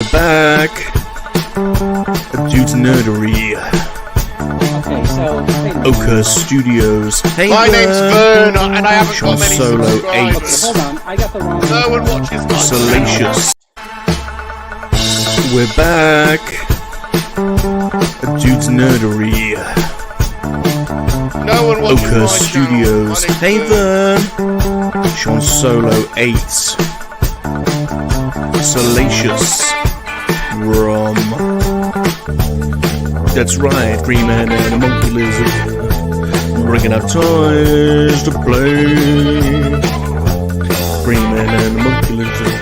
We're back. Dude's Nerdery. Okay, so Oka Studios. Hey, my name's Vern, and I haven't Sean got many Solo subscribers. 8. hold on, I got the wrong. No one watches my Salacious. We're back. Dude's Nerdery. No one watches Oka my Studios. channel. Hey, Vern. Sean Solo 8. Salacious. Rum. That's right, Green Man and a Monkey Lizard. Bringing out toys to play. Green Man and a Monkey Lizard.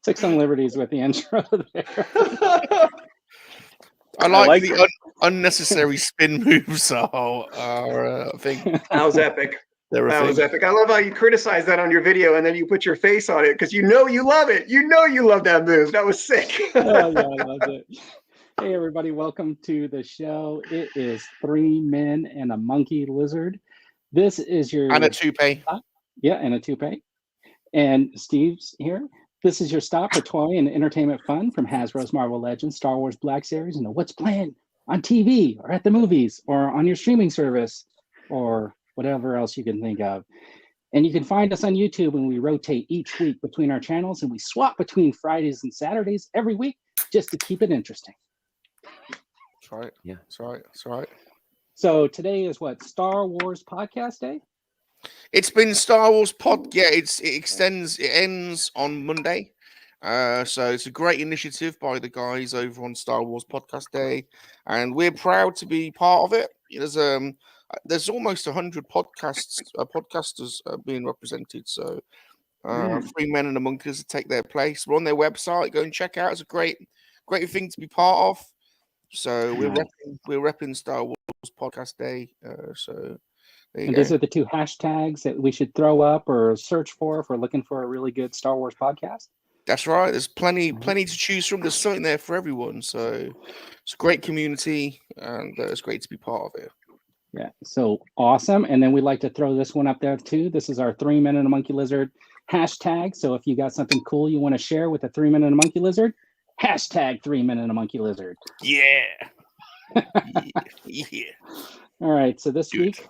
Took some liberties with the intro there. I like the unnecessary spin moves are a thing. That was epic. That was epic. I love how you criticize that on your video and then you put your face on it because you know you love it. You know you love that move. That was sick. Oh, yeah, I loved it. Hey, everybody, welcome to the show. It is 3 men and a monkey lizard. This is your... And a toupee. Yeah, and a toupee. And Steve's here. This is your stop for toy and entertainment fun from Hasbro's Marvel Legends, Star Wars Black Series, and what's playing on TV or at the movies or on your streaming service or whatever else you can think of. And you can find us on YouTube, and we rotate each week between our channels, and we swap between Fridays and Saturdays every week just to keep it interesting. That's right. Yeah. That's right. That's right. So today is what, Star Wars Podcast Day? It's been Star Wars pod. Yeah, it ends on Monday. So it's a great initiative by the guys over on Star Wars Podcast Day, and we're proud to be part of it. There's almost 100 podcasters being represented. So 3 men and a monkey to take their place. We're on their website. Go and check out. It's a great thing to be part of. So we're repping Star Wars Podcast Day. And these are the 2 hashtags that we should throw up or search for if we're looking for a really good Star Wars podcast. That's right. There's plenty to choose from. There's something there for everyone. So it's a great community, and it's great to be part of it. Yeah, so awesome. And then we'd like to throw this one up there too. This is our 3 men and a monkey lizard hashtag. So if you got something cool you want to share with the 3 men and a monkey lizard, hashtag 3 men and a monkey lizard. Yeah. Yeah. All right. So this week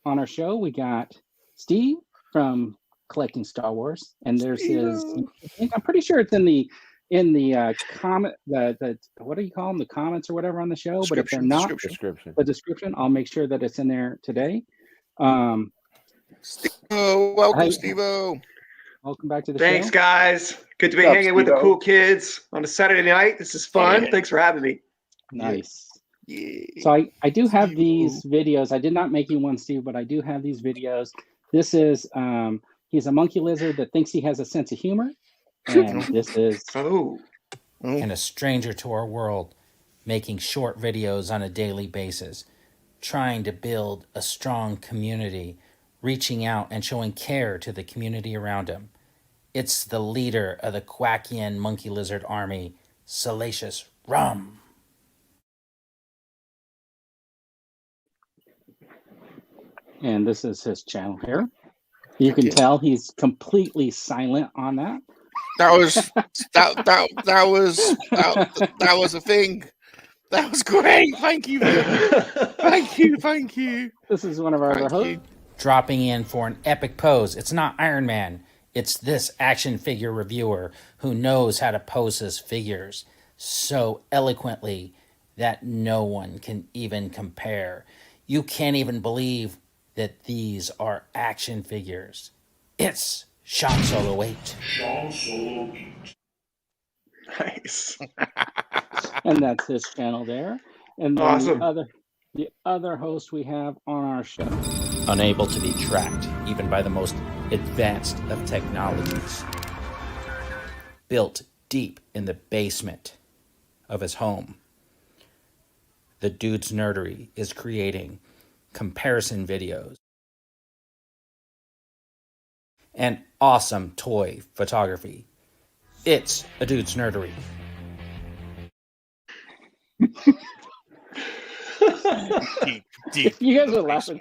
on our show, we got Steve from Collecting Star Wars, and there's his. I'm pretty sure it's in the comment, the what do you call them, the comments or whatever on the show. But if they're not, the description, I'll make sure that it's in there today. Welcome, Steve-O. Welcome back to the Thanks, show. guys. Good to be hanging with the cool kids on a Saturday night. This is fun. Thanks for having me. Nice. Yeah. So I do have these videos. I did not make you one, Steve, but I do have these videos. This is he's a monkey lizard that thinks he has a sense of humor, and this is and a stranger to our world, making short videos on a daily basis, trying to build a strong community, reaching out and showing care to the community around him. It's the leader of the Quackian monkey lizard army, Salacious Rum. And this is his channel here. You can tell he's completely silent on that. That was a thing. That was great. Thank you. Thank you. This is one of our other hosts. Dropping in for an epic pose. It's not Iron Man. It's this action figure reviewer who knows how to pose his figures so eloquently that no one can even compare. You can't even believe that these are action figures. It's Sean Solo 8. Nice. And that's his channel there. And then awesome. the other host we have on our show. Unable to be tracked even by the most advanced of technologies. Built deep in the basement of his home. The Dude's Nerdery is creating comparison videos and awesome toy photography. It's a Dude's Nerdery. Deep. You guys are laughing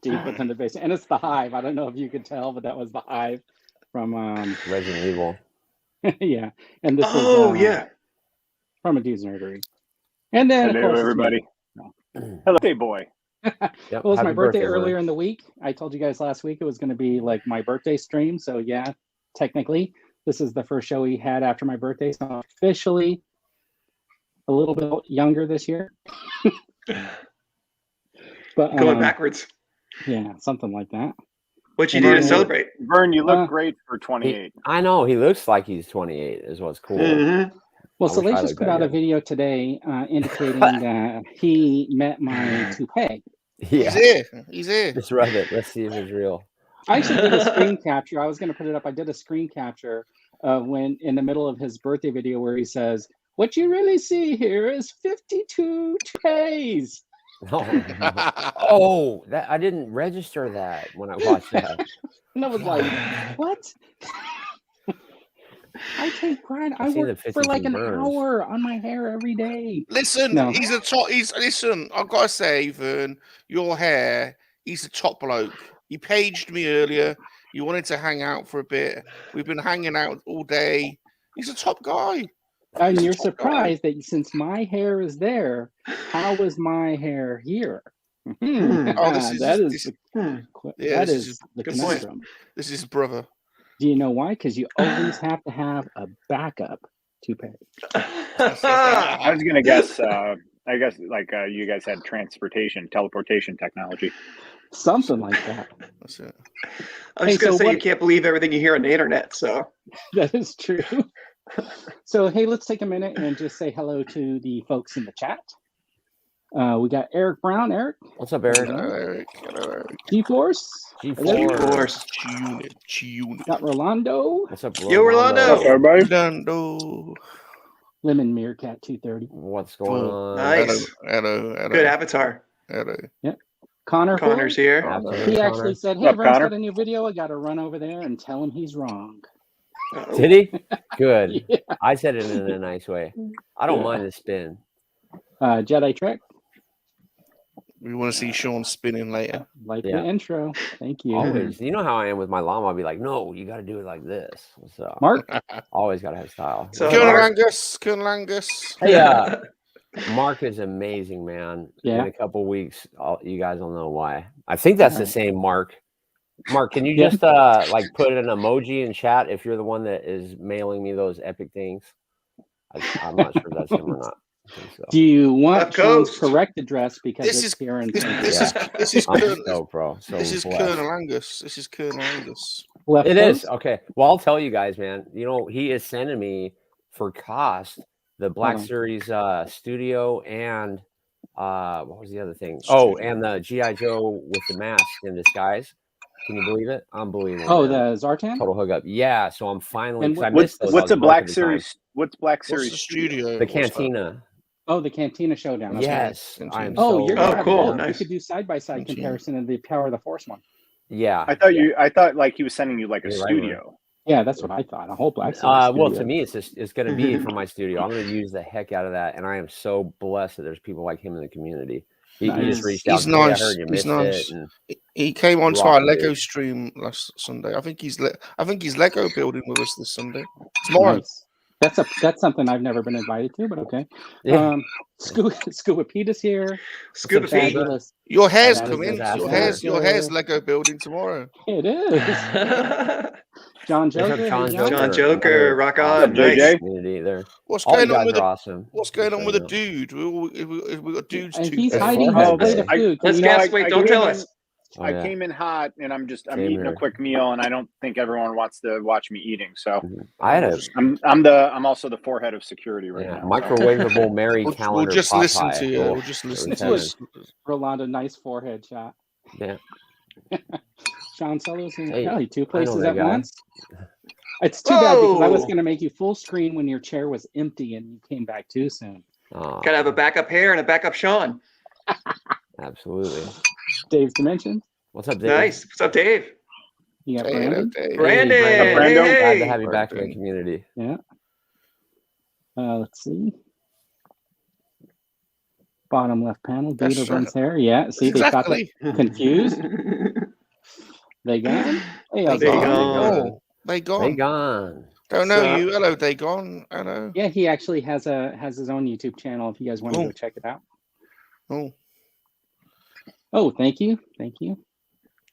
deep within the basement. And it's the Hive. I don't know if you could tell, but that was the Hive from Resident Evil. yeah, and this Oh, is yeah. from a Dude's Nerdery. And then of Hello, course, it's everybody. me. Hello, day boy. Yep. Well, it was my Happy birthday man. earlier in the week. I told you guys last week it was going to be like my birthday stream. So yeah, technically, this is the first show we had after my birthday. So I'm officially a little bit younger this year. But Going backwards. yeah, something like that. What you And do to then- celebrate? Vern, you look Uh, great for 28. I know he looks like he's 28. Is what's cool. Mhm. Well, I so wish I they just looked put that out a good. video today indicating that he met my toupee. Yeah, He's here. He's here. just rub it. Let's see if it's real. I actually did a screen capture. I was going to put it up. I did a screen capture when in the middle of his birthday video where he says, "What you really see here is 52 toupees." Oh, that I didn't register that when I watched that. And I was like, what? I take pride. I I've seen work the for like 52 an burns. hour on my hair every day. Listen, No. he's a top. Listen. I've got to say, Vern, your hair. He's a top bloke. He paged me earlier. You wanted to hang out for a bit. We've been hanging out all day. He's a top guy. And you're Top guy. surprised that since my hair is there, how is my hair here? Oh, this is that just- is this- Hmm. Yeah, that this is is- the good point. conundrum. This is his brother. Do you know why? Because you always have to have a backup toupee. I was gonna guess. I guess like you guys had teleportation technology. Something like that. That's it. I was just Hey, gonna so say what- you can't believe everything you hear on the internet. So That is true. So, hey, let's take a minute and just say hello to the folks in the chat. We got Eric Brown. Eric, What's up, Eric? Hello, Eric. Hello, Eric. G-Force. G4. Tune it. Got Rolando. What's up, Yo, Rolando. What's up, everybody? Lando. Lemon Meerkat 230. What's going on? Nice. Hello. good avatar. Hello. Connor. Connor's Fuller. here. Absolutely, He Connor. actually said, "Hey, What's up, Vern's Connor? got a new video. I got to run over there and tell him he's wrong." Uh-oh. Did he? Good. Yeah. I said it in a nice way. I don't mind the spin. Jedi Trek, We want to see Sean spinning later. like Yeah. the intro. Thank you. Always. You know how I am with my llama. I'll be like, no, you got to do it like this. So Mark, always got to have style. So- Colonel Mark- Angus. Colonel Angus. Hey, Mark is amazing, man. Yeah. In a couple weeks, you guys will know why. I think that's the Alright. same Mark. Mark, can you Yeah. just like put an emoji in chat if you're the one that is mailing me those epic things? I'm not sure if that's him or not. I think so. do you want Left Sean's Coast. correct address because This it's is- here in This Yeah. is I'm Colonel. stoked, bro. So This is blessed. Colonel Angus. This is Colonel Angus. Left It is. Coast? Okay. Well, I'll tell you guys, man. You know, he is sending me for cost the Black on. Series studio and what was the other thing? Oh, Studio. and the G.I. Joe with the mask in disguise. Can you believe it? Unbelievable. Oh, man. the Zartan? Total hookup. Yeah. So I'm finally. And 'cause I what- missed those. I What's was a broke Black at the time. Series? What's Black What's Series the studio? The What's that? Cantina. Oh, the Cantina Showdown. Okay. Yes. Cantina. I am Oh, so you're Oh, gonna have cool. both. Nice. You could do side-by-side Cantina. comparison of the Power of the Force one. Yeah. I thought like he was sending you like a You're right, studio. Yeah, that's what I thought. A whole Black Series Well, studio. to me, it's going to be for my studio. I'm going to use the heck out of that, and I am so blessed that there's people like him in the community. He Nice. just reached out. He's to me. I nice. heard you He's missed nice. it. And He came onto Rock our it, Lego dude. stream last Sunday. I think he's Lego building with us this Sunday. Tomorrow. Nice. That's something I've never been invited to, but okay. yeah, Scuba Pete is here. Scuba Some Pete. fabulous- Your hair's That is coming. disaster. Your hair's Lego building tomorrow. It is. John What's up, Joker. John hey, Joker? John Joker, rock on. Awesome JJ? community there. What's All you going on guys with are the awesome. What's going on Just with so the dude? We got dudes And too. he's It's hiding his Friday. plate of food. Let's You know, guess. Wait, don't tell us. Oh, I yeah. came in hot and I'm Same eating here. a quick meal and I don't think everyone wants to watch me eating. So I had a I'm also the forehead of security right now. so. microwavable Mary We'll calendar. just pot listen pie. to you. Oh, We'll just it listen was to heaven. us. Rolando, nice forehead shot. Yeah. Sean Solo's in Hey, Cali, two I know places that at guy. once. It's too bad because I was Whoa. going to make you full screen when your chair was empty and you came back too soon. Oh, Gotta have a backup hair and a backup Sean. absolutely. Dave's Dimensions. What's up, Dave? Nice. What's up, Dave? You got Hey, Brandon. hey. Brandon. Hey, Brandon. Glad Hey. to have you back in the Brandon. community. Yeah. Let's see. Bottom left panel. That's Data right. runs hair. Yeah. See, Exactly. they got them confused. They got him. Hey, how's There it you going? go. They gone. They gone. Don't know So- you. Hello, they gone. Hello. Yeah, he actually has his own YouTube channel. If you guys want to Oh. go check it out. Oh, Oh, thank you.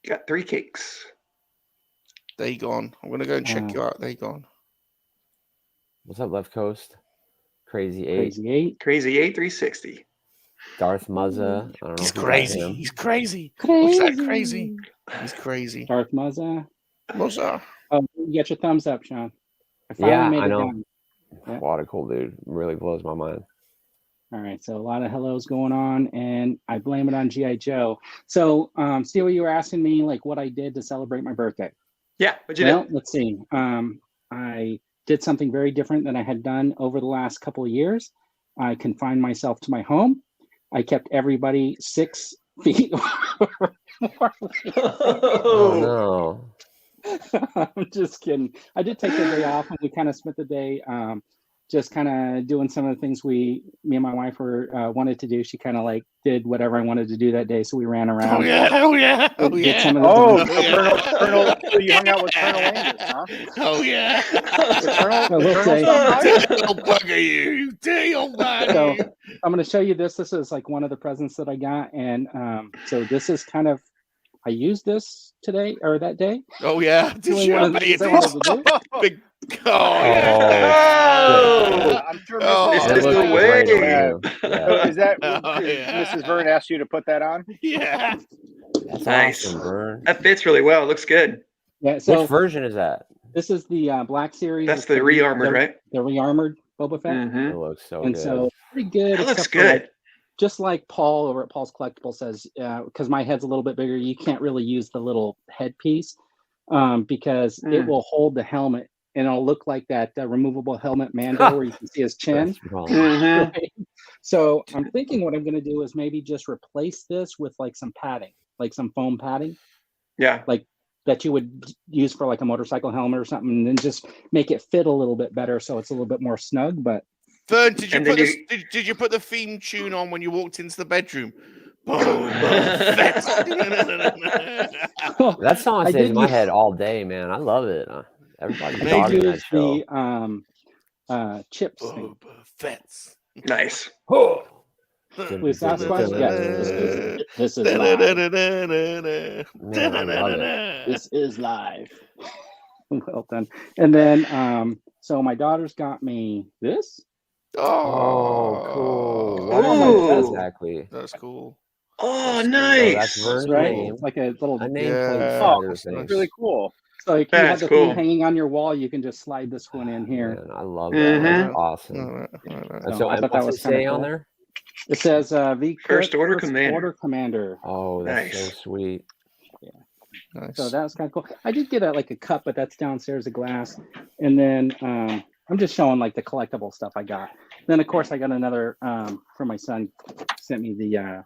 Got 3 cakes. they gone. I'm gonna go and check you out. They gone. What's up, Left Coast? Crazy 8. Crazy 8. Crazy 8 360. Darth Muzza. I don't know. He's if you got crazy. him. He's crazy. What's that crazy? He's crazy. Darth Muzza. What's that? Oh, you get your thumbs up, Sean. I finally Yeah, made I it know. down. Yeah. What a cool dude. Really blows my mind. All right, so a lot of hellos going on, and I blame it on G.I. Joe. So, Steele, you were asking me like what I did to celebrate my birthday. Yeah, what'd you Well, do? let's see. I did something very different than I had done over the last couple of years. I confined myself to my home. I kept everybody 6 feet. Oh, no. I'm just kidding. I did take the day off, and we kind of spent the day just kind of doing some of the things me and my wife wanted to do. She kind of like did whatever I wanted to do that day, so we ran around. Oh yeah! Oh yeah! Oh did yeah! some of the Oh, things. so Colonel, you hung out with Colonel Landis, huh? Oh yeah! I will Colonel say- somebody? I'll bugger you, you dirty old man! So you. I'm going to show you this. This is like one of the presents that I got, and so this is kind of. I used this today or that day. Oh yeah! Did Doing you? one I of the bet you things I wanted to did. do. Big. Oh yeah! Oh, I'm sure Oh, this That is looks the great on way. you. Yeah. Is that Oh, yeah. Mrs. Vern asked you to put that on? Yeah. That's Nice. awesome, Vern. That fits really well. It looks good. Yeah. So Which version is that? this is the Black Series. That's It's the re-armored, right? The re-armored Boba Fett. It Mm-hmm. looks so And good. so pretty good. That looks except for, like, good. just like Paul over at Paul's Collectible says, because my head's a little bit bigger, you can't really use the little headpiece because it will hold the helmet, and it'll look like that removable helmet Mando where you can see his chin. That's wrong. Mhm. Right? So I'm thinking what I'm going to do is maybe just replace this with like some padding, like some foam padding Yeah. that you would use for like a motorcycle helmet or something, and then just make it fit a little bit better so it's a little bit more snug. But Vern, did you And put then did you put the theme tune on when you walked into the bedroom? Boba Fett. That song I stays did in my use- head all day, man. I love it. Everybody's They dogging that use show. the chips thing. Boba Fett. Nice. With Sasquatch, yes. This is live. Man, I love it. This is live. Well done. And then, so my daughter's got me this. Oh, cool. What am I Ooh. best Exactly. That's cool. Oh, So nice. that's Vern's Right? name. It's like a little. A nameplate Yeah. slider That's thing. nice. Really cool. So like you have That's the cool. thing hanging on your wall, you can just slide this one in here. Man, I love that. Mhm. That's awesome. And So so, I thought that what's was it kinda say on cool. there? It says the First Order Commander. Order Commander. Oh, that's so Nice. sweet. Nice. So that was kind of cool. I did get like a cup, but that's downstairs, a glass. And then I'm just showing like the collectible stuff I got. Then of course I got another from my son. Sent me the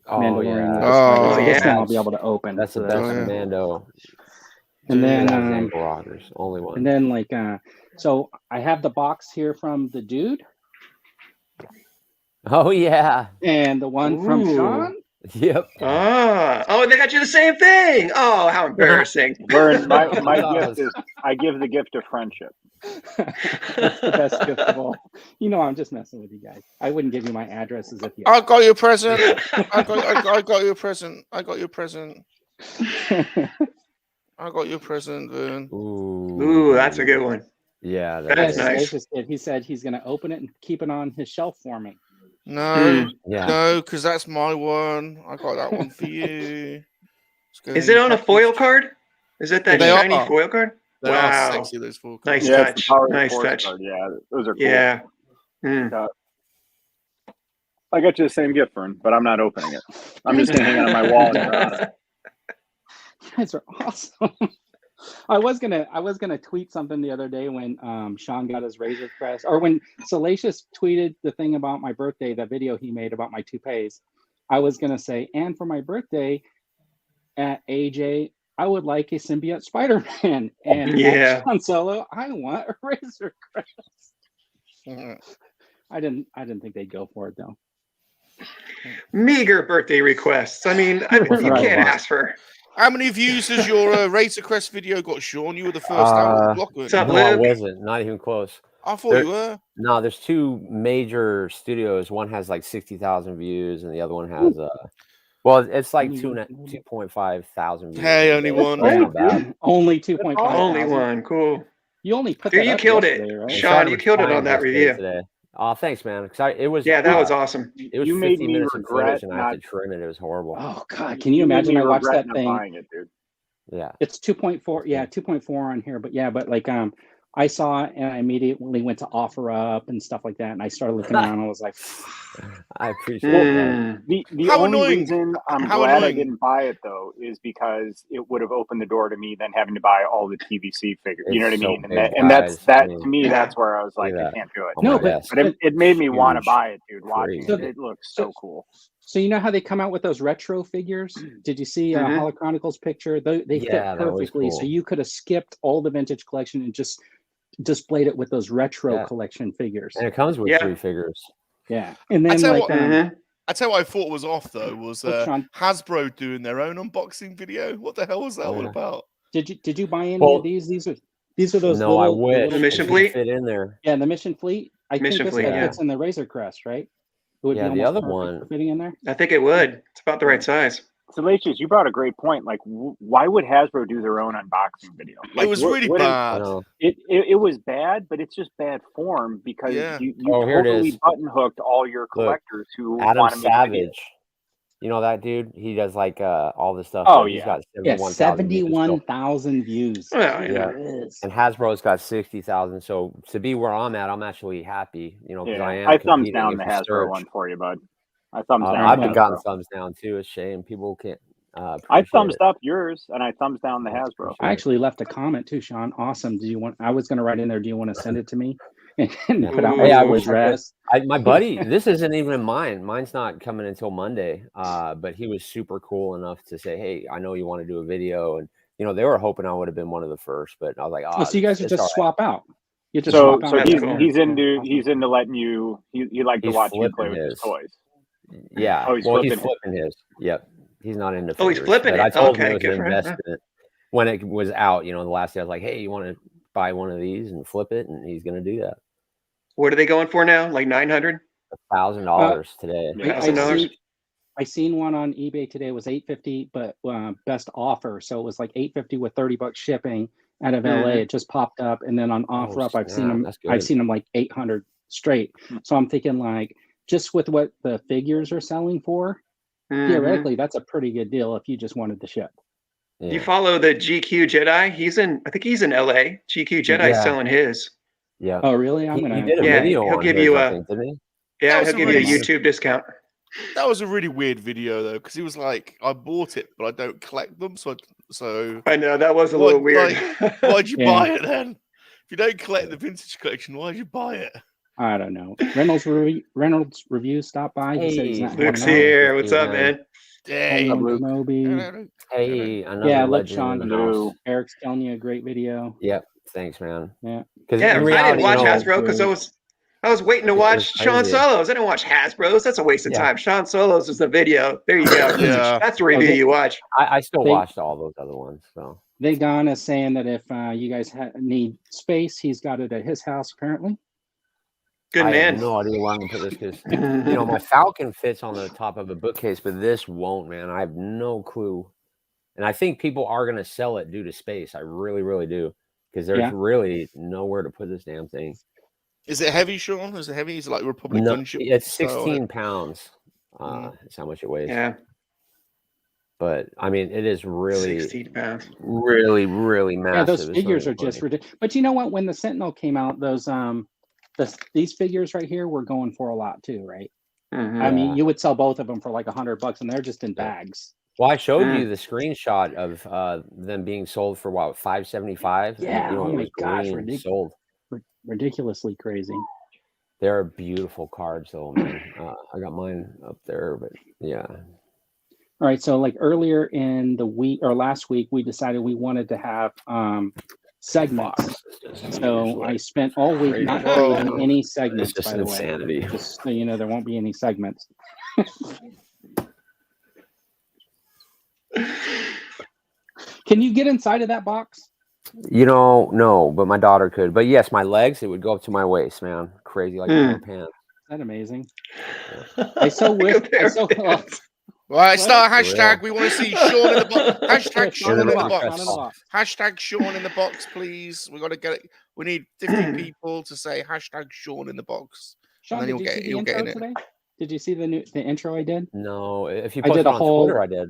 Oh, Mandalorian. yeah. with the Oh, spiders. So this yeah. thing I'll be able to open. That's the So best Oh, yeah. Mando. And then That's Angle Rockers. Only one. and then like so I have the box here from the dude Oh, yeah. and the one from Ooh. Sean. Yep. Oh, they got you the same thing. Oh, how embarrassing. Vern, my That gift is I give the gift of friendship. That's the best gift of all. You know, I'm just messing with you guys. I wouldn't give you my address as if you. I got you a present. I got you a present. I got you a present. I got you a present, Vern. Ooh. Ooh, that's a good one. Yeah. That's is. nice. He said he's going to open it and keep it on his shelf for me. No, Yeah. no, because that's my one. I got that one for you. Is it on a foil card? Is it that They shiny are. foil card? They are Wow. sexy, those four Nice cards. Yeah, it's touch. the Power of the Nice Force touch. card. Yeah, those are cool. Yeah. Mm. I got you the same gift, Vern, but I'm not opening it. I'm just gonna hang it on my wall and draw it. You guys are awesome. I was gonna tweet something the other day when Sean got his Razor Crest, or when Salacious tweeted the thing about my birthday, that video he made about my toupees. I was gonna say, and for my birthday, at AJ, I would like a Symbiote Spider-Man, and Yeah. at Sean Solo, I want a Razor Crest. Mhm. I didn't think they'd go for it though. Meager birthday requests. I mean, you Right. can't ask for. How many views has your Razor Crest video got, Sean? You were the first out of the block. What's up, No, I Luke? wasn't. Not even close. I thought you were. No, there's two major studios. One has like 60,000 views, and the other one has well, it's like 2.5 thousand views. Hey, only one. Not bad. Only 2.5. Only one. Cool. You only put Dude, that you up killed it. yesterday, right? Sean, you killed it on that review. Today. Oh, thanks, man. It was Yeah, that was awesome. It was You 50 made me minutes of regret footage, and I had to trim it. It was horrible. Oh God, can you imagine? I watched that thing. Buying it, dude. Yeah, It's 2.4. Yeah, 2.4 on here. But like I saw it and I immediately went to OfferUp and stuff like that, and I started looking around. And I was like, I appreciate that. The How only annoying. reason I'm How glad annoying. I didn't buy it though is because it would have opened the door to me then having to buy all the TVC figures. You know what I It's so mean? big, And that's guys. that I mean, to me. yeah. That's where I was like, Look at I can't do it. Oh No, my but- gosh. But it made me want to Huge. buy it, dude. Watching Crazy. it looks so cool. so you know how they come out with those retro figures? Did you see Mhm. Hollow Chronicles picture? They Yeah, fit that was perfectly. So cool. you could have skipped all the vintage collection and just displayed it with those retro Yeah. collection figures. And it comes with Yeah. 3 figures. Yeah, and I then tell you like what- Mhm. I tell you what I thought was off though was Look, Sean. Hasbro doing their own unboxing video. What the hell was that all Yeah. about? did you buy any Well, of these? These are those No, I little, wish. The Mission it Fleet? fit in there. Yeah, the Mission Fleet. I Mission think this Fleet, guy yeah. fits in the Razor Crest, right? It would Yeah, be the almost other perfect one- for fitting in there. I think it would. It's about the right size. Salacious, you brought a great point. Like, why would Hasbro do their own unboxing video? Like, It was what- really what is- I bad. know. It was bad, but it's just bad form because Yeah. you Oh, here it totally is. button hooked all your collectors who Adam want to make videos. Savage. You know that dude? He does like all the stuff. Oh, He's yeah. got Yeah, 71,000 views. 71,000 views. Well, Yeah. Yes. And Hasbro's got 60,000. So to be where I'm at, I'm actually happy. You know, because Yeah, I am. I thumbs competing down if the you Hasbro search. one for you, bud. I thumbs down. I've the been gotten Hasbro. thumbs down too. It's a shame people can't. I appreciate thumbs it. up yours and I thumbs down the Hasbro. I actually left a comment too, Sean. Awesome. Do you want? I was going to write in there. Do you want to send it to me? And put out my Hey, I full wish I could. address. My buddy, this isn't even mine. Mine's not coming until Monday. But he was super cool enough to say, "Hey, I know you want to do a video," and you know they were hoping I would have been one of the first, but I was like, "Oh, So you guys would it's just all right." swap out. You just So swap out. so That's he's cool. he's into Awesome. he's into letting you he liked to He's watch you play flipping with his his. toys. Yeah. Oh, he's well, he's flipping flipping his. Yep. He's not into. Oh, he's figures, flipping but it. I told Okay, him it good was for an him. investment when it was out. You know, the last day I was like, "Hey, you want to buy one of these and flip it?" And he's going to do that. What are they going for now? Like 900? $1,000 today. Yeah. $1,000. I seen one on eBay today. It was $850, but best offer. So it was like $850 with $30 shipping out of LA. It just popped up, and then on OfferUp, I've seen snap. them. That's I've good. seen them like 800 straight. So I'm thinking like just with what the figures are selling for, Mhm. theoretically, that's a pretty good deal if you just wanted to ship. Yeah. You follow the GQ Jedi? I think he's in LA. GQ Jedi's Yeah. selling his. Yeah. Oh, really? I'm He gonna. did a Yeah, video he'll on give his, you I a- think, didn't he? Yeah, was he'll a give you a really- YouTube discount. That was a really weird video though, because he was like, "I bought it, but I don't collect them." So I know that was a What, little weird. why'd you Yeah. buy it then? If you don't collect the vintage collection, why'd you buy it? I don't know. Reynolds review stopped by. He said he's Hey, not. Luke's hanging out. here. What's up, man? Dang. Hello, Luke. Kenobi. Hey, another Yeah, look, legend Sean. in the house. No. Eric's telling you a great video. Yep. Thanks, man. Yeah. Because Yeah, in I reality, didn't watch you know, Hasbro because I was waiting to watch Sean crazy. Solos. I didn't watch Hasbro's. That's a waste of Yeah. time. Sean Solos is the video. There you go. Yeah. That's the review you watch. I still They- watched all those other ones. So They Gone is saying that if you guys need space, he's got it at his house apparently. Good I man. have no idea where I'm gonna put this because you know my Falcon fits on the top of a bookcase, but this won't, man. I have no clue, and I think people are gonna sell it due to space. I really, really do, because there's Yeah. really nowhere to put this damn thing. Is it heavy, Sean? Is it heavy? Is it like Republic No, gunship? it's style? 16 pounds. Mm. That's how much it weighs. Yeah, But I mean, it is really, 16 pounds. really, really massive. Yeah, those It's not figures even are just funny. ridiculous. But you know what? When the Sentinel came out, those these figures right here were going for a lot too, right? Mhm. I mean, Yeah. you would sell both of them for like $100, and they're just in bags. Well, I showed Mm. you the screenshot of them being sold for what, $575. Yeah, you know, oh it my was gosh, green, ridiculous. sold. Ridiculously crazy. They're beautiful cards, though, man. I got mine up there, but yeah, All right, so like earlier in the week or last week, we decided we wanted to have segments. So I spent all week not creating any segments. It's just by the insanity. way, just so you know, there won't be any segments. Can you get inside of that box? You know, no, but my daughter could. But yes, my legs, it would go up to my waist, man. Crazy, like a pair of pants. Is that amazing? I so wish. Right, start a For hashtag. real. We want to see Sean in the box. Hashtag Sean Sean in in the the box. box. Hashtag Sean in the box, please. We got to get it. We need 50 people to say hashtag Sean in the box. Sean, did you see the intro today? Did you see the intro I did? No, if you I did posted a on whole. Twitter, I did.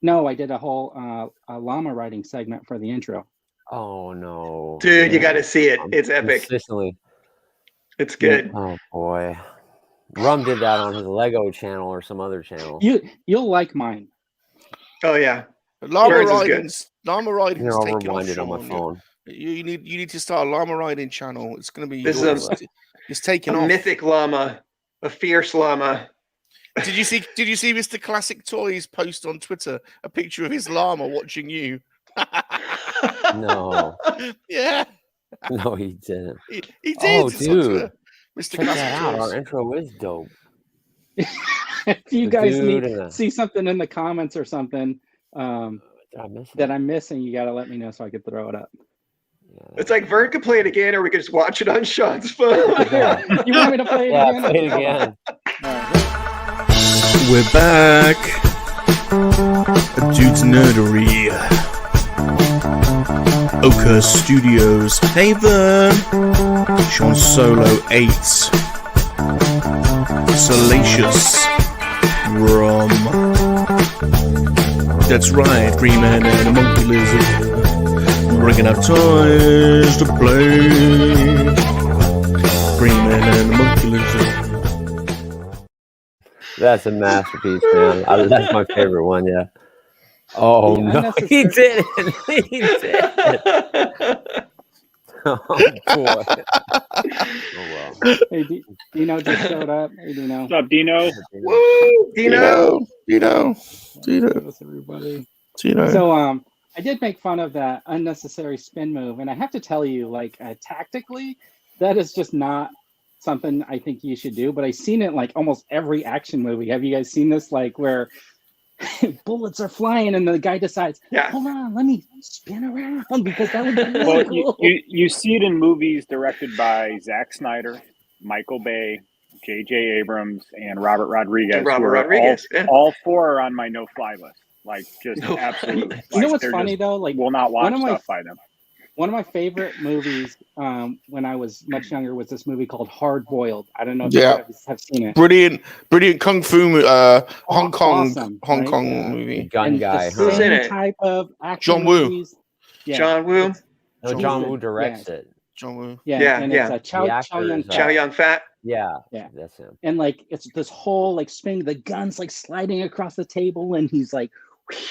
No, I did a whole llama riding segment for the intro. Oh no, dude, you got to see it. It's epic. Consistently. It's good. Oh boy, Rum did that on his Lego channel or some other channel. You'll like mine. Oh yeah, llama Yours is riding's You're taking off, reminded on my Sean. phone. You need to start a llama riding channel. It's going to be This yours. is It's taking a off. mythic llama, a fierce llama. Did you see Mr. Classic Toys post on Twitter a picture of his llama watching you? No, Yeah, no, he didn't. he did. Oh, It's on Twitter. dude, Mr. check that Classic out. Toys. Our intro is dope. If you The guys dude see something in the comments or something Did I miss that it? I'm missing, you got to let me know so I could throw it up. Yeah, It's like Vern could play it again, or we could just watch it on Sean's phone. Yeah. You want me to play it yeah, again? play it again. We're back. Dude's Nerdery. Oka Studios. Hey Vern. Sean Solo 8. Salacious. Rum. That's right, Freeman and a Monkey Lizard. Bringing out toys to play. Freeman and a Monkey Lizard. That's a masterpiece, man. That's my favorite one. Yeah. Oh The no, he didn't. He didn't. Oh boy. Oh well. Hey, Dino just showed up. Hey, Dino. What's up, Dino? Woo, Dino. What's everybody? Dino. So I did make fun of that unnecessary spin move, and I have to tell you, like tactically, that is just not something I think you should do. But I've seen it like almost every action movie. Have you guys seen this? Like where bullets are flying and the guy decides, Yeah. hold on, let me spin around because that would be really Well, cool. you see it in movies directed by Zack Snyder, Michael Bay, J.J. Abrams, and Robert Rodriguez. And Robert who are Rodriguez, yeah. all four are on my no-fly list. Like, just absolutely. You know Like, what's they're funny just- though? Like will not watch one of my- stuff by them. one of my favorite movies when I was much younger was this movie called Hard Boiled. I don't know if you guys have seen it. Brilliant kung fu Hong Kong Awesome, right? movie. Gun And guy. the Who's same in it? type of action John Woo. movies. Yeah, John Woo. No, he's John the- Woo directs it. John Woo. yeah, and yeah. it's Chow The actor Yun is, Fat. Chow Yun Fat. Yeah, Yeah. that's him. And like it's this whole like spin, the gun's like sliding across the table, and he's like,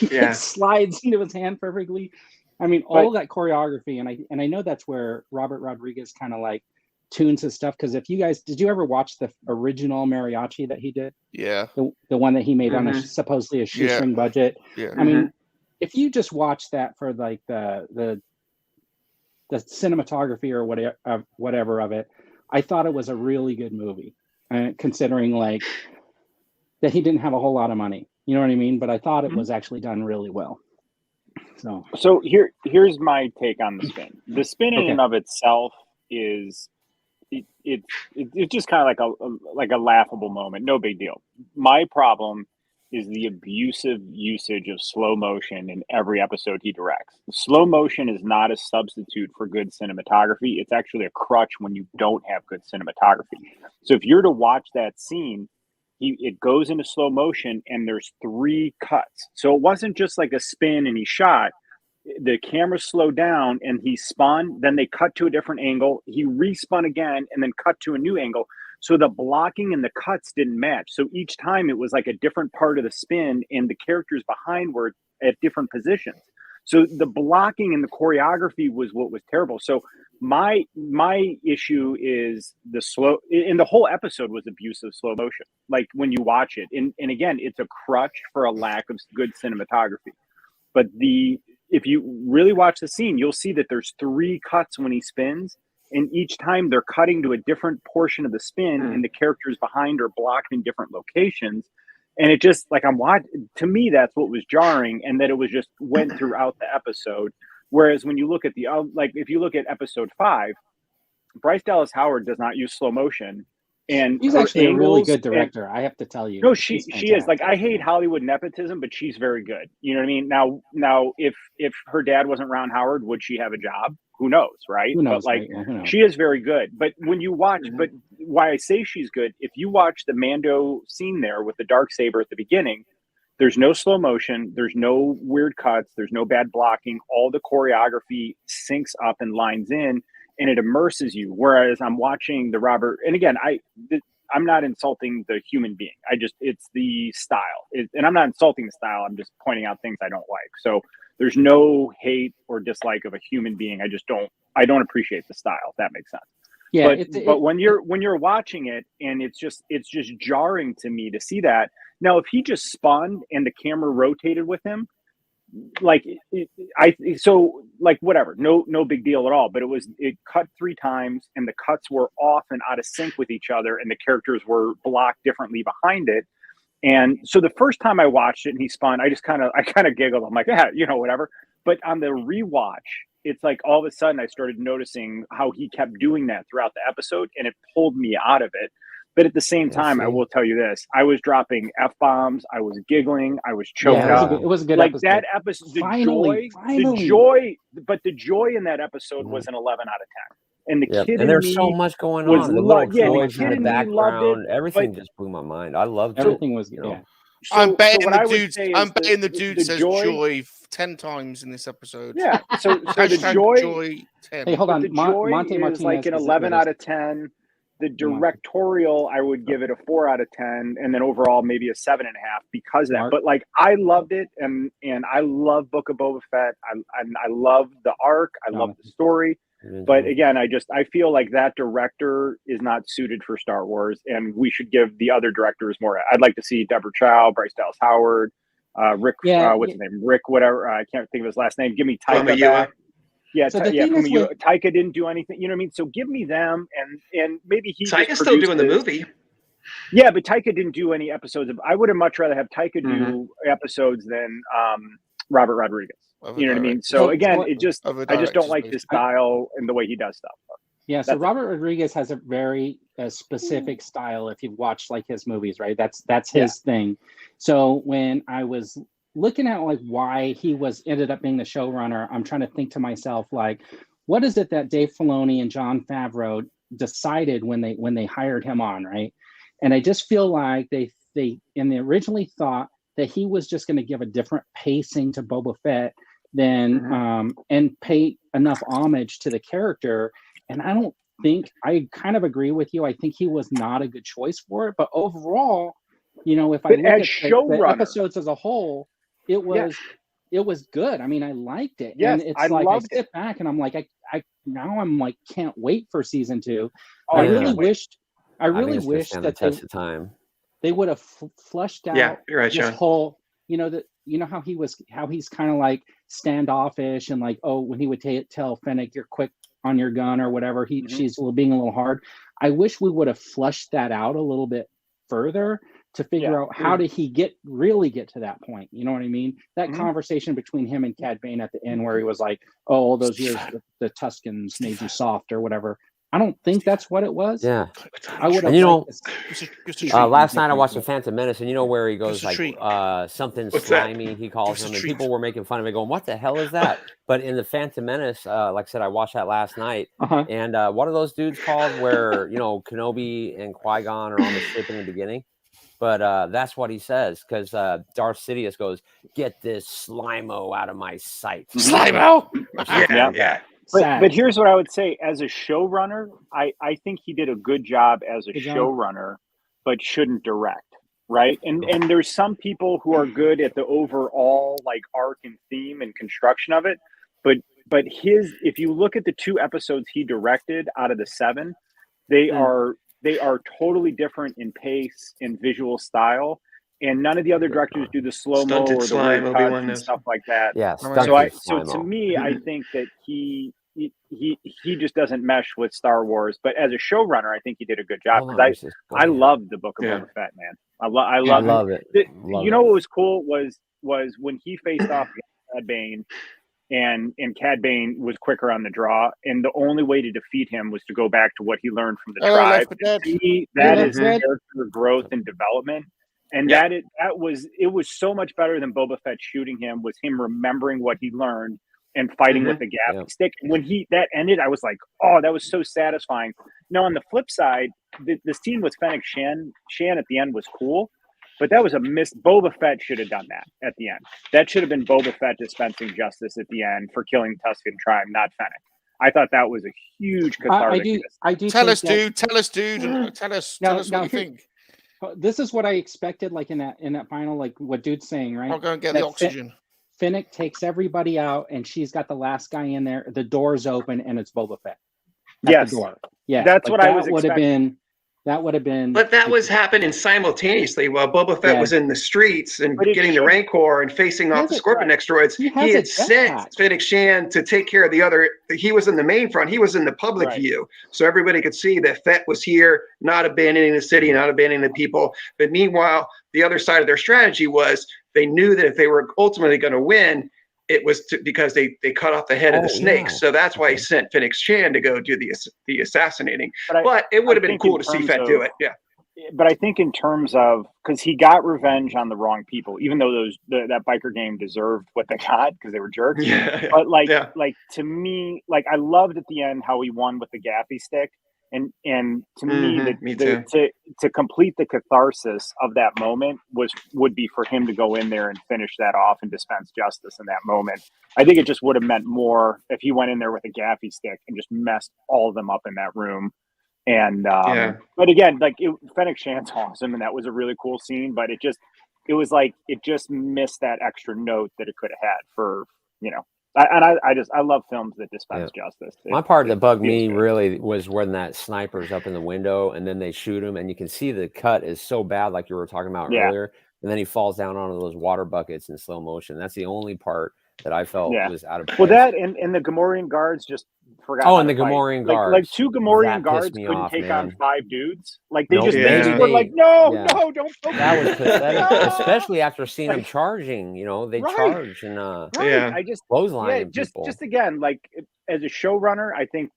Yeah. it slides into his hand perfectly. I mean, all that choreography, and I know that's where Robert Rodriguez kind of like tunes his stuff. Because if you guys did you ever watch the original mariachi that he did? Yeah. The one that he made on a Mhm. supposedly a shoestring budget. Yeah. I mean, if you just watch that for like the cinematography or whatever of it, I thought it was a really good movie, considering like that he didn't have a whole lot of money. You know what I mean? But I thought it was actually done really well. So here's my take on the spin. The spin in and of itself is it's just kind of like a laughable moment. No big deal. My problem is the abusive usage of slow motion in every episode he directs. Slow motion is not a substitute for good cinematography. It's actually a crutch when you don't have good cinematography. So if you're to watch that scene, it goes into slow motion and there's 3 cuts. So it wasn't just like a spin and he shot. The camera slowed down and he spun, then they cut to a different angle. He respun again and then cut to a new angle. So the blocking and the cuts didn't match. So each time it was like a different part of the spin and the characters behind were at different positions. So the blocking and the choreography was what was terrible. So my issue is the slow, and the whole episode was abusive slow motion. Like when you watch it, and again, it's a crutch for a lack of good cinematography. But if you really watch the scene, you'll see that there's 3 cuts when he spins, and each time they're cutting to a different portion of the spin, and the characters behind are blocked in different locations. And it just like I'm watching. To me, that's what was jarring, and that it was just went throughout the episode. Whereas when you look at the like, if you look at episode 5, Bryce Dallas Howard does not use slow motion, and He's her actually a really angles good director. I have to tell you. No, She's she is. Like, I fantastic. hate Hollywood nepotism, but she's very good. You know what I mean? Now, if her dad wasn't Ron Howard, would she have a job? Who knows, right? Who knows, But like, right? Yeah, who knows? she is very good. But when you watch, but why I say she's good, if you watch the Mando scene there with the Darksaber at the beginning, there's no slow motion, there's no weird cuts, there's no bad blocking. All the choreography syncs up and lines in, and it immerses you. Whereas I'm watching the Robert, and again, I'm not insulting the human being. It's the style. And I'm not insulting the style. I'm just pointing out things I don't like. So there's no hate or dislike of a human being. I don't appreciate the style, if that makes sense. Yeah. But when you're watching it, and it's just jarring to me to see that. Now, if he just spun and the camera rotated with him, whatever, no big deal at all. But it cut 3 times, and the cuts were off and out of sync with each other, and the characters were blocked differently behind it. And so the first time I watched it and he spun, I kind of giggled. I'm like, yeah, whatever. But on the rewatch, it's like all of a sudden I started noticing how he kept doing that throughout the episode, and it pulled me out of it. But at the same time, I will tell you this: I was dropping F-bombs, I was giggling, I was choked up. It was a good like episode. that episode. Finally. The joy in that episode was an 11 out of 10. And the kid and there's so much going on. The little droids in the background, everything just blew my mind. I loved everything. Was I'm betting the dude says joy 10 times in this episode. Yeah. So the joy 10. Hey, hold on. Monte Martinez is like an 11 out of 10. The directorial, I would give it a 4 out of 10, and then overall maybe a 7.5 because of that. But like, I loved it, and I love Book of Boba Fett. I love the arc. I love the story. But again, I feel like that director is not suited for Star Wars, and we should give the other directors more. I'd like to see Deborah Chow, Bryce Dallas Howard, Rick. What's his name? Rick. Whatever. I can't think of his last name. Give me Taika back. Yeah, so Taika didn't do anything. You know what I mean? So give me them, and maybe Taika's still doing the movie. Yeah, but Taika didn't do any episodes of. I would have much rather have Taika do episodes than Robert Rodriguez. You know what I mean? So again, I just don't like his style and the way he does stuff. Yeah, so Robert Rodriguez has a very specific style. If you've watched like his movies, right? That's his thing. So when I was looking at like why he ended up being the showrunner, I'm trying to think to myself, like, what is it that Dave Filoni and Jon Favreau decided when they hired him on, right? And I just feel like they originally thought that he was just going to give a different pacing to Boba Fett than and pay enough homage to the character. And I kind of agree with you. I think he was not a good choice for it. But overall, if I look at the episodes as a whole, it was good. I mean, I liked it. Yes, and it's I sit back and I'm like, I'm like, can't wait for season 2. I really wish that they would have flushed out you're right, this Sean. whole, how he's kind of like standoffish and like, when he would tell Fennec, you're quick on your gun or whatever, she's being a little hard. I wish we would have flushed that out a little bit further to figure out how did he really get to that point. You know what I mean? That conversation between him and Cad Bane at the end where he was like, all those years the Tuscans made you soft or whatever. I don't think that's what it was. Yeah. I would have. Last night I watched The Phantom Menace, and where he goes like something slimy, he calls him, and people were making fun of it, going, "What the hell is that?" But in The Phantom Menace, like I said, I watched that last night, and what are those dudes called? Where Kenobi and Qui-Gon are on the ship in the beginning. But that's what he says, because Darth Sidious goes, "Get this Slimo out of my sight." Slimo. Yeah. But here's what I would say: as a showrunner, I think he did a good job as a showrunner, but shouldn't direct, right? And there's some people who are good at the overall like arc and theme and construction of it, but if you look at the 2 episodes he directed out of the 7, they are totally different in pace and visual style. And none of the other directors do the slow-mo or the weird cuts and stuff like that. Yeah. So to me, I think that he he just doesn't mesh with Star Wars. But as a showrunner, I think he did a good job, because I loved the Book of Boba Fett, man. I love it. You know what was cool was when he faced off Cad Bane, and Cad Bane was quicker on the draw, and the only way to defeat him was to go back to what he learned from the tribe. To me, that is character growth and development. And it was so much better than Boba Fett shooting him, was him remembering what he learned and fighting with the gaffy stick. And when that ended, I was like, oh, that was so satisfying. Now, on the flip side, the scene with Fennec Shan at the end was cool, but that was a miss. Boba Fett should have done that at the end. That should have been Boba Fett dispensing justice at the end for killing Tusken tribe, not Fennec. I thought that was a huge cathartic. I do. Tell us, dude. Tell us what you think. This is what I expected, like in that final, like what dude's saying, right? I'll go and get the oxygen. Fennec takes everybody out, and she's got the last guy in there. The door's open, and it's Boba Fett. Yes, the door. Yeah, that's what I was expecting. That would have been. But that was happening simultaneously while Boba Fett was in the streets and getting the Rancor and facing off the Scorpion X-droids. He had sent Fennec Shan to take care of the other. He was in the main front. He was in the public view, so everybody could see that Fett was here, not abandoning the city, not abandoning the people. But meanwhile, the other side of their strategy was they knew that if they were ultimately going to win, it was because they cut off the head of the snake. So that's why he sent Fennec Shan to go do the assassinating. But it would have been cool to see Fett do it. Yeah. But I think in terms of, because he got revenge on the wrong people, even though that biker gang deserved what they got because they were jerks. Yeah. But like to me, like I loved at the end how he won with the gaffy stick. And to me, to complete the catharsis of that moment would be for him to go in there and finish that off and dispense justice in that moment. I think it just would have meant more if he went in there with a gaffy stick and just messed all of them up in that room. And but again, like Fennec Shan's awesome, and that was a really cool scene. But it just missed that extra note that it could have had for I love films that dispense justice. My part that bugged me really was when that sniper's up in the window and then they shoot him, and you can see the cut is so bad, like you were talking about earlier, and then he falls down onto those water buckets in slow motion. That's the only part that I felt was out of place. Well, that and the Gamorrean guards just forgot. Oh, and the Gamorrean guards, like 2 Gamorrean guards couldn't take on 5 dudes. Like they just were like, no, don't. That was pathetic, especially after seeing them charging. They charge and I just clothesline just again, like as a showrunner, I think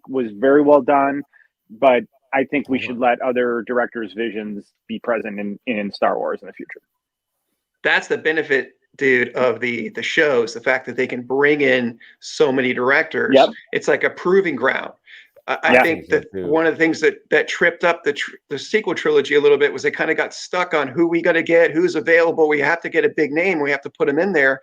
was very well done, but I think we should let other directors' visions be present in Star Wars in the future. That's the benefit, dude, of the shows, the fact that they can bring in so many directors. It's like a proving ground. I think that one of the things that tripped up the sequel trilogy a little bit was they kind of got stuck on who we got to get, who's available. We have to get a big name. We have to put them in there.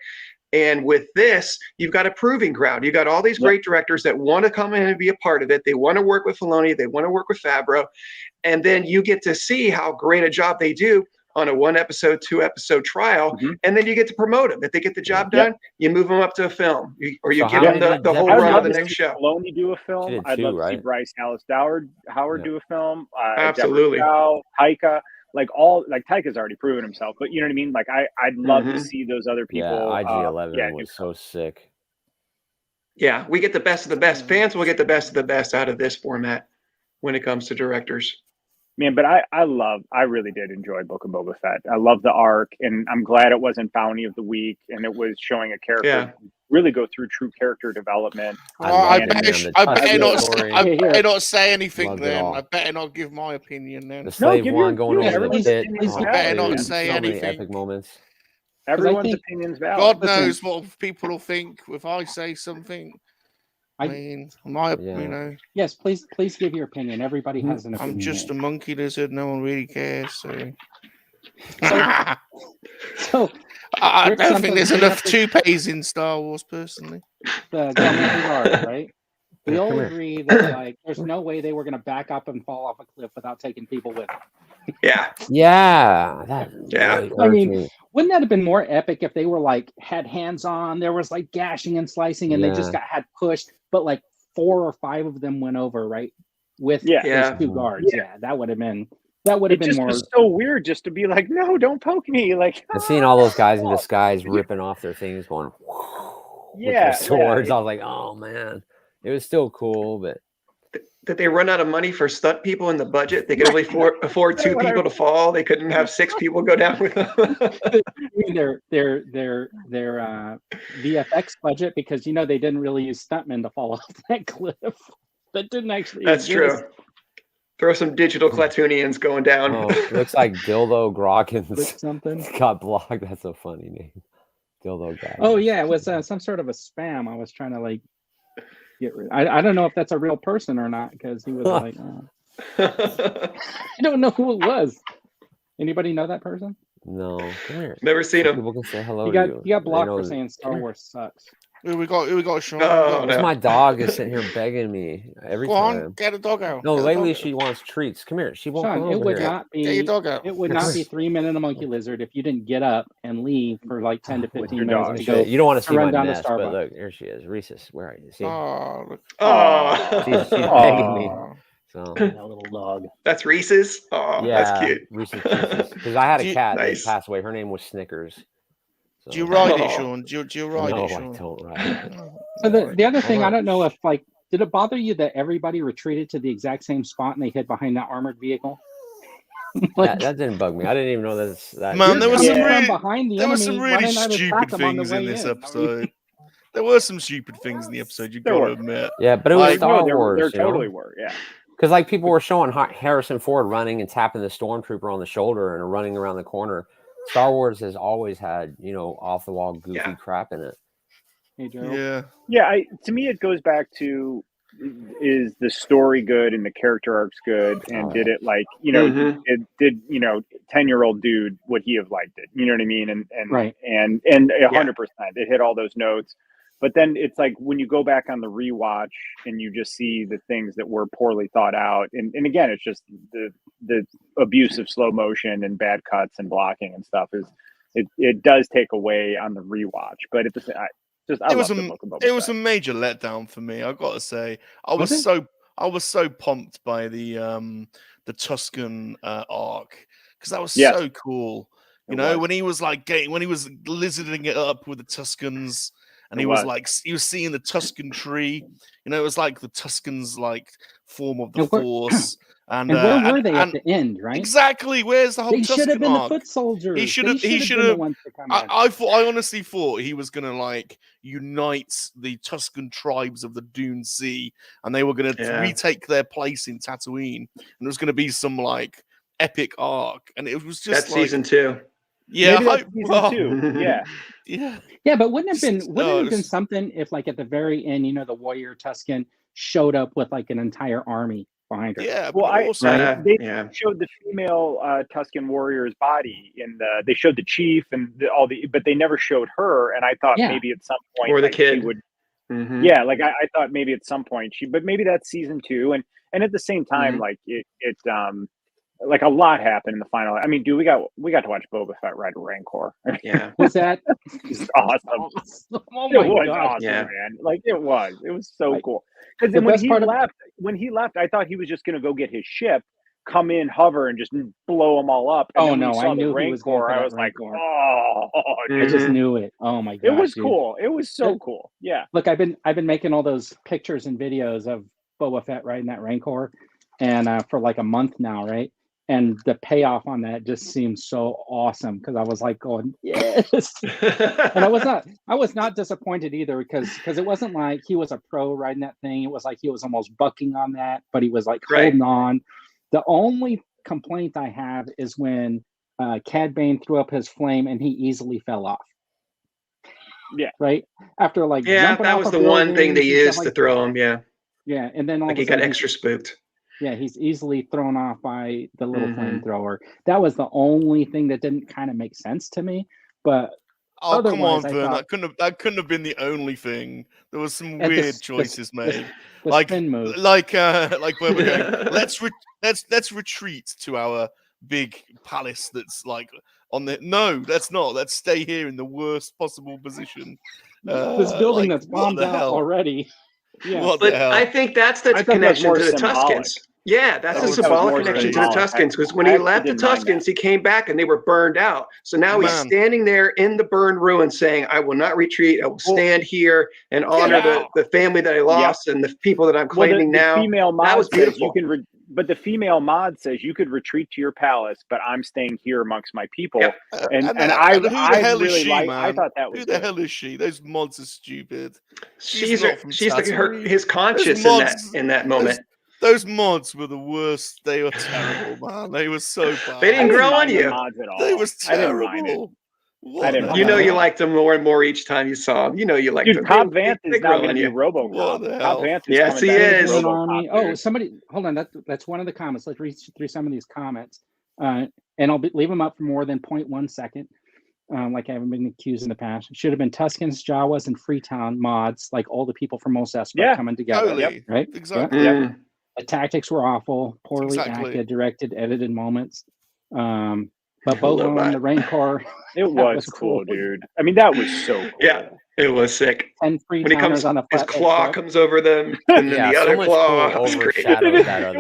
And with this, you've got a proving ground. You've got all these great directors that want to come in and be a part of it. They want to work with Filoni. They want to work with Favreau. And then you get to see how great a job they do on a 1-episode, 2-episode trial, and then you get to promote them. If they get the job done, you move them up to a film, or you give them the whole run of the next show. Filoni do a film. I'd love to see Bryce Dallas Howard do a film. Absolutely. Taika, Taika's already proven himself, but you know what I mean? Like I'd love to see those other people. Yeah, IG-11 was so sick. Yeah, we get the best of the best. Fans will get the best of the best out of this format when it comes to directors. Man, but I really did enjoy Book of Boba Fett. I love the arc, and I'm glad it wasn't Bounty of the Week, and it was showing a character really go through true character development. I better not say anything then. I better not give my opinion then. The slave one going over the pit. I better not say anything. Epic moments. Everyone's opinion's valid. God knows what people will think if I say something. Yes, please give your opinion. Everybody has an opinion. I'm just a monkey lizard. No one really cares. So I don't think there's enough toupees in Star Wars, personally. Right? We all agree that there's no way they were going to back up and fall off a cliff without taking people with them. Yeah. I mean, wouldn't that have been more epic if they were had hands on? There was gashing and slicing, and they just had pushed, but 4 or 5 of them went over, right? With those 2 guards. Yeah, that would have been more. Was so weird just to be like, no, don't poke me. And seeing all those guys in disguise ripping off their things, going with their swords. I was like, oh man. It was still cool, but did they run out of money for stunt people in the budget? They could only afford 2 people to fall. They couldn't have 6 people go down with them. their VFX budget, because they didn't really use stuntmen to fall off that cliff. That didn't actually. That's true. Throw some digital Clatoonians going down. Oh, it looks like Dildo Groggins. Something got blocked. That's a funny name. Dildo Groggins. Oh yeah, it was some sort of a spam. I was trying to get rid. I don't know if that's a real person or not, because he was like, I don't know who it was. Anybody know that person? No, come here. Never seen him. People can say hello. You got blocked for saying Star Wars sucks. Who we got, Sean? Oh, no. My dog is sitting here begging me every time. On, get a dog out. No, lately she wants treats. Come here. She won't come over it would here. not be. Get your dog out. It would not be 3 Men and a Monkey Lizard if you didn't get up and leave for 10 to 15 minutes to go. You don't want to see run my down nest, to but Starbucks. look, here she is. Reese's, where are you? See? Oh, look. Oh, She's begging me. So that little dog. That's Reese's. Oh, yeah, that's cute. Reese's Because I had a cat nice. that passed away. Her name was Snickers. So. Do you ride it, Sean? Do you ride no, it, Sean? I don't ride it. So the other thing, I don't know if did it bother you that everybody retreated to the exact same spot and they hid behind that armored vehicle? That didn't bug me. I didn't even know that. Man, there was some really stupid things in this episode. There were some stupid things in the episode. You gotta admit. Yeah, but it was Star Wars. There totally were. Yeah. Because people were showing Harrison Ford running and tapping the stormtrooper on the shoulder and running around the corner. Star Wars has always had, off the wall goofy crap in it. Hey, Joe. Yeah. Yeah. To me, it goes back to, is the story good and the character arcs good, and did it it did 10-year-old dude, would he have liked it? You know what I mean? And right. And 100%, it hit all those notes. But then it's when you go back on the rewatch and you just see the things that were poorly thought out, and again, it's just the abuse of slow motion and bad cuts and blocking and stuff it does take away on the rewatch. But at the same, it was a major letdown for me. I gotta say, I was so pumped by the Tusken arc, because that was so cool. When he was when he was lizarding it up with the Tuskens. And he was seeing the Tusken tree. It was like the Tuskens form of the Force. And where were they at the end, right? Exactly. Where's the whole Tusken arc? They should have been the foot soldiers. He should have. I honestly thought he was gonna unite the Tusken tribes of the Dune Sea, and they were gonna retake their place in Tatooine, and it was gonna be some epic arc, and it was just that's season 2. Yeah, season 2. Yeah, but wouldn't it have been something if at the very end, the warrior Tusken showed up with an entire army behind her? Yeah, well, they showed the female Tusken warrior's body they showed the chief and but they never showed her. And I thought maybe at some point, or the kid she would. Mm-hmm. Yeah, I thought maybe at some point but maybe that's season 2, and at the same time, a lot happened in the final. I mean, dude, we got to watch Boba Fett ride a Rancor. Yeah, was that awesome? Oh my God, awesome, man! It was so cool. Because when he left, I thought he was just going to go get his ship, come in, hover, and just blow them all up. And I knew he was going. I was Rancor. Dude. I just knew it. Oh my God, it was cool. It was so cool. Yeah. Look, I've been making all those pictures and videos of Boba Fett riding that Rancor, and for a month now, right? And the payoff on that just seems so awesome, because I was going, yes. And I was not disappointed either, because it wasn't like he was a pro riding that thing. It was he was almost bucking on that, but he was holding on. The only complaint I have is when Cad Bane threw up his flame and he easily fell off. Yeah. Right? After that was the one thing they used to throw him. Yeah. Yeah. And then he got extra spooked. Yeah, he's easily thrown off by the little flamethrower. That was the only thing that didn't kind of make sense to me. But come on, Vern, that couldn't have been the only thing. There was some weird choices made. The spin move. Where we're going. Let's retreat to our big palace that's on the. No, let's not. Let's stay here in the worst possible position. This building that's bombed out already. Yeah, but I think that's the connection to the Tuskens. Yeah, that's a symbolic connection to the Tuskens, because when he left the Tuskens, he came back and they were burned out. So now he's standing there in the burned ruins saying, I will not retreat. I will stand here and honor the family that I lost and the people that I'm claiming now. That was beautiful. But the female mod says you could retreat to your palace, but I'm staying here amongst my people. Yep. And who the hell is she, man? I thought that was who the hell is she? Those mods are stupid. She's like his conscience in that moment. Those mods were the worst. They were terrible, man. They were so bad. They didn't grow on you. They was terrible. You liked them more and more each time you saw them. You liked them. Cobb Vanth is now going to be RoboCop. Cobb Vanth is yes, he is. Oh, somebody, hold on. That's one of the comments. Let's read through some of these comments, and I'll leave them up for more than 0.1 second. Like I haven't been accused in the past. It should have been Tuskens, Jawas, and Freetown mods, like all the people from Mos Espa coming together. Totally. Right? Exactly. Yep. The tactics were awful, poorly acted, directed, edited moments. But Boba on the Rancor, it was cool, dude. I mean, that was so cool. Yeah, it was sick. When he comes on his claw comes over them, and then the other claw. It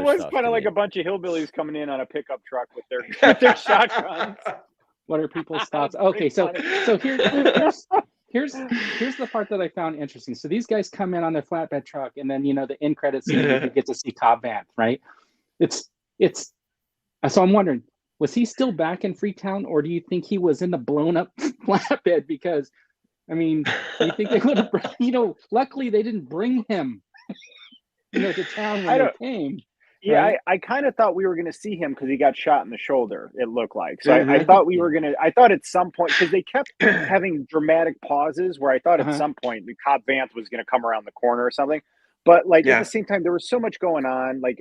was kind of like a bunch of hillbillies coming in on a pickup truck with their shotguns. What are people's thoughts? Okay, so here's the part that I found interesting. So these guys come in on their flatbed truck, and then the end credits scene, you get to see Cobb Vanth, right? It's so I'm wondering, was he still back in Freetown, or do you think he was in the blown up flatbed? Because I mean, you think they would have, luckily they didn't bring him to town when they came. Yeah, right? I kind of thought we were going to see him because he got shot in the shoulder, it looked like. So I thought I thought at some point, because they kept having dramatic pauses where I thought at some point the Cobb Vanth was going to come around the corner or something. But at the same time, there was so much going on. Like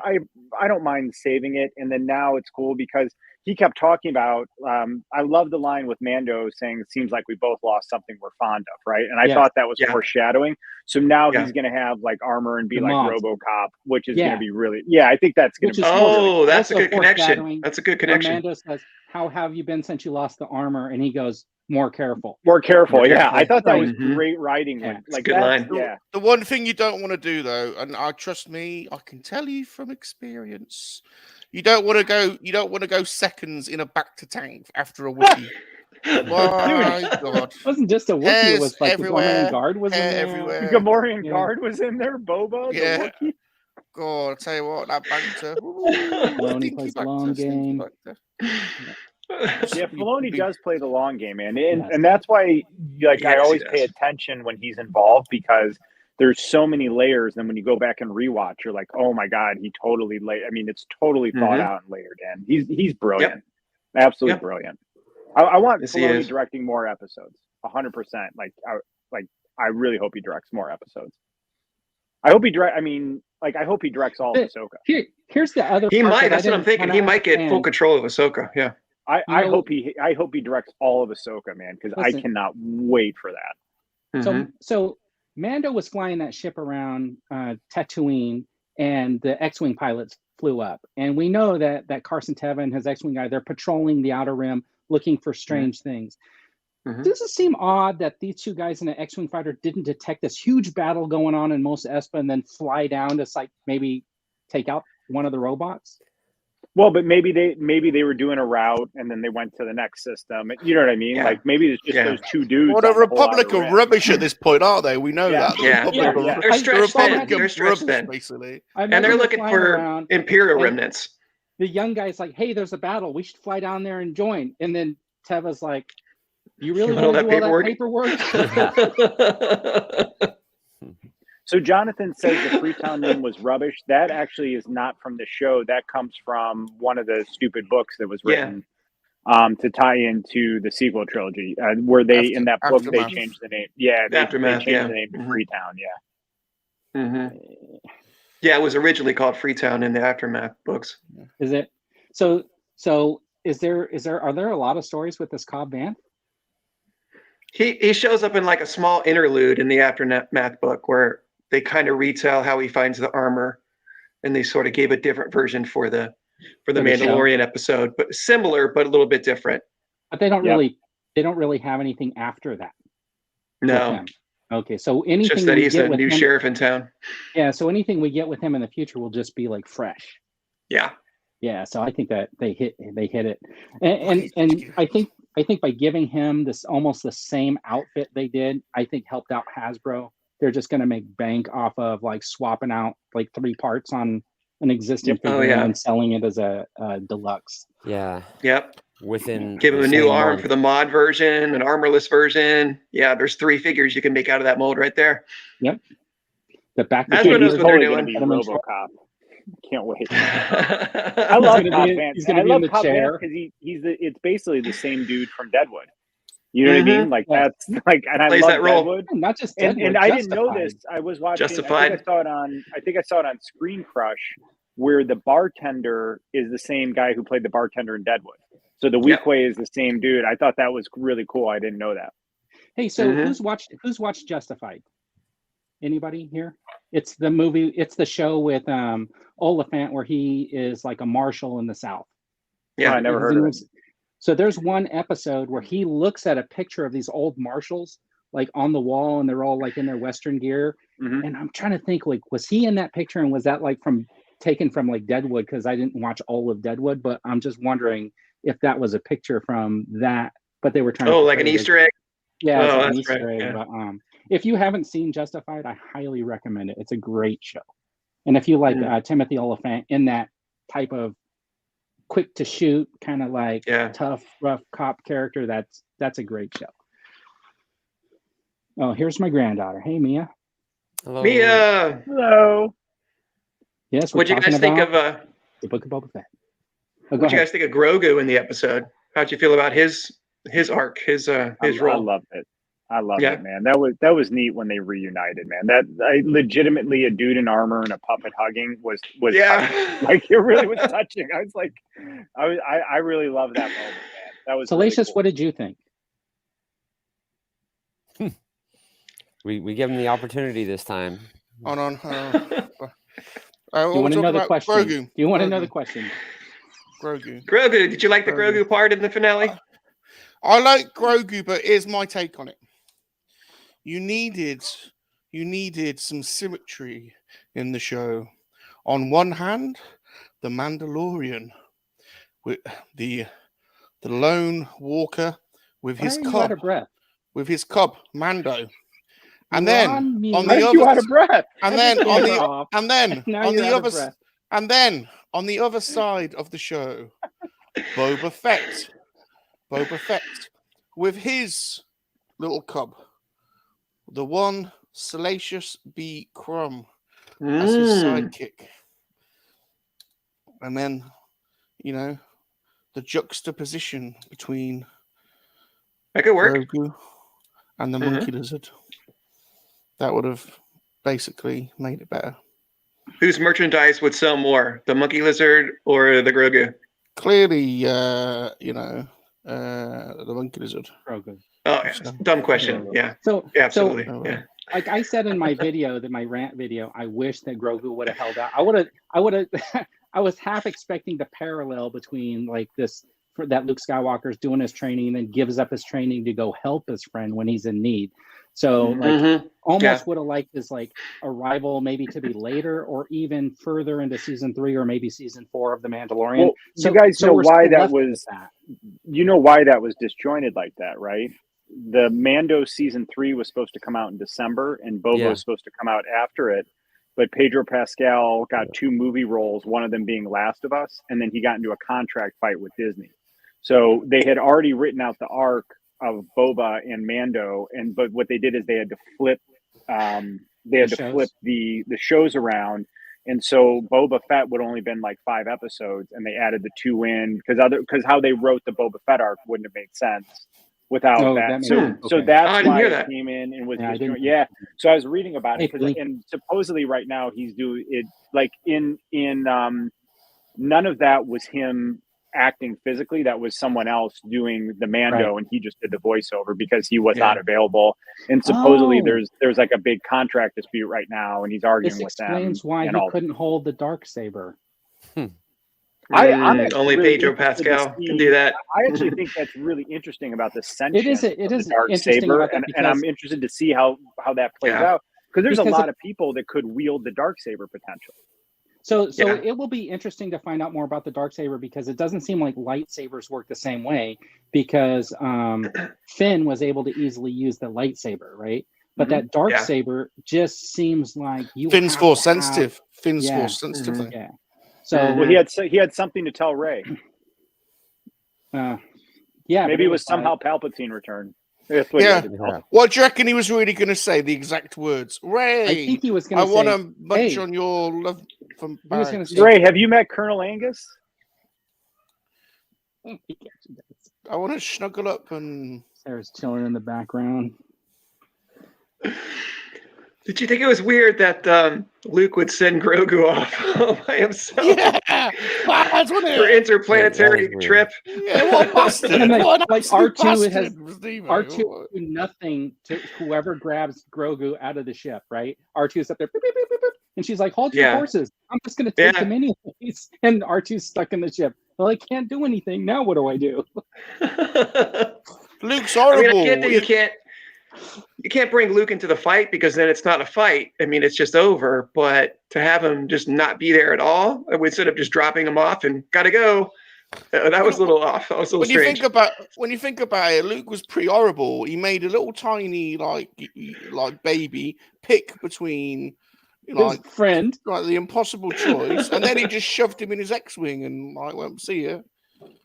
I don't mind saving it. And then now it's cool because he kept talking about, I love the line with Mando saying, it seems like we both lost something we're fond of, right? And I thought that was foreshadowing. So now he's going to have like armor and be like RoboCop, which is going to be really, I think that's going to be. That's a good connection. That's a good connection. Mando says, how have you been since you lost the armor? And he goes, more careful. Yeah, I thought that was great writing. Like good line. Yeah. The one thing you don't want to do though, and trust me, I can tell you from experience, you don't want to go seconds in a back to tank after a Wookiee. My God! It wasn't just a Wookiee. It was like the Gamorrean guard was in there. Everywhere. The Gamorrean guard was in there. Boba. Yeah. The Wookiee. God, I'll tell you what, that banter. Filoni plays the long game. Yeah, Filoni does play the long game, man, and that's why I always pay attention when he's involved, because there's so many layers. And when you go back and rewatch, you're like, oh my God, he totally it's totally thought out and layered in. He's brilliant, absolutely brilliant. I want Filoni directing more episodes, 100%. I really hope he directs more episodes. I hope he directs all of Ahsoka. Here's the other. He might. That's what I'm thinking. He might get full control of Ahsoka. Yeah. I hope he directs all of Ahsoka, man, because I cannot wait for that. So Mando was flying that ship around Tatooine, and the X-wing pilots flew up, and we know that Carson Teva and his X-wing guy, they're patrolling the Outer Rim looking for strange things. Does it seem odd that these two guys in an X-wing fighter didn't detect this huge battle going on in Mos Espa and then fly down to maybe take out one of the robots? Well, but maybe they were doing a route and then they went to the next system. You know what I mean? Like maybe it's just those two dudes. Well, the Republic are rubbish at this point, aren't they? We know that. They're stretched thin. They're stretched thin, basically. And they're looking for Imperial remnants. The young guy's like, "Hey, there's a battle. We should fly down there and join." And then Teva's like, "You really want to do all that paperwork?" So Jonathan says the Freetown name was rubbish. That actually is not from the show. That comes from one of the stupid books that was written to tie into the sequel trilogy, where they in that book they changed the name. Yeah, they changed the name to Freetown. Yeah. Yeah, it was originally called Freetown in the Aftermath books. Is it? So are there a lot of stories with this Cobb Vanth? He shows up in like a small interlude in the Aftermath book where they kind of retell how he finds the armor, and they sort of gave a different version for the Mandalorian episode, but similar but a little bit different. But they don't really have anything after that. No. Okay, so anything just that we he's get a with new him, sheriff in town. Yeah, so anything we get with him in the future will just be like fresh. Yeah. Yeah, so I think that they hit it, and I think by giving him this almost the same outfit they did, I think helped out Hasbro. They're just going to make bank off of like swapping out like 3 parts on an existing figure and then selling it as a deluxe. Yeah. Yep. Within give him a new arm for the mod version, an armorless version. Yeah, there's 3 figures you can make out of that mold right there. Yep. The back. Hasbro knows what they're doing. RoboCop. Can't wait. I love Cobb Vanth. He's going to be in the chair because it's basically the same dude from Deadwood. You know what I mean? Like that's like, and I love Deadwood. Not just Deadwood, and I didn't know this. I was watching. Justified. I think I saw it on Screen Crush, where the bartender is the same guy who played the bartender in Deadwood. So the Weequay is the same dude. I thought that was really cool. I didn't know that. Hey, so who's watched Justified? Anybody here? It's the movie. It's the show with Oliphant where he is like a marshal in the South. Yeah, I never heard of it. So there's one episode where he looks at a picture of these old marshals like on the wall, and they're all like in their Western gear. And I'm trying to think, like, was he in that picture, and was that like taken from like Deadwood? Because I didn't watch all of Deadwood, but I'm just wondering if that was a picture from that. But they were trying to like an Easter egg. Yeah, it's like an Easter egg. Yeah. But if you haven't seen Justified, I highly recommend it. It's a great show. And if you like Timothy Oliphant in that type of quick to shoot, kind of like tough, rough cop character, that's a great show. Oh, here's my granddaughter. Hey, Mia. Hello. Mia. Hello. Yes. What'd you guys think of the Book of Boba Fett? What'd you guys think of Grogu in the episode? How'd you feel about his arc, his role? I loved it. I loved it, man. That was neat when they reunited, man. That legitimately a dude in armor and a puppet hugging was touching. Like it really was touching. I was like, I really love that moment, man. That was Salacious. Really cool. What did you think? We give him the opportunity this time. Hold on. Do you want to know the question? Grogu. Do you want to know the question? Grogu. Did you like the Grogu part in the finale? I like Grogu, but here's my take on it. You needed some symmetry in the show. On one hand, the Mandalorian with the lone walker with his cub. Out of breath? With his cub, Mando. And You're then on me. on the Are other you out of breath? and then on the and then Now on you're the out of other breath. and then on the other side of the show, Boba Fett with his little cub, the one Salacious B. Crumb as his sidekick. And then, the juxtaposition between that could work. Grogu and the monkey lizard. That would have basically made it better. Whose merchandise would sell more, the monkey lizard or the Grogu? Clearly, the monkey lizard. Grogu. Oh, yeah. Dumb question. Yeah. So absolutely. Yeah. Like I said in my video, my rant video, I wish that Grogu would have held out. I would have. I was half expecting the parallel between like this, that Luke Skywalker's doing his training and then gives up his training to go help his friend when he's in need. So almost would have liked this like arrival maybe to be later or even further into season 3 or maybe season 4 of The Mandalorian. Well, you guys know why that was. You know why that was disjointed like that, right? The Mando season 3 was supposed to come out in December, and Boba was supposed to come out after it. But Pedro Pascal got 2 movie roles, one of them being Last of Us, and then he got into a contract fight with Disney. So they had already written out the arc of Boba and Mando, but what they did is they had to flip the shows around, and so Boba Fett would only been like 5 episodes, and they added the 2 in because how they wrote the Boba Fett arc wouldn't have made sense without that. So that's why it came in and was So I was reading about it, and supposedly right now he's doing it like in none of that was him acting physically. That was someone else doing the Mando, and he just did the voiceover because he was not available. And supposedly there's like a big contract dispute right now, and he's arguing with them. This explains why he couldn't hold the Darksaber. Only really Pedro Pascal can do that. I actually think that's really interesting about the sentient. It is dark saber, and I'm interested to see how that plays out, because there's a lot of people that could wield the dark saber potential. So it will be interesting to find out more about the darksaber, because it doesn't seem like lightsabers work the same way, because Finn was able to easily use the lightsaber, right? But that darksaber just seems like Finn's force sensitive. Finn's force sensitive. Yeah. So he had something to tell Rey. Maybe it was somehow Palpatine returned. What do you reckon he was really going to say? The exact words, Rey. I think he was going to say, I want to munch on your love from Rey, have you met Colonel Angus? I want to snuggle up and. Sarah's chilling in the background. Did you think it was weird that Luke would send Grogu off by himself? Yeah, for interplanetary trip. Yeah, what bastard! Like R2 has R2 do nothing to whoever grabs Grogu out of the ship, right? R2's up there, beep, beep, beep, beep, beep, and she's like, "Hold your horses! I'm just going to take them anyways." And R2's stuck in the ship. Well, I can't do anything now. What do I do? Luke's horrible. I mean, I get that you can't bring Luke into the fight, because then it's not a fight. I mean, it's just over. But to have him just not be there at all, instead of just dropping him off and gotta go, that was a little off. That was a little strange. When you think about it, Luke was pretty horrible. He made a little tiny like baby pick between his friend, like the impossible choice, and then he just shoved him in his X-wing and went, "See ya."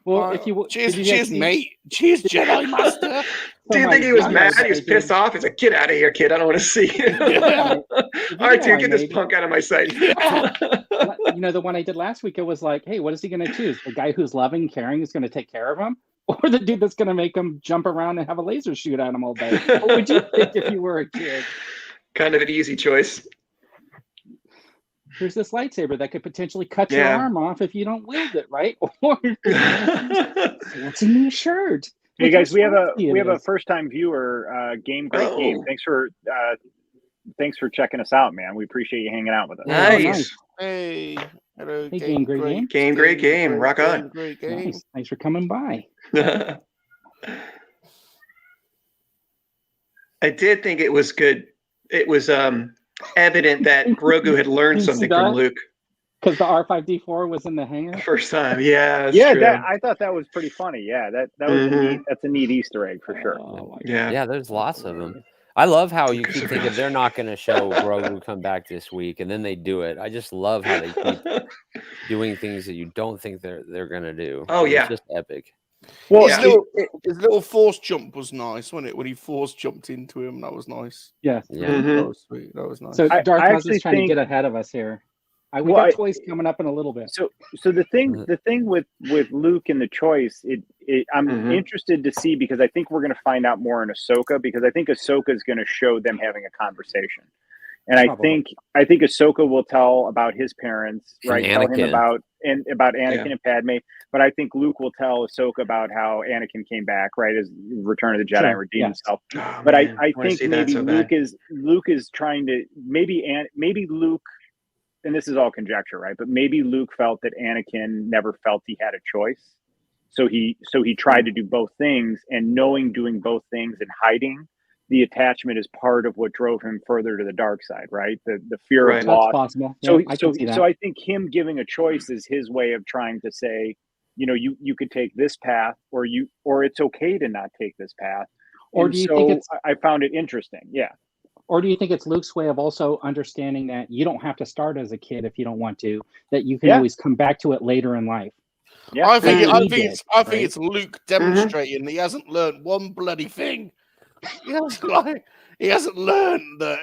Well, if you cheers, mate. Cheers, Jedi Master. Do you think he was mad? He was pissed off. He's like, "Get out of here, kid! I don't want to see you." All right, dude, get this punk out of my sight. The one I did last week, it was like, hey, what is he going to choose? The guy who's loving, caring, is going to take care of him, or the dude that's going to make him jump around and have a laser shoot at him all day? What would you think if you were a kid? Kind of an easy choice. There's this lightsaber that could potentially cut your arm off if you don't wield it, right? Or what's in your shirt? Hey guys, we have a first time viewer. Game. Thanks for checking us out, man. We appreciate you hanging out with us. Nice. Hey, hello. Hey, Game. Great game. Rock on. Great game. Nice. Thanks for coming by. I did think it was good. It was evident that Grogu had learned something from Luke. Because the R5D4 was in the hangar? First time, yeah. I thought that was pretty funny. Yeah, that was that's a neat Easter egg for sure. Yeah, there's lots of them. I love how you keep thinking they're not going to show Grogu come back this week, and then they do it. I just love how they keep doing things that you don't think they're going to do. Oh, yeah. It's just epic. Well, his little force jump was nice, wasn't it? When he force jumped into him, that was nice. Yeah. That was sweet. That was nice. So Darth is trying to get ahead of us here. We got toys coming up in a little bit. So the thing with Luke and the choice, I'm interested to see, because I think we're going to find out more in Ahsoka, because I think Ahsoka is going to show them having a conversation. And I think Ahsoka will tell about his parents, right? Tell him about Anakin and Padme. But I think Luke will tell Ahsoka about how Anakin came back, right, as Return of the Jedi and redeemed himself. But I think maybe Luke is trying to maybe Luke, and this is all conjecture, right? But maybe Luke felt that Anakin never felt he had a choice, so he tried to do both things, and knowing doing both things and hiding the attachment is part of what drove him further to the dark side, right? The fear of loss. That's possible. So I think him giving a choice is his way of trying to say, you could take this path, or it's okay to not take this path. Or do you think I found it interesting. Yeah. Or do you think it's Luke's way of also understanding that you don't have to start as a kid if you don't want to, that you can always come back to it later in life? Yeah. I think it's Luke demonstrating that he hasn't learned one bloody thing. He hasn't learned that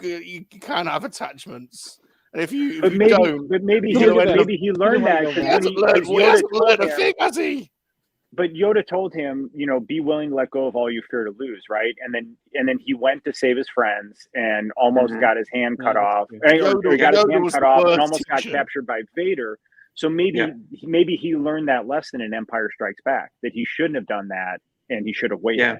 you can't have attachments, and if you don't, maybe he learned that. He hasn't learned a thing, has he? But Yoda told him, be willing to let go of all you fear to lose, right? And then he went to save his friends and almost got his hand cut off. He got his hand cut off and almost got captured by Vader. So maybe he learned that lesson in Empire Strikes Back, that he shouldn't have done that and he should have waited. Yeah.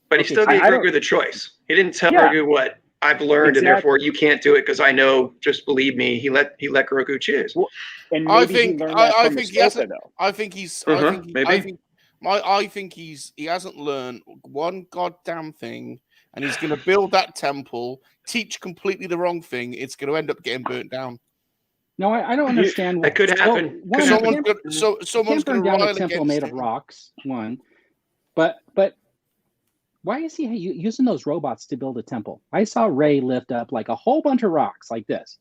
But he still gave Grogu the choice. He didn't tell Grogu what I've learned, and therefore you can't do it because I know. Just believe me. He let Grogu choose. Well, and maybe he learned that from Ahsoka, though. I think he hasn't learned one goddamn thing, and he's going to build that temple, teach completely the wrong thing. It's going to end up getting burnt down. No, I don't understand. That could happen. Someone's going to down rile a temple against made of rocks. One, but why is he using those robots to build a temple? I saw Rey lift up like a whole bunch of rocks like this.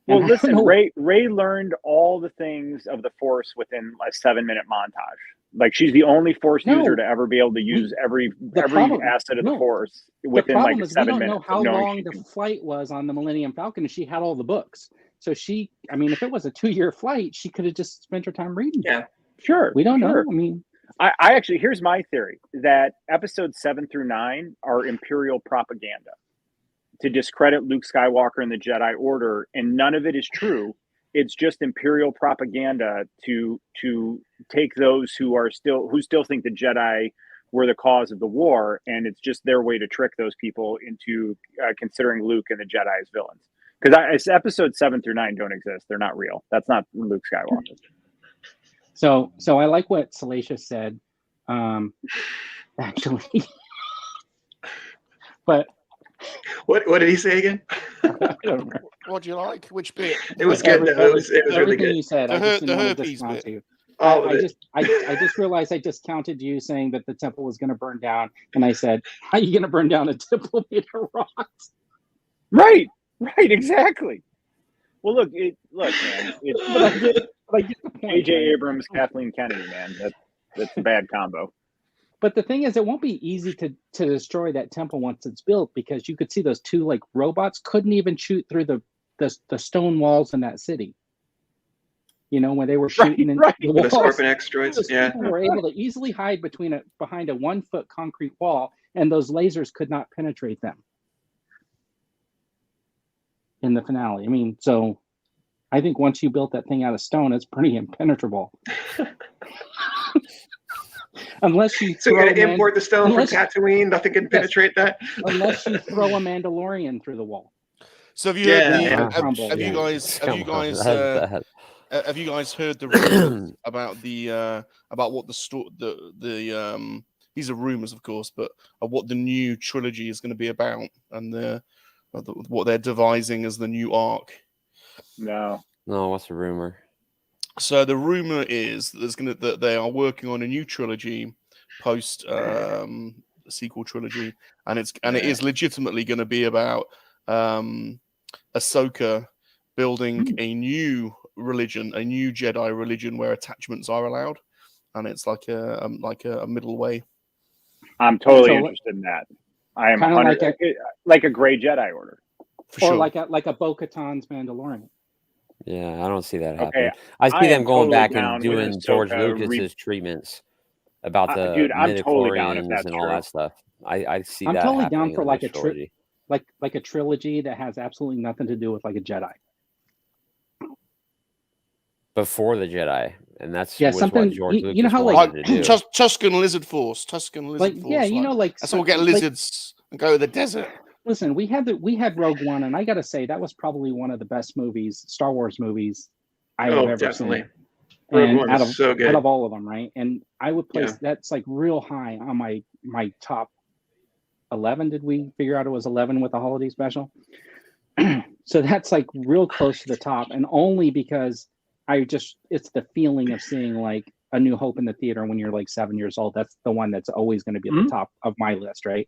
Well, listen, Rey learned all the things of the Force within a 7-minute montage. Like, she's the only Force user to ever be able to use every asset of the Force within like 7 minutes. We don't know how long the flight was on the Millennium Falcon, and she had all the books. So she, I mean, if it was a 2-year flight, she could have just spent her time reading. Yeah, sure. We don't know. I mean, I actually, here's my theory, that episodes 7 through 9 are Imperial propaganda to discredit Luke Skywalker and the Jedi Order, and none of it is true. It's just Imperial propaganda to take those who still think the Jedi were the cause of the war, and it's just their way to trick those people into considering Luke and the Jedi as villains. Because episodes 7 through 9 don't exist; they're not real. That's not Luke Skywalker. So I like what Salacious said, actually. But what did he say again? What do you like? Which bit? It was good. It was really good. You said, the herpes bit. You. I just realized I just counted you saying that the temple was going to burn down, and I said, "How are you going to burn down a temple made of rocks?" Right, exactly. Well, look, man. I get the point. J.J. Abrams, Kathleen Kennedy, man. That's a bad combo. But the thing is, it won't be easy to destroy that temple once it's built, because you could see those two like robots couldn't even shoot through the stone walls in that city. You know, when they were shooting in the walls, the Scorpion X droids, people were able to easily hide behind a 1-foot concrete wall, and those lasers could not penetrate them. In the finale, I mean, so I think once you built that thing out of stone, it's pretty impenetrable. Unless you you're going to import the stone from Tatooine, nothing can penetrate that. Unless you throw a Mandalorian through the wall. So have you guys heard the rumors about about what these are rumors, of course, but of what the new trilogy is going to be about, and what they're devising as the new arc? No, what's the rumor? So the rumor is that they are working on a new trilogy post sequel trilogy, and it is legitimately going to be about Ahsoka building a new religion, a new Jedi religion where attachments are allowed, and it's like a middle way. I'm totally interested in that. I am like a gray Jedi Order, like a Bo-Katan's Mandalorian. Yeah, I don't see that happening. I see them going back and doing George Lucas's treatments about the midichlorians and all that stuff. I see that. I'm totally down for like a trilogy, like a trilogy that has absolutely nothing to do with like a Jedi. Before the Jedi, and that's something. What George Lucas you know how wanted to do. Tusken Lizard Force. That's how we'll get lizards and go to the desert. Listen, we had Rogue One, and I got to say that was probably one of the best movies, Star Wars movies I have ever seen. Rogue One was so good. Out of all of them, right? And I would place that's like real high on my top 11. Did we figure out it was 11 with the holiday special? So that's like real close to the top, and only because it's the feeling of seeing like A New Hope in the theater when you're like 7 years old. That's the one that's always going to be at the top of my list, right?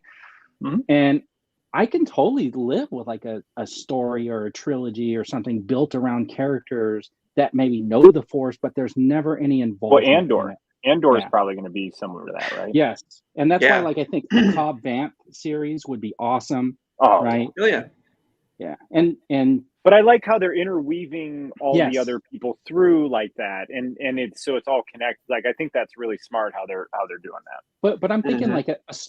Mm-hmm. And I can totally live with like a story or a trilogy or something built around characters that maybe know the Force, but there's never any involvement. Well, Andor is probably going to be similar to that, right? Yes, and that's why, like, I think the Cobb Vanth series would be awesome. Oh, right? Yeah, and but I like how they're interweaving all the other people through like that, and it's all connected. Like, I think that's really smart how they're doing that. But I'm thinking like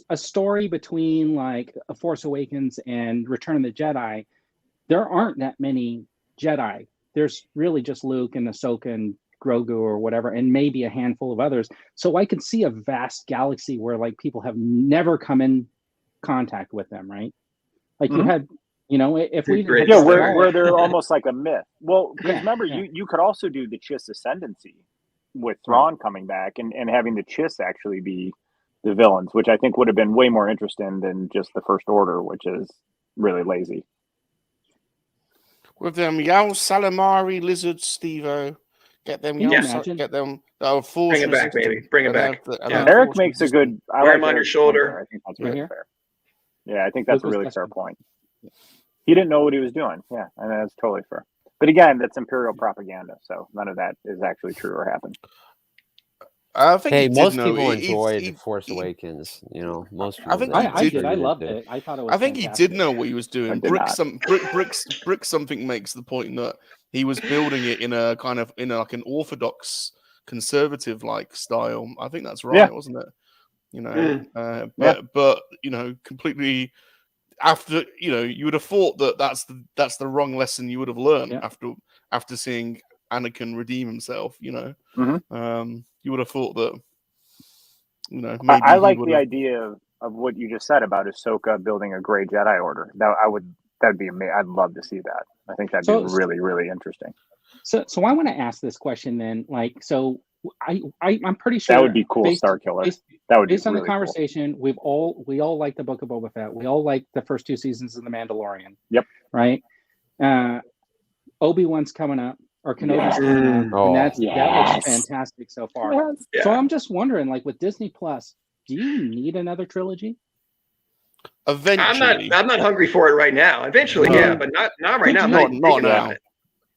a story between like A Force Awakens and Return of the Jedi. There aren't that many Jedi. There's really just Luke and Ahsoka and Grogu or whatever, and maybe a handful of others. So I could see a vast galaxy where like people have never come in contact with them, right? Like you had, you know, if we Great. had where they're almost like a myth. Well, because remember, you could also do the Chiss ascendancy with Thrawn coming back and having the Chiss actually be the villains, which I think would have been way more interesting than just the First Order, which is really lazy. With them Yao Salamari lizards, Steve-O. Get them. Get them. Bring it back, baby. Bring it back. Eric makes a good. I wear like him on your shoulder. I think that's really fair. Yeah, I think that's a really fair point. He didn't know what he was doing. Yeah, and that's totally fair. But again, that's Imperial propaganda, so none of that is actually true or happened. I think most people enjoyed Force Awakens. You know, most people. I did. I loved it. I thought it was. I think fantastic. He did know what he was doing. Brick something makes the point that he was building it in a kind of like an orthodox conservative like style. I think that's right, wasn't it? You know, but you know, completely. After you would have thought that that's the wrong lesson you would have learned after seeing Anakin redeem himself. You know, you would have thought that. You know, maybe I like the idea of what you just said about Ahsoka building a Grey Jedi Order. That'd be amazing. I'd love to see that. I think that'd be really, really interesting. So I want to ask this question then. Like, so I'm pretty sure that would be cool. Star Killer. That would be based on really the conversation. Cool. We all like the Book of Boba Fett. We all like the first 2 seasons of The Mandalorian. Yep. Right. Obi-Wan's coming up, or Kenobi's coming up, and that looks fantastic so far. Yes. Yeah. So I'm just wondering, like with Disney Plus, do you need another trilogy? Eventually, I'm not hungry for it right now. Eventually, but not right now. Not now.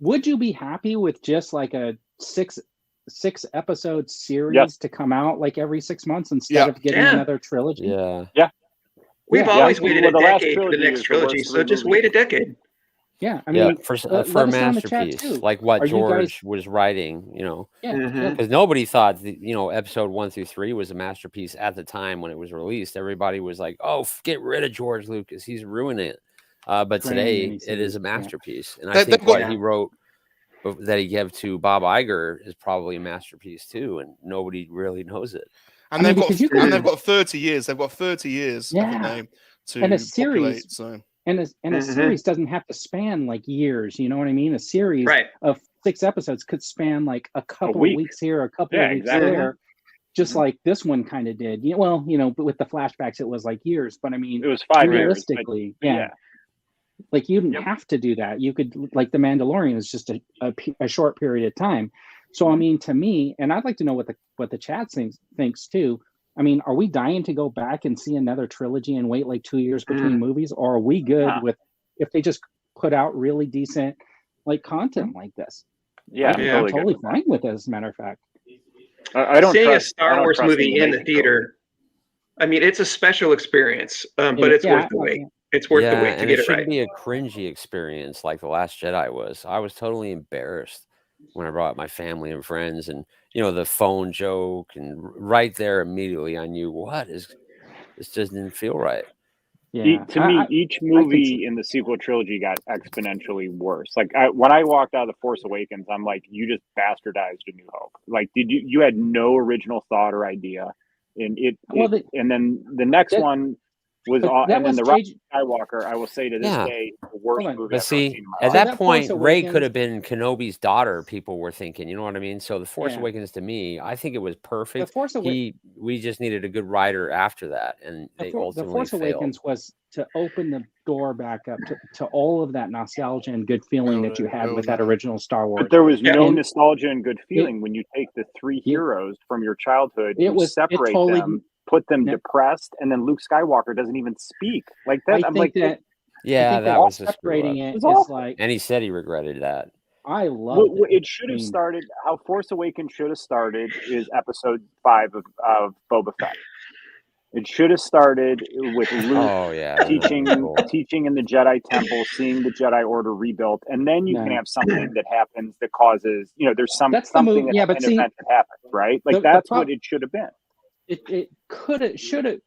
Would you be happy with just like a six episode series to come out like every 6 months instead of getting another trilogy? Yeah. We've always waited a decade for the next trilogy, so just wait a decade. Yeah, I mean, for a masterpiece like what George was writing, you know, because nobody thought episode 1 through 3 was a masterpiece at the time when it was released. Everybody was like, "Oh, get rid of George Lucas, he's ruining it." But today, it is a masterpiece, and I think what he wrote that he gave to Bob Iger is probably a masterpiece too, and nobody really knows it. And they've got 30 years. They've got 30 years to and a series. Populate, so. And a series doesn't have to span like years. You know what I mean? A series of 6 episodes could span like a couple of weeks here, a couple of weeks there, just like this one kind of did. But with the flashbacks, it was like years. But I mean, it was 5 years. Realistically, like you didn't have to do that. You could, like The Mandalorian is just a short period of time. So I mean, to me, and I'd like to know what the chat thinks too. I mean, are we dying to go back and see another trilogy and wait like 2 years between movies? Or are we good with if they just put out really decent like content like this? Yeah, I'm totally fine with it, as a matter of fact. I don't seeing a Star Wars movie in the theater. I mean, it's a special experience, but it's worth the wait. It's worth the wait to get it right. It shouldn't be a cringy experience like The Last Jedi was. I was totally embarrassed when I brought my family and friends, and the phone joke, and right there immediately I knew this just didn't feel right. Yeah. To me, each movie in the sequel trilogy got exponentially worse. Like when I walked out of The Force Awakens, I'm like, you just bastardized A New Hope. Like, you had no original thought or idea, and and then the next one was and then the Rise of Skywalker, I will say to this day, the worst movie but I've see, ever seen in my at life. that point, Rey could have been Kenobi's daughter, people were thinking, you know what I mean? So The Force Awakens, to me, I think it was perfect. We just needed a good writer after that, and they ultimately The Force Awakens was to open the door back up to all of that nostalgia and good feeling that you had with that original Star Wars. But there was no nostalgia and good feeling when you take the 3 heroes from your childhood, separate them, put them depressed, and then Luke Skywalker doesn't even speak like that. That was separating it. And he said he regretted that. I love it. Should have started how Force Awakens should have started is episode 5 of Boba Fett. It should have started with Luke teaching in the Jedi Temple, seeing the Jedi Order rebuilt, and then you can have something that happens that causes there's something an event that happens, right? Like that's what it should have been. It could have, should have,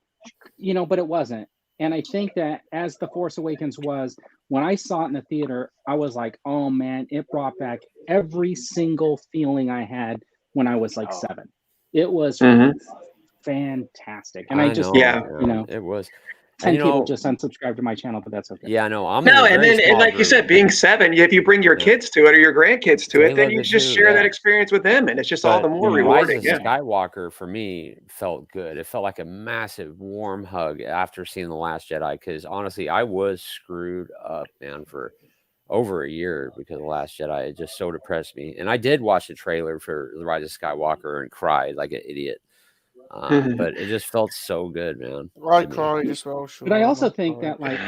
but it wasn't. And I think that as The Force Awakens was, when I saw it in the theater, I was like, oh man, it brought back every single feeling I had when I was like 7. It was fantastic. And it was. 10 people just unsubscribed to my channel, but that's okay. Yeah, no, I'm and like you said, being 7, if you bring your kids to it or your grandkids to it, then you just share that experience with them, and it's just all the more rewarding. Rise of Skywalker for me felt good. It felt like a massive warm hug after seeing The Last Jedi, because honestly, I was screwed up, man, for over a year because of The Last Jedi. It just so depressed me. And I did watch the trailer for The Rise of Skywalker and cried like an idiot. But it just felt so good, man. I cried as well. Sure. But I also think that, like,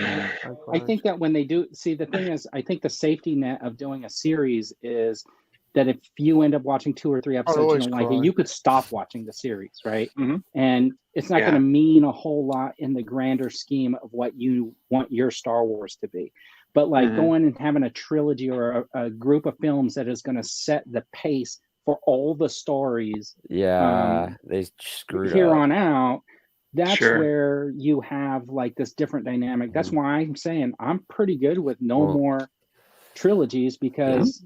I think that when they do, see, the thing is, I think the safety net of doing a series is that if you end up watching 2 or 3 episodes you don't like it, you could stop watching the series, right? And it's not going to mean a whole lot in the grander scheme of what you want your Star Wars to be. But like going and having a trilogy or a group of films that is going to set the pace for all the stories, they screwed here up. on out, that's where you have like this different dynamic. That's why I'm saying I'm pretty good with no more trilogies, because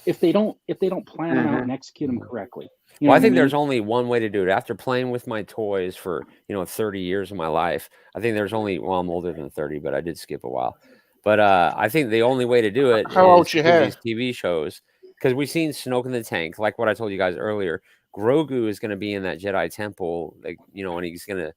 if they don't plan them out and execute them correctly. Well, I think there's only one way to do it. After playing with my toys for 30 years of my life, I think there's only, well, I'm older than 30, but I did skip a while. But I think the only way to do it is these TV shows. Because we've seen Snoke in the Tank, like what I told you guys earlier. Grogu is going to be in that Jedi temple, like, and he's going to,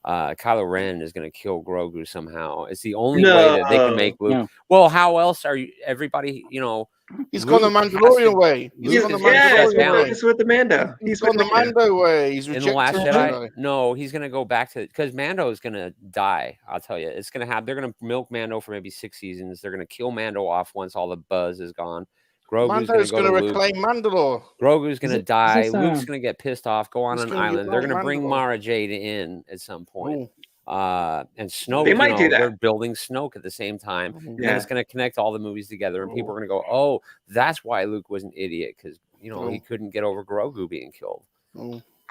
Kylo Ren is going to kill Grogu somehow. It's the only way that they can make Luke. No. Well, how else are you? Everybody, he's gone the Mandalorian way. He's gone the Mandalorian way. He's with the Mando. He's gone the Mando way. He's in The Last Jedi. No, he's going to go back to, because Mando is going to die. I'll tell you, it's going to have. They're going to milk Mando for maybe 6 seasons. They're going to kill Mando off once all the buzz is gone. Grogu's going to reclaim Mandalore. Grogu's going to die. Luke's going to get pissed off, go on an island. They're going to bring Mara Jade in at some point. And Snoke, they might do that. They're building Snoke at the same time. And then it's going to connect all the movies together. And people are going to go, oh, that's why Luke was an idiot, because, he couldn't get over Grogu being killed.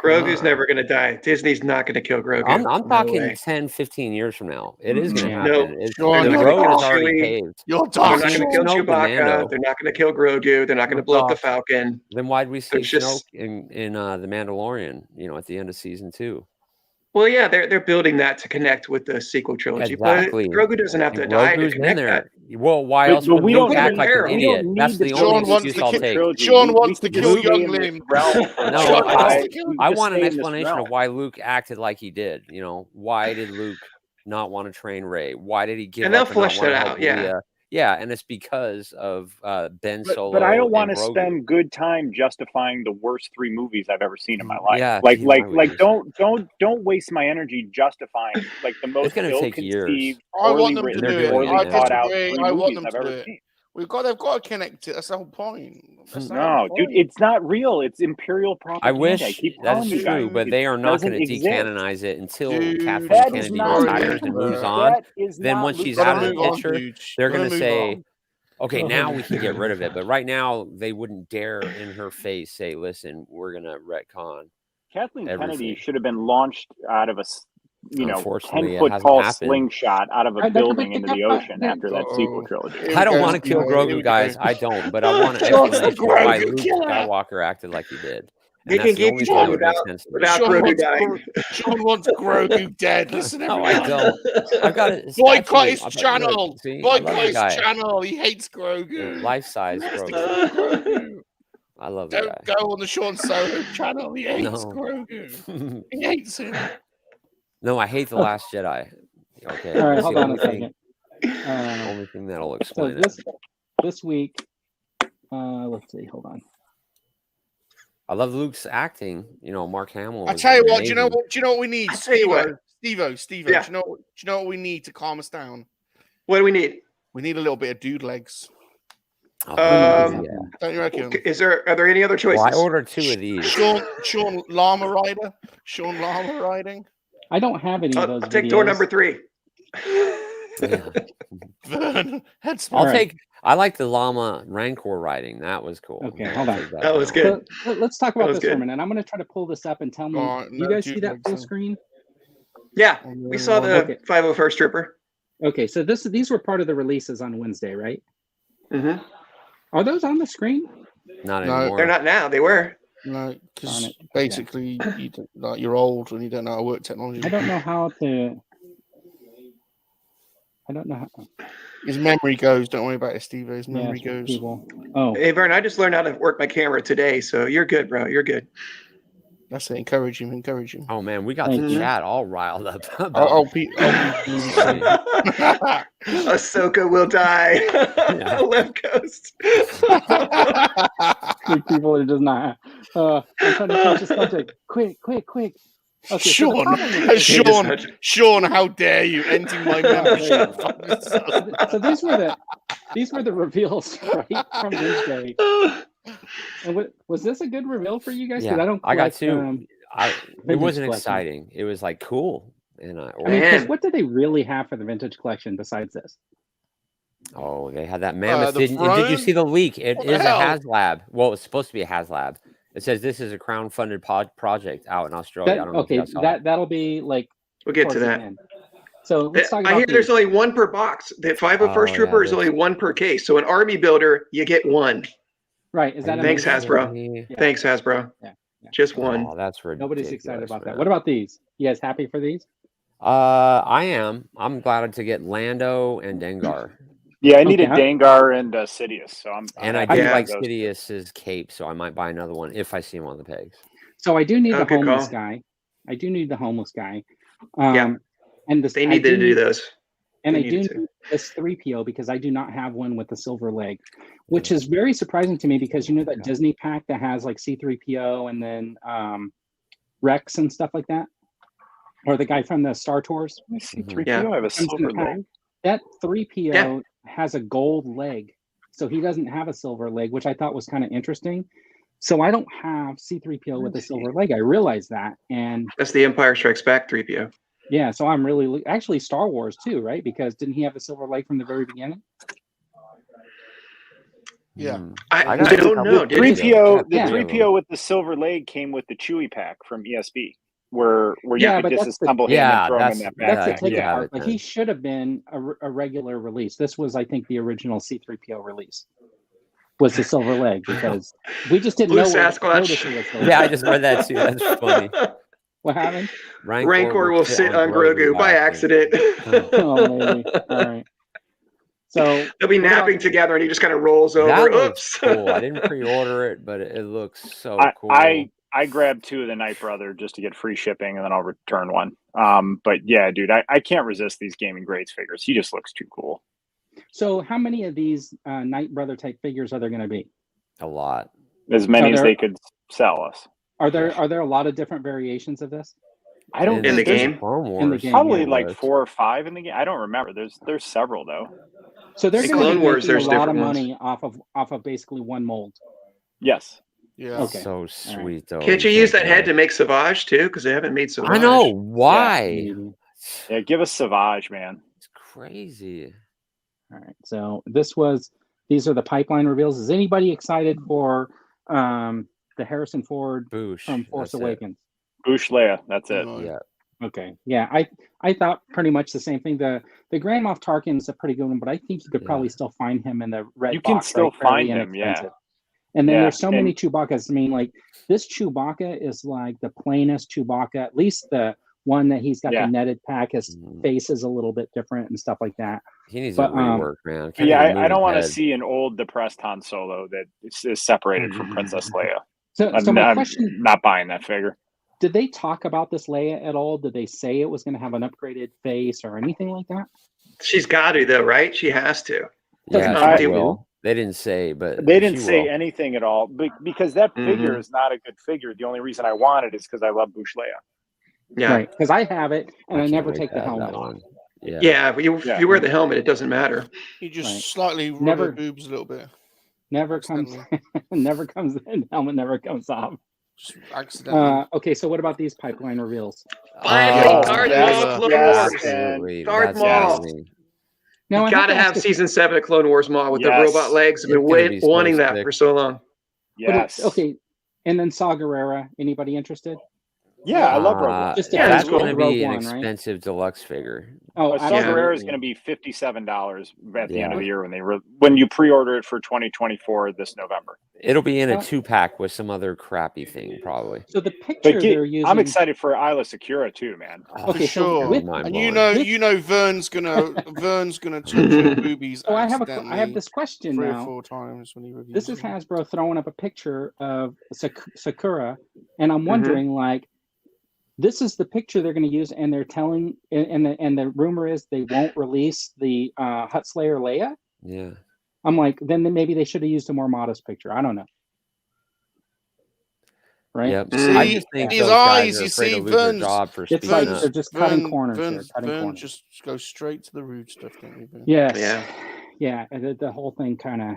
Grogu's never going to die. Disney's not going to kill Grogu. I'm talking 10, 15 years from now. It is going to happen. The road is already paved. They're not going to kill Chewbacca. They're not going to kill Grogu. They're not going to blow up the Falcon. Then why'd we see Snoke in The Mandalorian, at the end of season 2? Well, yeah, they're building that to connect with the sequel trilogy. Exactly. But Grogu doesn't have to die to connect that. Well, why else would Luke act like an idiot? That's the only excuse I'll take. Sean wants to kill youngling. No, I want an explanation of why Luke acted like he did. Why did Luke not want to train Rey? Why did he give up? And they'll flesh that out, Yeah, and it's because of Ben Solo. But I don't want to spend good time justifying the worst 3 movies I've ever seen in my life. Yeah, don't waste my energy justifying like the most ill-conceived, poorly written, poorly thought out 3 movies I've ever seen. They've got to connect it. That's the whole point. No, dude, it's not real. It's Imperial propaganda. I wish that's true, but they are not going to decanonize it until Kathleen Kennedy retires and moves on. Then when she's out of the picture, they're going to say, okay, now we can get rid of it. But right now, they wouldn't dare in her face say, listen, we're going to retcon. Kathleen Kennedy should have been launched out of a 10-foot tall slingshot out of a building into the ocean after that sequel trilogy. I don't want to kill Grogu, guys. I don't, but I want to explanation why Luke Skywalker acted like he did. They can keep Sean without Grogu dying. Sean wants Grogu dead. Listen, no, I don't. I've got it. Boycott his channel. Boycott his channel. He hates Grogu. Life-size Grogu. I love that guy. Don't go on the Sean Solo channel. He hates Grogu. He hates him. No, I hate The Last Jedi. Okay. All right, hold on a second. Only thing that'll explain this week, let's see. Hold on. I love Luke's acting. Mark Hamill. I tell you what. Do you know what we need? Steve-O. Yeah. Do you know what we need to calm us down? What do we need? We need a little bit of dude legs. Don't you reckon? Are there any other choices? Well, I ordered 2 of these. Sean Llama Rider. Sean Llama riding. I don't have any of those. I'll take door number 3. I like the llama Rancor riding. That was cool. Okay, hold on. That was good. So, let's talk about this for a minute. I'm going to try to pull this up and tell me. You guys see that full screen? Yeah, we saw the 501st Trooper. Okay, so these were part of the releases on Wednesday, right? Mm-hmm. Are those on the screen? Not anymore. They're not now. They were. No, because basically you're old and you don't know how to work technology. I don't know how to. I don't know how. His memory goes. Don't worry about it, Steve. His memory goes. People. Oh, hey, Vern, I just learned how to work my camera today, so you're good, bro. You're good. That's it. Encourage him. Encourage him. Oh man, we got the chat all riled up. Ahsoka will die. Left coast. People are just not. I'm trying to finish this subject. Quick. Okay, Sean, how dare you enter my membership? So these were the reveals right from Wednesday. And was this a good reveal for you guys? Yeah, I got two. It wasn't exciting. It was like cool. And because what did they really have for the vintage collection besides this? Oh, they had that mammoth. Did you see the leak? It is a HasLab. Well, it's supposed to be a HasLab. It says this is a crowd-funded project out in Australia. That'll be like. We'll get to that. So let's talk about I hear there's only one per box. The 501st Trooper is only one per case. So an army builder, you get one. Right. Is that Thanks, Hasbro. Yeah. Thanks, Hasbro. Yeah. Just one. Oh, that's ridiculous. Nobody's excited about that. What about these? You guys happy for these? I am. I'm glad to get Lando and Dengar. Yeah, I needed Dengar and Sidious. So I do like Sidious's cape, so I might buy another one if I see him on the pegs. So I do need the homeless guy. I do need the homeless guy. And they need to do those. And I do need this 3PO because I do not have one with the silver leg, which is very surprising to me because you know that Disney pack that has like C3PO and then Rex and stuff like that, or the guy from the Star Tours. C3PO, I have a silver leg. That 3PO has a gold leg, so he doesn't have a silver leg, which I thought was kind of interesting. So I don't have C3PO with a silver leg. I realized that, and that's the Empire Strikes Back 3PO. Yeah, so I'm really actually Star Wars too, right? Because didn't he have a silver leg from the very beginning? Yeah, I don't know. The 3PO with the silver leg came with the Chewie pack from ESB. Where you could just tumble him and throw him in that backpack. That's the take apart. But he should have been a regular release. This was, I think, the original C3PO release. Was the silver leg because we just didn't know. Sasquatch. Yeah, I just read that too. That's funny. What happened? Rancor will sit on Grogu by accident. Oh, maybe. All right. So they'll be napping together, and he just kind of rolls over. Oops! Cool. I didn't pre-order it, but it looks so cool. I grabbed two of the Night Brother just to get free shipping, and then I'll return one. But yeah, dude, I can't resist these Gaming Grades figures. He just looks too cool. So how many of these Night Brother type figures are there going to be? A lot. As many as they could sell us. Are there a lot of different variations of this? I don't in the game. Probably like 4 or 5 in the game. I don't remember. There's several though. So they're going to be making a lot of money off of basically one mold. Yes. Yeah. Okay. So sweet though. Can't you use that head to make Savage too? Because they haven't made Savage. I know why. Yeah, give us Savage, man. It's crazy. All right. So these are the pipeline reveals. Is anybody excited for the Harrison Ford from Force Awakens? Bouche Leia. That's it. Yeah. Okay. Yeah. I thought pretty much the same thing. The Grand Moff Tarkin is a pretty good one, but I think you could probably still find him in the red. You can still find him. Yeah. And then there's so many Chewbacca's. I mean, like this Chewbacca is like the plainest Chewbacca. At least the one that he's got the netted pack. His face is a little bit different and stuff like that. He needs a rework, man. I don't want to see an old depressed Han Solo that is separated from Princess Leia. So my question, not buying that figure. Did they talk about this Leia at all? Did they say it was going to have an upgraded face or anything like that? She's got to, though, right? She has to. Yeah, she will. They didn't say, but they didn't say anything at all because that figure is not a good figure. The only reason I want it is because I love Bouche Leia. Yeah, right. Because I have it and I never take the helmet on. Yeah, you wear the helmet, it doesn't matter. You just slightly rub her boobs a little bit. Never comes in. Helmet never comes off. Just accidentally. Okay, so what about these pipeline reveals? Darth Maul. Now, you gotta have season 7 of Clone Wars Maul with the robot legs. I've been wanting that for so long. Yes. Okay, and then Saw Gerrera. Anybody interested? Yeah, I love Rogue One. That's going to be an expensive deluxe figure. Oh, Saw Gerrera is going to be $57 at the end of the year when you pre-order it for 2024 this November. It'll be in a 2-pack with some other crappy thing, probably. So the picture they're using, I'm excited for Isla Secura too, man. Okay, sure. And you know, Vern's gonna touch your boobies. Oh, I have this question 3 now. or 4 times when he reviews. This is Hasbro throwing up a picture of Sakura, and I'm wondering, like, this is the picture they're going to use, and they're telling, and the rumor is they won't release the Hutslayer Leia. Yeah, I'm like, then maybe they should have used a more modest picture. I don't know. Right? Yep. See, I just think his eyes. You see, Vern's job for it's like they're just cutting corners. Vern just goes straight to the rude stuff, don't you, Vern? Yes. Yeah. The whole thing kind of.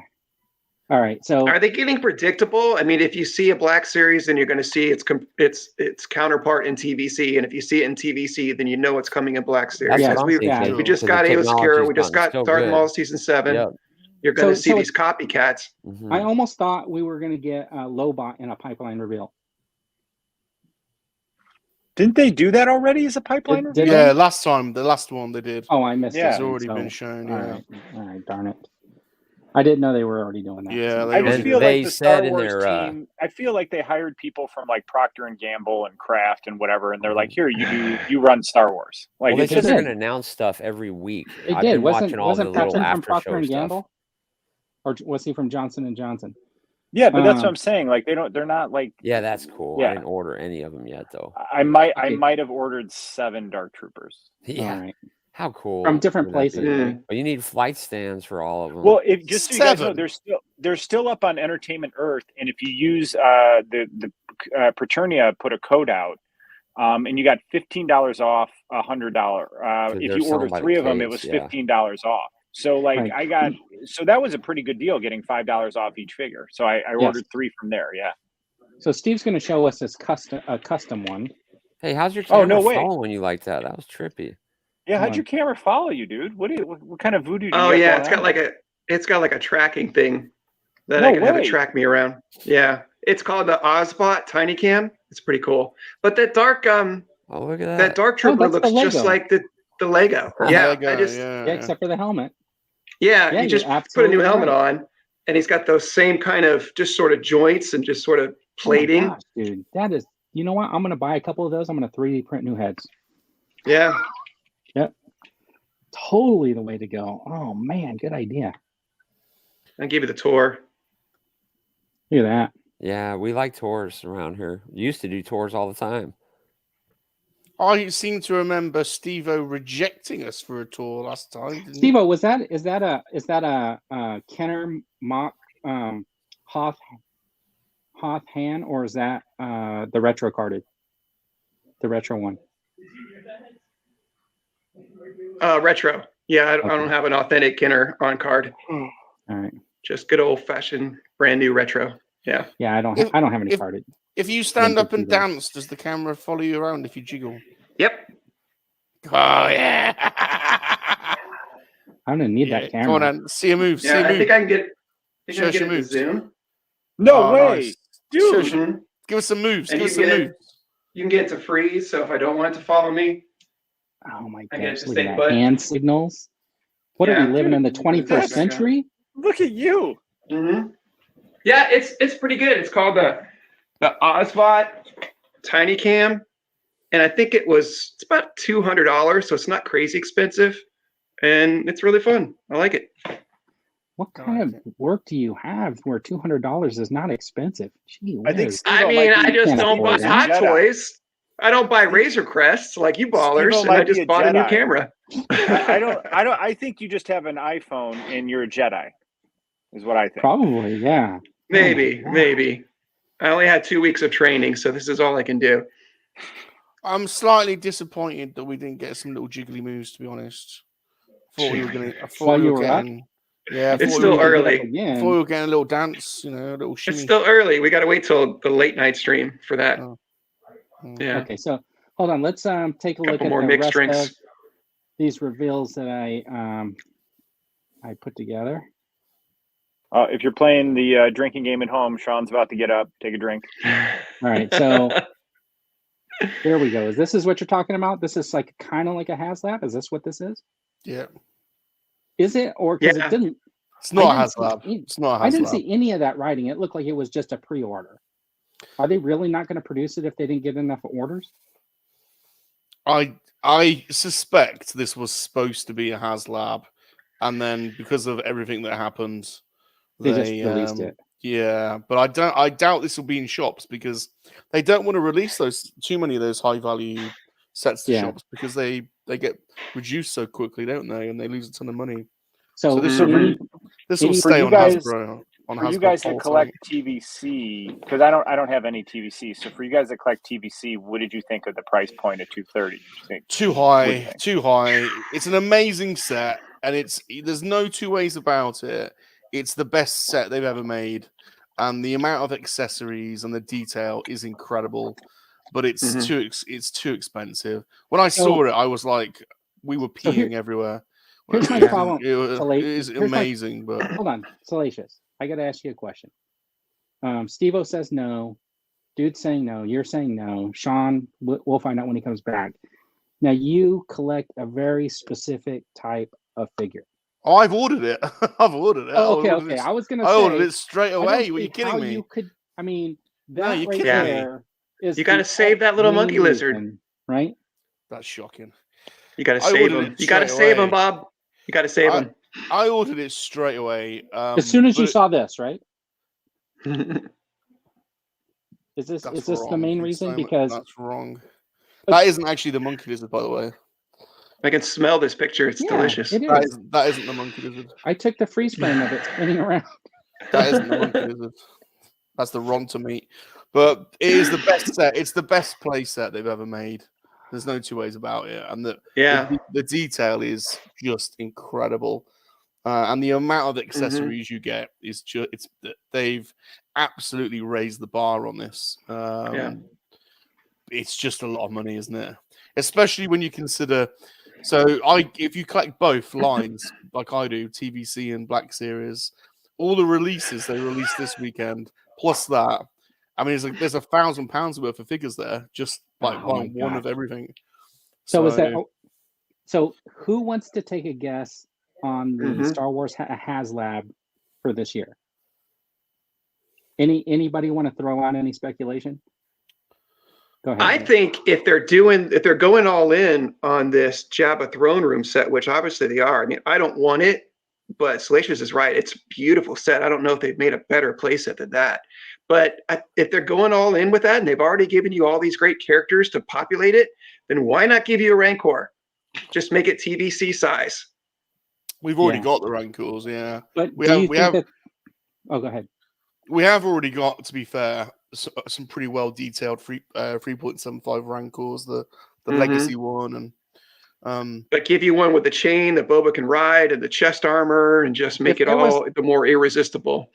All right. So, are they getting predictable? I mean, if you see a Black Series, then you're going to see its counterpart in TVC, and if you see it in TVC, then you know it's coming in Black Series. We just got Ayla Secura, we just got Darth Maul season 7. Yep. You're going to see these copycats. I almost thought we were going to get Lobot in a pipeline reveal. Didn't they do that already as a pipeline reveal? Yeah, last time, the last one they did. Oh, I missed it. It's already been shown. Yeah. All right, darn it. I didn't know they were already doing that. Yeah, I just feel like the Star Wars team. I feel like they hired people from like Procter and Gamble and Kraft and whatever, and they're like, "Here, you run Star Wars." Like, well, they said they're going to announce stuff every week. It did. Wasn't Patrick from Procter and Gamble, or was he from Johnson and Johnson? Yeah, but that's what I'm saying. Like, they're not like. Yeah, that's cool. Yeah. I didn't order any of them yet, though. I might have ordered 7 Dark Troopers. Yeah. All right. How cool! From different places. But you need flight stands for all of them. Well, just so you guys know, they're still up on Entertainment Earth, and if you use the Preternia put a code out, and you got $15 off $100. If you ordered 3 of them, it was $15 off. So like so that was a pretty good deal, getting $5 off each figure. So I ordered 3 from there. Yeah. So Steve's going to show us his custom one. Hey, how's your camera following you like that? That was trippy. Yeah, how'd your camera follow you, dude? What kind of voodoo? Oh yeah, it's got like a tracking thing that I can have it track me around. Yeah, it's called the Ozbot Tiny Cam. It's pretty cool. But that dark look at that. That Dark Trooper looks just like the Lego. Yeah, Lego, except for the helmet. Yeah, you just put a new helmet on, and he's got those same kind of just sort of joints and just sort of plating. Oh my gosh, dude, that is. You know what? I'm gonna buy a couple of those. I'm gonna 3D print new heads. Yeah. Yep. Totally the way to go. Oh man, good idea. I'll give you the tour. Look at that. Yeah, we like tours around here. We used to do tours all the time. I seem to remember Steve-O rejecting us for a tour last time. Steve-O, is that a Kenner mock Hoth Han, or is that the retro carded? The retro one. Retro. Yeah, I don't have an authentic Kenner on card. All right. Just good old fashioned brand new retro. Yeah. Yeah, I don't have any carded. If you stand up and dance, does the camera follow you around if you jiggle? Yep. Oh yeah. I'm gonna need that camera. Come on, see a move. Yeah, see a move. I think I can get. Show us your moves. Zoom. No way, nice. dude. Give us some moves. And give us some moves. You can get it to freeze, so if I don't want it to follow me. Oh my I gosh! get Look at that. Hand signals. What are we living in the 21st century? Look at you. Mm-hmm. Yeah, it's pretty good. It's called the Ozbot Tiny Cam, and I think it's about $200, so it's not crazy expensive, and it's really fun. I like it. What kind of work do you have where $200 is not expensive? Gee whiz. I just don't buy Hot Toys. I don't buy Razor Crests like you ballers, and I just bought a new camera. I think you just have an iPhone and you're a Jedi, is what I think. Probably, yeah. Maybe. I only had 2 weeks of training, so this is all I can do. I'm slightly disappointed that we didn't get some little jiggly moves, to be honest. Thought we were going to. Yeah, it's still early. Thought we were getting a little dance, a little shimmy. It's still early. We got to wait till the late night stream for that. Yeah. Okay, so hold on. Let's take a look at the rest of these reveals that I put together. If you're playing the drinking game at home, Sean's about to get up, take a drink. All right, so There we go. This is what you're talking about? This is like kind of like a HasLab? Is this what this is? Yeah. Is it? Or because it didn't... It's not a HasLab. It's not a HasLab. I didn't see any of that writing. It looked like it was just a pre-order. Are they really not going to produce it if they didn't get enough orders? I suspect this was supposed to be a HasLab, and then because of everything that happened, they just released it. Yeah, but I doubt this will be in shops because they don't want to release too many of those high value sets to shops because they get reduced so quickly, don't they? And they lose a ton of money. So this will stay on Hasbro. For you guys that collect TVC, because I don't have any TVC. So for you guys that collect TVC, what did you think of the price point at $230? Too high, too high. It's an amazing set, and there's no two ways about it. It's the best set they've ever made, and the amount of accessories and the detail is incredible. But it's too expensive. When I saw it, I was like, we were peeing everywhere. Here's my problem. It is amazing, but hold on, Salacious. I got to ask you a question. Steve-O says no. Dude's saying no. You're saying no. Sean, we'll find out when he comes back. Now, you collect a very specific type of figure. Oh, I've ordered it. I've ordered it. Oh, okay. I was going to say. I ordered it straight away. Were you kidding me? You could, I mean, that right there is... You got to save that little monkey lizard. Right? That's shocking. You got to save him. You got to save him, Bob. You got to save him. I ordered it straight away. As soon as you saw this, right? Is this the main reason? Because that's wrong. That isn't actually the monkey lizard, by the way. I can smell this picture. It's delicious. It is. That isn't the monkey lizard. I took the freeze frame of it spinning around. That isn't the monkey lizard. That's the Ronta meat. But it is the best set. It's the best play set they've ever made. There's no two ways about it. And the detail is just incredible. And the amount of accessories you get is just they've absolutely raised the bar on this. It's just a lot of money, isn't it? Especially when you consider. So if you collect both lines like I do, TVC and Black Series, all the releases they released this weekend, plus that, I mean, there's £1,000 worth of figures there, just like buying one of everything. So is that? So who wants to take a guess on the Star Wars HasLab for this year? Anybody want to throw out any speculation? Go ahead. I think if they're going all in on this Jabba throne room set, which obviously they are. I mean, I don't want it, but Salacious is right. It's a beautiful set. I don't know if they've made a better playset than that. But if they're going all in with that and they've already given you all these great characters to populate it, then why not give you a Rancor? Just make it TVC size. We've already got the Rancors, yeah. But oh, go ahead. We have already got, to be fair, some pretty well detailed 3.75 Rancors, the legacy one, and but give you one with the chain that Boba can ride and the chest armor, and just make it all the more irresistible.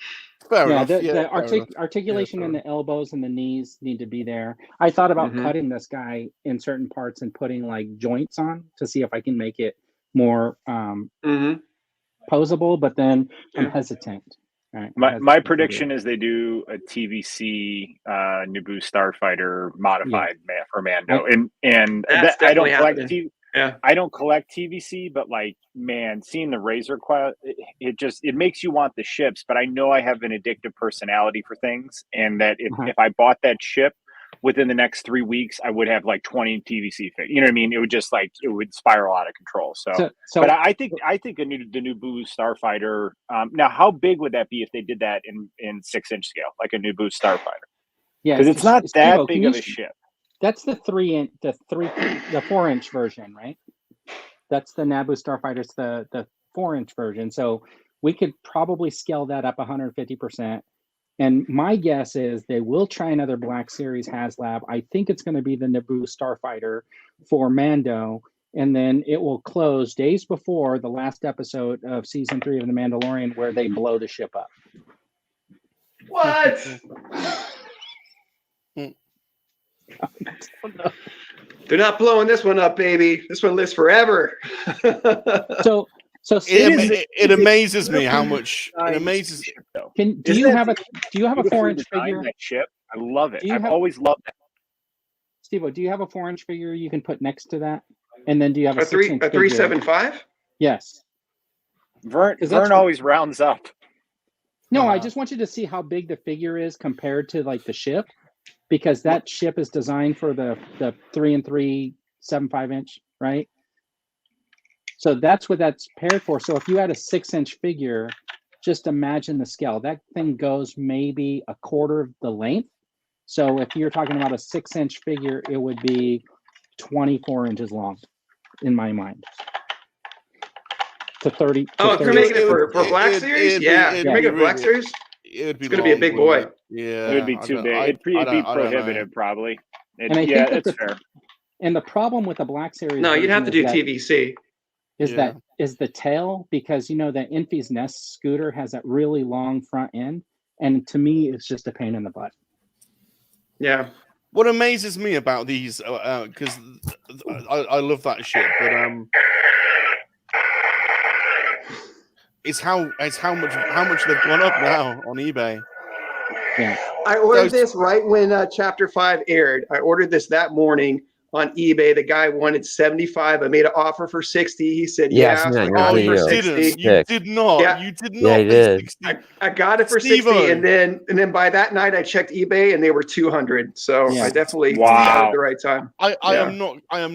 Fair enough. The articulation in the elbows and the knees need to be there. I thought about cutting this guy in certain parts and putting like joints on to see if I can make it more posable, but then I'm hesitant. Right. My prediction is they do a TVC Naboo Starfighter modified for Mando, and I don't collect I don't collect TVC, but like, man, seeing the Razor Quad, it makes you want the ships. But I know I have an addictive personality for things, and that if I bought that ship within the next 3 weeks, I would have like 20 TVC figures. You know what I mean? It would just it would spiral out of control. So but I think the Naboo Starfighter. Now, how big would that be if they did that in 6-inch scale, like a Naboo Starfighter? Yeah, because it's not that big of a ship. That's the 4-inch version, right? That's the Naboo Starfighter. It's the 4-inch version. So we could probably scale that up 150%. And my guess is they will try another Black Series HasLab. I think it's going to be the Naboo Starfighter for Mando. And then it will close days before the last episode of season 3 of The Mandalorian, where they blow the ship up. What? They're not blowing this one up, baby. This one lives forever. So it amazes me how much it amazes. Do you have a 4-inch figure? That ship, I love it. I've always loved it. Steve, do you have a 4-inch figure you can put next to that? And then do you have a 6-inch 375? Yes. Vern always rounds up. No, I just want you to see how big the figure is compared to like the ship, because that ship is designed for the 3 and 3 7.5-inch, right? So that's what that's paired for. So if you had a 6-inch figure, just imagine the scale. That thing goes maybe a quarter of the length. So if you're talking about a 6-inch figure, it would be 24 inches long, in my mind. To 30. Oh, if you're making it for Black Series? Yeah. If you're making a Black Series? It's going to be a big boy. Yeah. It would be too big. It'd be prohibitive, probably. It's fair. And the problem with the Black Series... No, you'd have to do TVC. Is the tail, because the Enfys Nest scooter has that really long front end, and to me it's just a pain in the butt. Yeah. What amazes me about these, because I love that shit, but is how much they've gone up now on eBay. Yeah. I ordered this right when Chapter 5 aired. I ordered this that morning on eBay. The guy wanted 75. I made an offer for 60. He said, "Yeah." Oh, you didn't. You did not. Yeah. You did not. Yeah, he did. I got it for 60, and then by that night I checked eBay and they were 200. So I definitely got it at the right time. I am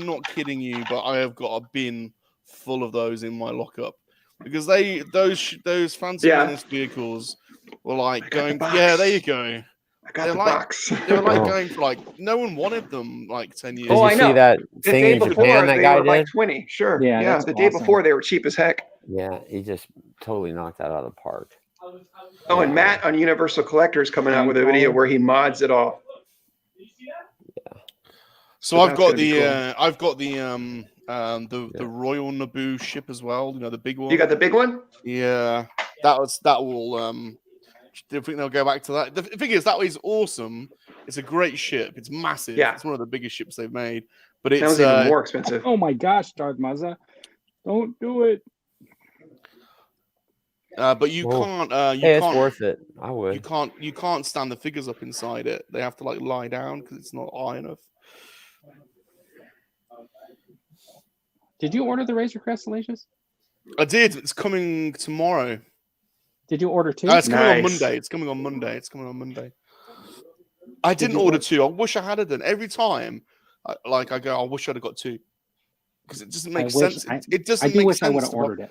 not kidding you, but I have got a bin full of those in my lockup, because those Phantom Menace vehicles were like going. Yeah, there you go. I got the box. They were like going for like, no one wanted them like 10 years. Oh, I know. See that the thing day in before Japan that they guy were did? like 20. Sure. Yeah. The day before they were cheap as heck. Yeah, he just totally knocked that out of the park. Oh, and Matt on Universal Collectors coming out with a video where he mods it all. Yeah. So I've got the Royal Naboo ship as well. The big one. You got the big one? Yeah. That will do you think they'll go back to that? The thing is, that is awesome. It's a great ship. It's massive. Yeah. It's one of the biggest ships they've made. But it's sounds even more expensive. Oh my gosh, Darth Mazza. Don't do it. But you can't. It's worth it. I would. You can't stand the figures up inside it. They have to like lie down because it's not high enough. Did you order the Razor Crest, Salacious? I did. It's coming tomorrow. Did you order 2? It's coming on Monday. It's coming on Monday. I didn't order 2. I wish I had done. Every time, I go, I wish I'd have got 2, because it doesn't make sense. It doesn't make sense. I would have ordered it.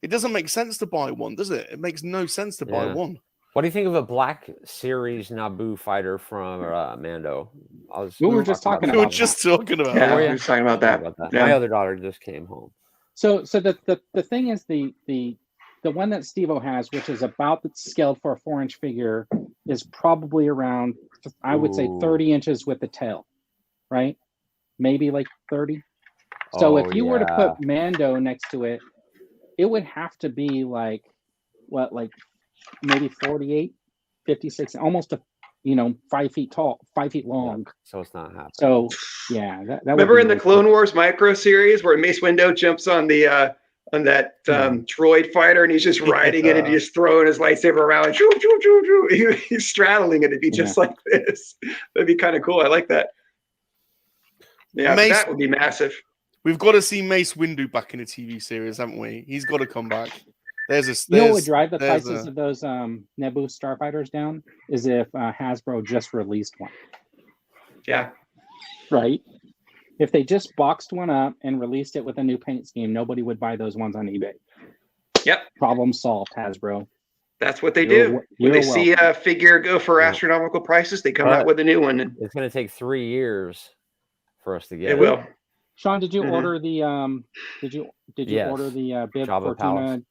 It doesn't make sense to buy one, does it? It makes no sense to buy one. What do you think of a Black Series Naboo fighter from Mando? We were just talking about. We were just talking about. Yeah, we were talking about that. Yeah. My other daughter just came home. So the thing is the one that Steve-O has, which is about the scale for a 4-inch figure, is probably around, I would say, 30 inches with the tail, right? Maybe like 30. So if you were to put Mando next to it, it would have to be like maybe 48, 56, almost 5 feet tall, 5 feet long. So it's not happening. So yeah, that remember in the Clone Wars micro series where Mace Windu jumps on the on that droid fighter and he's just riding it and he's throwing his lightsaber around and he's straddling it. It'd be just like this. That'd be kind of cool. I like that. Yeah, that would be massive. We've got to see Mace Windu back in a TV series, haven't we? He's got to come back. You know what would drive the prices of those Naboo starfighters down is if Hasbro just released one. Yeah. Right? If they just boxed one up and released it with a new paint scheme, nobody would buy those ones on eBay. Yep. Problem solved, Hasbro. That's what they do. When they see a figure go for astronomical prices, they come out with a new one. It's going to take 3 years for us to get it. It will. Sean, did you order the did you order the Bib Jabba Fortuna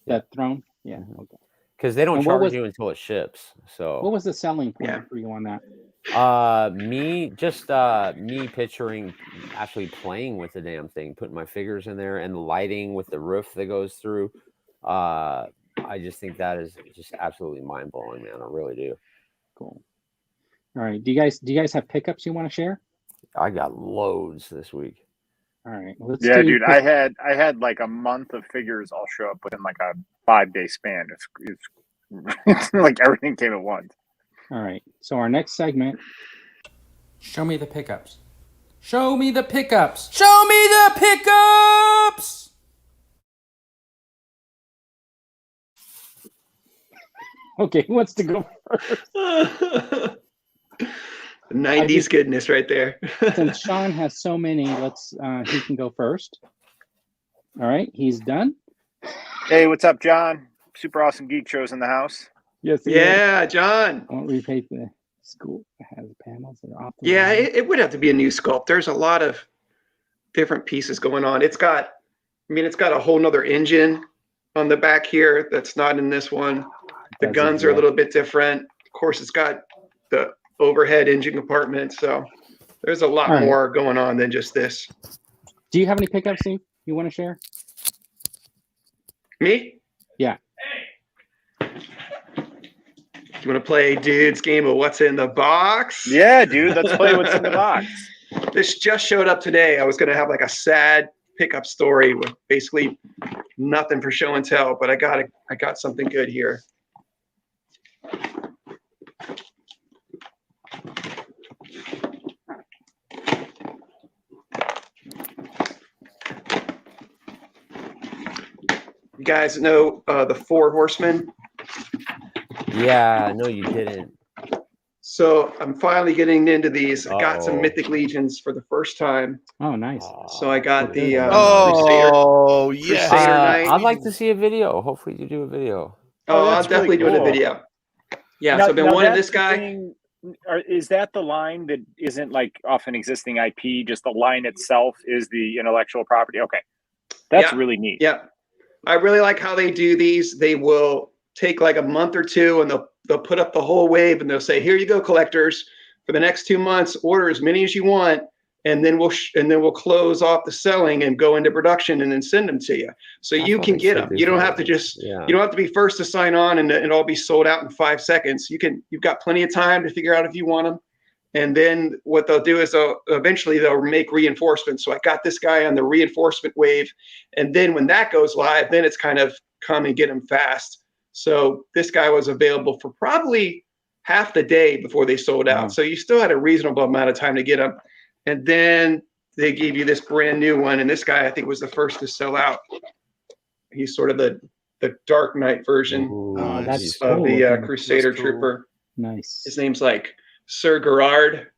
that throne? Yeah. Okay. Because they don't charge you until it ships. So what was the selling point for you on that? Me picturing actually playing with the damn thing, putting my figures in there, and the lighting with the roof that goes through. I just think that is just absolutely mind blowing, man. I really do. Cool. All right. Do you guys have pickups you want to share? I got loads this week. All right. Dude, I had like a month of figures all show up within like a 5-day span. It's like everything came at once. All right. So our next segment. Show me the pickups. Show me the pickups. Show me the pickups. Okay, who wants to go first? 90s goodness right there. Since Sean has so many, he can go first. All right, he's done. Hey, what's up, John? Super awesome geek shows in the house. Yes. Yeah, John. I won't repeat the school has panels that are off the Yeah, it would have to be a new sculpt. There's a lot of different pieces going on. It's got a whole nother engine on the back here that's not in this one. The guns are a little bit different. Of course, it's got the overhead engine compartment. So there's a lot more going on than just this. Do you have any pickups, Steve, you want to share? Me? Yeah. You want to play dude's game of what's in the box? Yeah, dude, let's play what's in the box. This just showed up today. I was going to have like a sad pickup story with basically nothing for show and tell, but I got something good here. You guys know the Four Horsemen? Yeah, no, you didn't. So I'm finally getting into these. I got some Mythic Legions for the first time. Oh, nice. So I got the Crusader Knight. I'd like to see a video. Hopefully you do a video. I'll definitely do a video. Yeah, so I've been wanting this guy. Is that the line that isn't like off an existing IP? Just the line itself is the intellectual property? Okay. That's really neat. Yeah. I really like how they do these. They will take like a month or two and they'll put up the whole wave and they'll say, here you go, collectors, for the next 2 months, order as many as you want. And then we'll close off the selling and go into production and then send them to you. So you can get them. You don't have to you don't have to be first to sign on and it'll all be sold out in 5 seconds. You've got plenty of time to figure out if you want them. And then what they'll do is eventually they'll make reinforcements. So I got this guy on the reinforcement wave. And then when that goes live, then it's kind of come and get them fast. So this guy was available for probably half the day before they sold out. So you still had a reasonable amount of time to get them. And then they gave you this brand new one. And this guy, I think, was the first to sell out. He's sort of the Dark Knight version of the Crusader Trooper. Nice. His name's like Sir Gerard.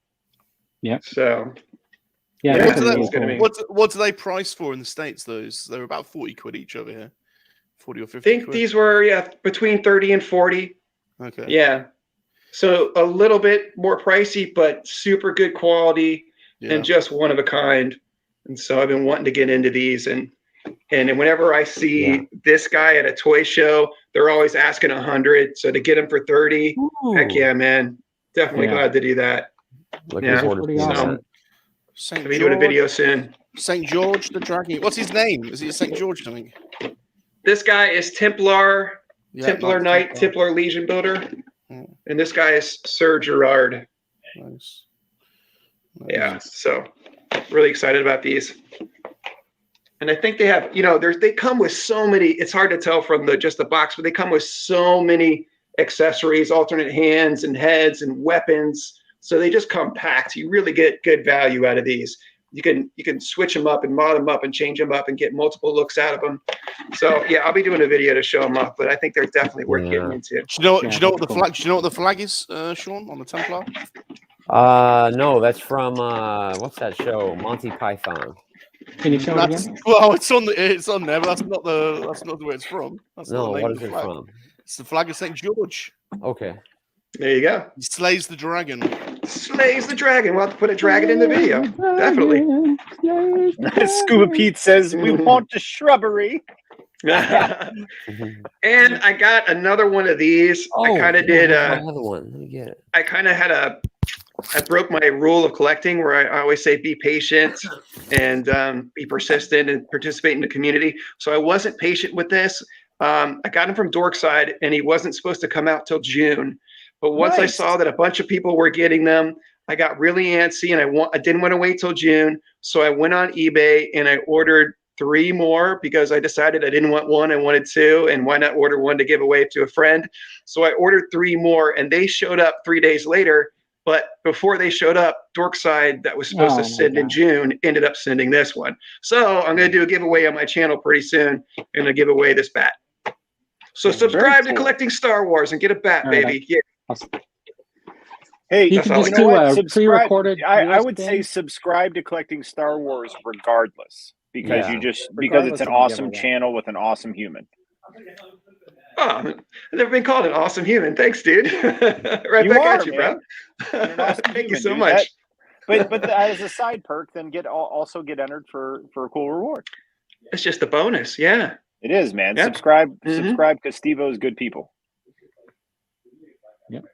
Yeah. So yeah. What do they price for in the States? They're about 40 quid each over here. 40 or 50. I think these were between 30 and 40. Okay. Yeah. So a little bit more pricey, but super good quality and just one of a kind. And so I've been wanting to get into these and whenever I see this guy at a toy show, they're always asking 100. So to get him for 30, heck yeah, man. Definitely glad to do that. Looking forward to awesome. I'll be doing a video soon. St. George the Dragon. What's his name? Is he a St. George something? This guy is Templar Knight, Templar Legion Builder. And this guy is Sir Gerard. Nice. Yeah, so really excited about these. And I think they have, they come with so many, it's hard to tell from just the box, but they come with so many accessories, alternate hands and heads and weapons. So they just come packed. You really get good value out of these. You can switch them up and mod them up and change them up and get multiple looks out of them. So yeah, I'll be doing a video to show them off, but I think they're definitely worth getting into. Do you know what the flag? Do you know what the flag is, Sean, on the Templar? No, that's from what's that show? Monty Python. Can you show it again? Well, it's on there, but that's not where it's from. That's no, what is it from? It's the flag of St. George. Okay. There you go. He slays the dragon. Slays the dragon. We'll have to put a dragon in the video. Definitely. Scuba Pete says, we want the shrubbery. And I got another one of these. I kind of did another one. Let me get it. I broke my rule of collecting where I always say be patient and be persistent and participate in the community. So I wasn't patient with this. I got him from Dorkside and he wasn't supposed to come out till June. But once I saw that a bunch of people were getting them, I got really antsy and I didn't want to wait till June. So I went on eBay and I ordered 3 more because I decided I didn't want 1, I wanted 2, and why not order 1 to give away to a friend? So I ordered 3 more and they showed up 3 days later But before they showed up, Dorkside, that was supposed to send in June, ended up sending this one. So I'm going to do a giveaway on my channel pretty soon. I'm going to give away this bat. So subscribe to Collecting Star Wars and get a bat, baby. Yeah. Awesome. Hey, you can just do a pre-recorded. I would say subscribe to Collecting Star Wars regardless, because because it's an awesome channel with an awesome human. Oh, I've never been called an awesome human. Thanks, dude. Right back at you, bro. Thank you so much. But as a side perk, then also get entered for a cool reward. It's just a bonus, yeah. It is, man. Yep. Subscribe, because Steve-O's good people. Yep.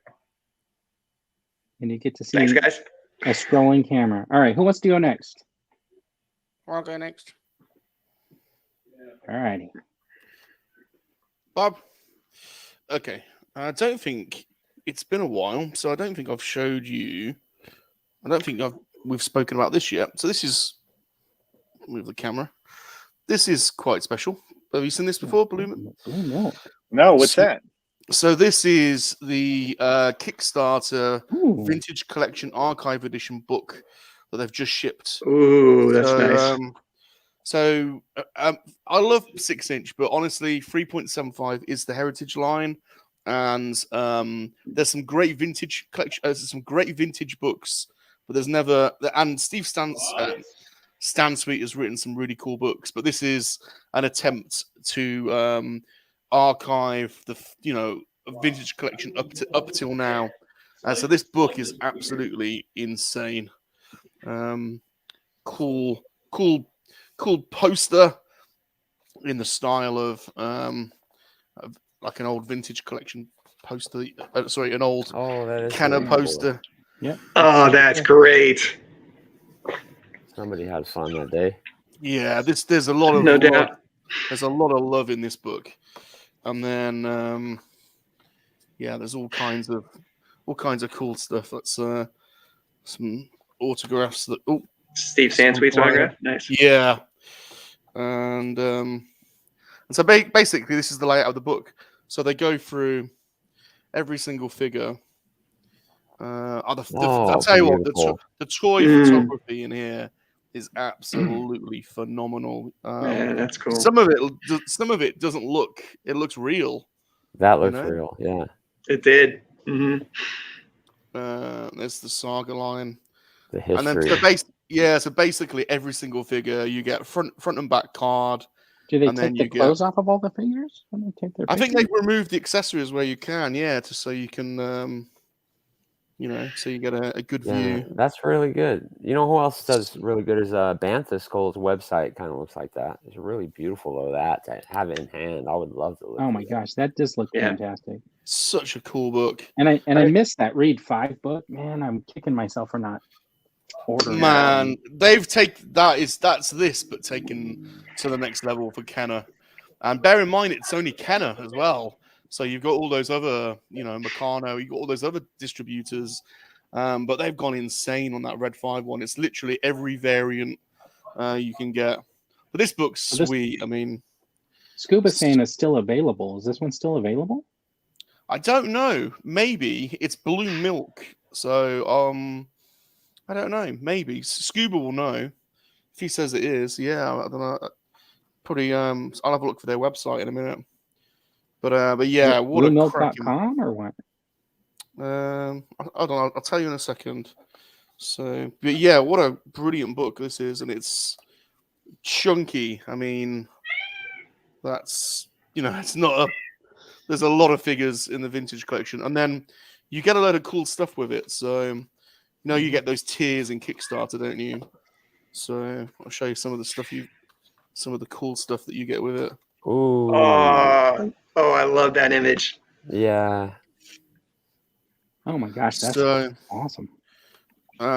And you get to see Thanks, guys. A scrolling camera. All right, who wants to go next? I'll go next. All righty. Bob. Okay. I don't think it's been a while, so I don't think I've showed you. I don't think we've spoken about this yet. So this is, move the camera. This is quite special. Have you seen this before, Blue? No, what's that? So this is the Kickstarter Vintage Collection Archive Edition book that they've just shipped. Ooh, that's nice. I love 6-inch, but honestly, 3.75 is the heritage line, and there's some great vintage collection, some great vintage books, but there's never. And Steve Stan Sweet has written some really cool books, but this is an attempt to archive the vintage collection up till now. So this book is absolutely insane. Cool poster in the style of like an old vintage collection poster. An old Kenner poster. Yeah. Oh, that's great. Somebody had fun that day. Yeah, there's a lot of no doubt. There's a lot of love in this book, and then there's all kinds of cool stuff. That's some autographs that. Oh, Steve Sansweet's autograph. Nice. Yeah, and so basically, this is the layout of the book. So they go through every single figure. I'll tell you what, the toy photography in here is absolutely phenomenal. Yeah, that's cool. Some of it doesn't look. It looks real. That looks real. Yeah, it did. Mm-hmm. There's the Saga line. The history. And then so basically every single figure you get front and back card. Do they take the clothes off of all the figures when they take their? I think they've removed the accessories where you can, so you can, so you get a good view. That's really good. You know who else does really good is Bantha Skull's website. Kind of looks like that. It's really beautiful though. That to have it in hand, I would love to look. Oh my gosh, that does look fantastic. Such a cool book. And I missed that Read 5 book. Man, I'm kicking myself for not ordering. Man, they've taken that's this, but taken to the next level for Kenner. And bear in mind, it's only Kenner as well. So you've got all those other, Meccano, you've got all those other distributors, but they've gone insane on that Red 5 one. It's literally every variant you can get. But this book's sweet. I mean, Scuba's saying it's still available. Is this one still available? I don't know. Maybe it's Blue Milk. So I don't know. Maybe Scuba will know if he says it is. Yeah, I don't know. Probably. I'll have a look for their website in a minute. But yeah, what a BlueMilk.com or what? I don't know. I'll tell you in a second. So, but yeah, what a brilliant book this is, and it's chunky. I mean, that's it's not a. There's a lot of figures in the vintage collection, and then you get a load of cool stuff with it. So, you get those tiers in Kickstarter, don't you? So I'll show you some of the cool stuff that you get with it. Ooh. Oh, I love that image. Yeah. Oh my gosh, that's awesome.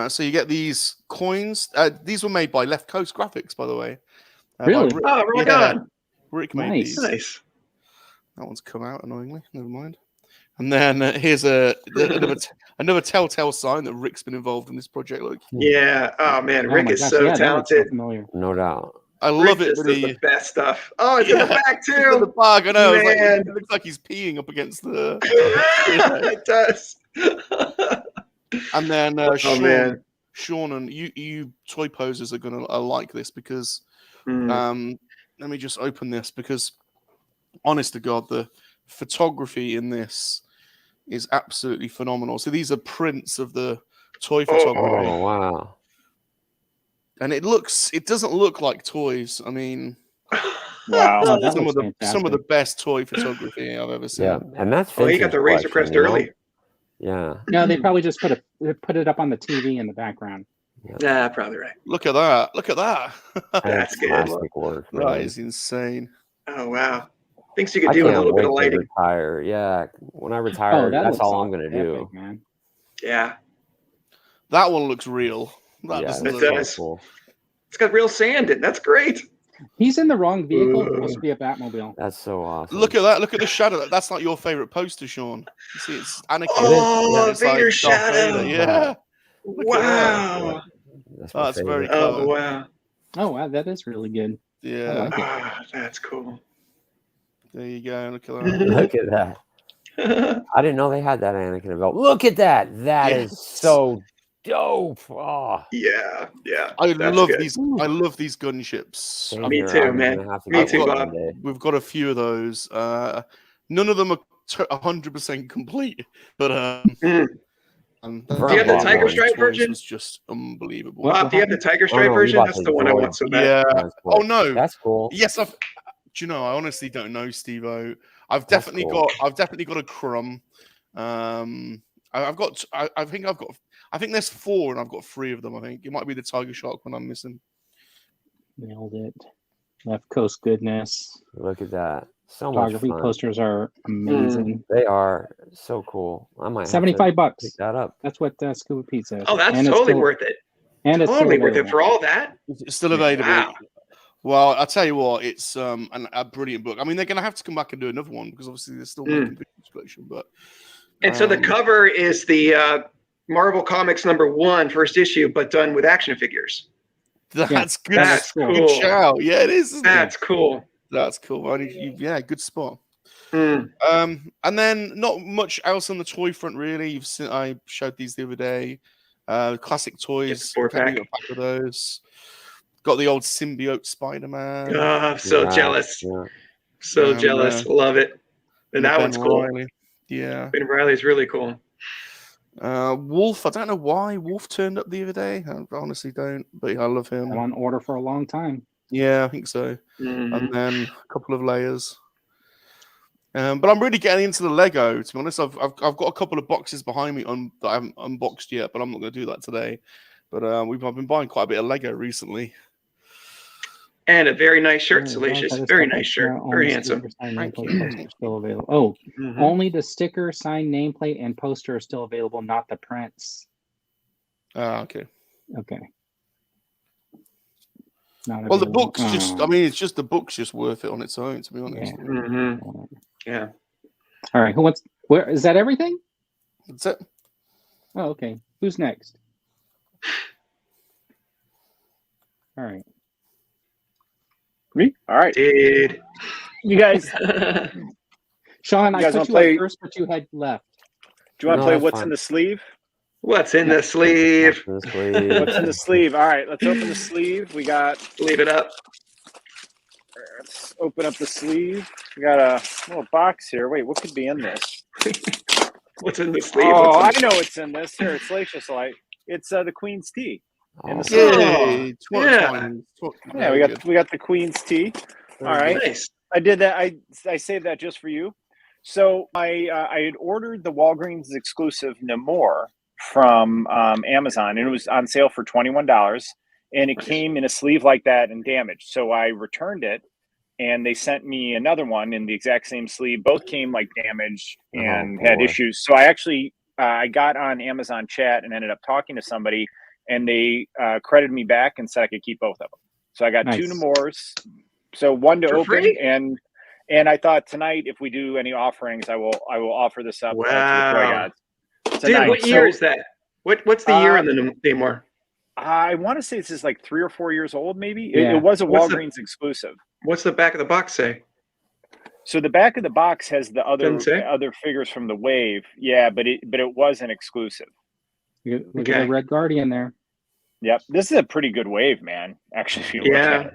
So you get these coins. These were made by Left Coast Graphics, by the way. Really? Right on. Rick made these. Nice. That one's come out annoyingly. Never mind. And then here's another telltale sign that Rick's been involved in this project. Look. Yeah. Oh man, Rick is so talented. No doubt. I love it. The best stuff. Oh, it's in the back too. It's in the bag. I know. Man. It looks like he's peeing up against the. It does. And then man. Sean, and you toy posers are gonna like this because let me just open this because honest to God, the photography in this is absolutely phenomenal. So these are prints of the toy photography. Oh wow. And it doesn't look like toys. I mean, wow, some of the best toy photography I've ever seen. Yeah, and that's you got the Razor Crest early. Yeah. No, they probably just put it up on the TV in the background. Yeah, probably right. Look at that! Look at that! That's good. Work, that is insane. Oh wow! Thinks you could do a little bit of lighting. Retire. Yeah, when I retire, that's all I'm gonna do. Man. Yeah, that one looks real. That it does. Cool. It's got real sand in. That's great. He's in the wrong vehicle. It's supposed to be a Batmobile. That's so awesome. Look at that. Look at the shadow. That's not your favorite poster, Sean. You see, it's Anakin. Oh, Vader's shadow. Vader. Yeah. Wow. That's very clever. clever. Wow. Oh, wow. That is really good. Yeah. Like that's cool. There you go. Look at that. Look at that. I didn't know they had that Anakin event. Look at that. That is so dope. Oh. Yeah. I love these gunships. Me too, man. Me too, Bob. We've got a few of those. None of them are 100% complete, but do you have the Tiger Stripe version? It's just unbelievable. Bob, do you have the Tiger Stripe version? That's the one I want so bad. Yeah. Oh no, that's cool. Yes, do you know? I honestly don't know, Steve-O. I've definitely got a Crumb. I think there's 4, and I've got 3 of them. I think it might be the Tiger Shark one I'm missing. Nailed it. Left Coast goodness. Look at that. So much photography fun. Posters are amazing. They are so cool. I might $75. Pick that up. That's what Scuba Pete says. Oh, that's totally worth it. And it's totally worth it for all that. It's still available. Wow. Well, I'll tell you what, it's a brilliant book. I mean, they're going to have to come back and do another one because obviously they're still making the collection. But so the cover is the Marvel Comics #1 first issue, but done with action figures. That's good. That's cool. Good shout. Yeah, it is. That's cool. That's cool. Yeah, good spot. And then not much else on the toy front, really. I showed these the other day. Classic toys. 4-pack. A pack of those. Got the old Symbiote Spider-Man. Oh, I'm so jealous. Yeah. So jealous. Love it. And that one's cool. Riley. Yeah. Ben Riley's really cool. Wolf, I don't know why Wolf turned up the other day. I honestly don't, but I love him. I'm on order for a long time. Yeah, I think so. And then a couple of layers. But I'm really getting into the Lego, to be honest. I've got a couple of boxes behind me that I haven't unboxed yet, but I'm not going to do that today. But I've been buying quite a bit of Lego recently. And a very nice shirt, Salacious. Very nice shirt. Very handsome. Still available. Oh, only the sticker, signed nameplate, and poster are still available, not the prints. Okay. Okay. Well, the book's it's just the book's just worth it on its own, to be honest. Yeah. All right. Where is that? Everything? That's it. Oh, okay. Who's next? All right. Me? All right. Dude. You guys. Sean, I put you up first, but you had left. Do you want to play What's in the Sleeve? What's in the sleeve? What's in the sleeve? All right, let's open the sleeve. We got. Leave it up. Let's open up the sleeve. We got a little box here. Wait, what could be in this? What's in the sleeve? Oh, I know what's in this. Here, it's Salacious Light. It's the Queen's Tea. In the sleeve. Yeah, we got the Queen's Tea. All right. Nice. I did that. I saved that just for you. So I had ordered the Walgreens exclusive Namor from Amazon, and it was on sale for $21, and it came in a sleeve like that and damaged. So I returned it, and they sent me another one in the exact same sleeve. Both came like damaged and had issues. So I actually I got on Amazon chat and ended up talking to somebody, and they credited me back and said I could keep both of them. So I got two Namors, so one to open, and I thought tonight if we do any offerings, I will offer this up. Wow. Dude, what year is that? What's the year on the Namor? I want to say this is like 3 or 4 years old, maybe. Yeah. It was a Walgreens exclusive. What's the back of the box say? So the back of the box has the other figures from the wave. Yeah, but it was an exclusive. Look at the Red Guardian there. Yep, this is a pretty good wave, man. Actually, if you look at it,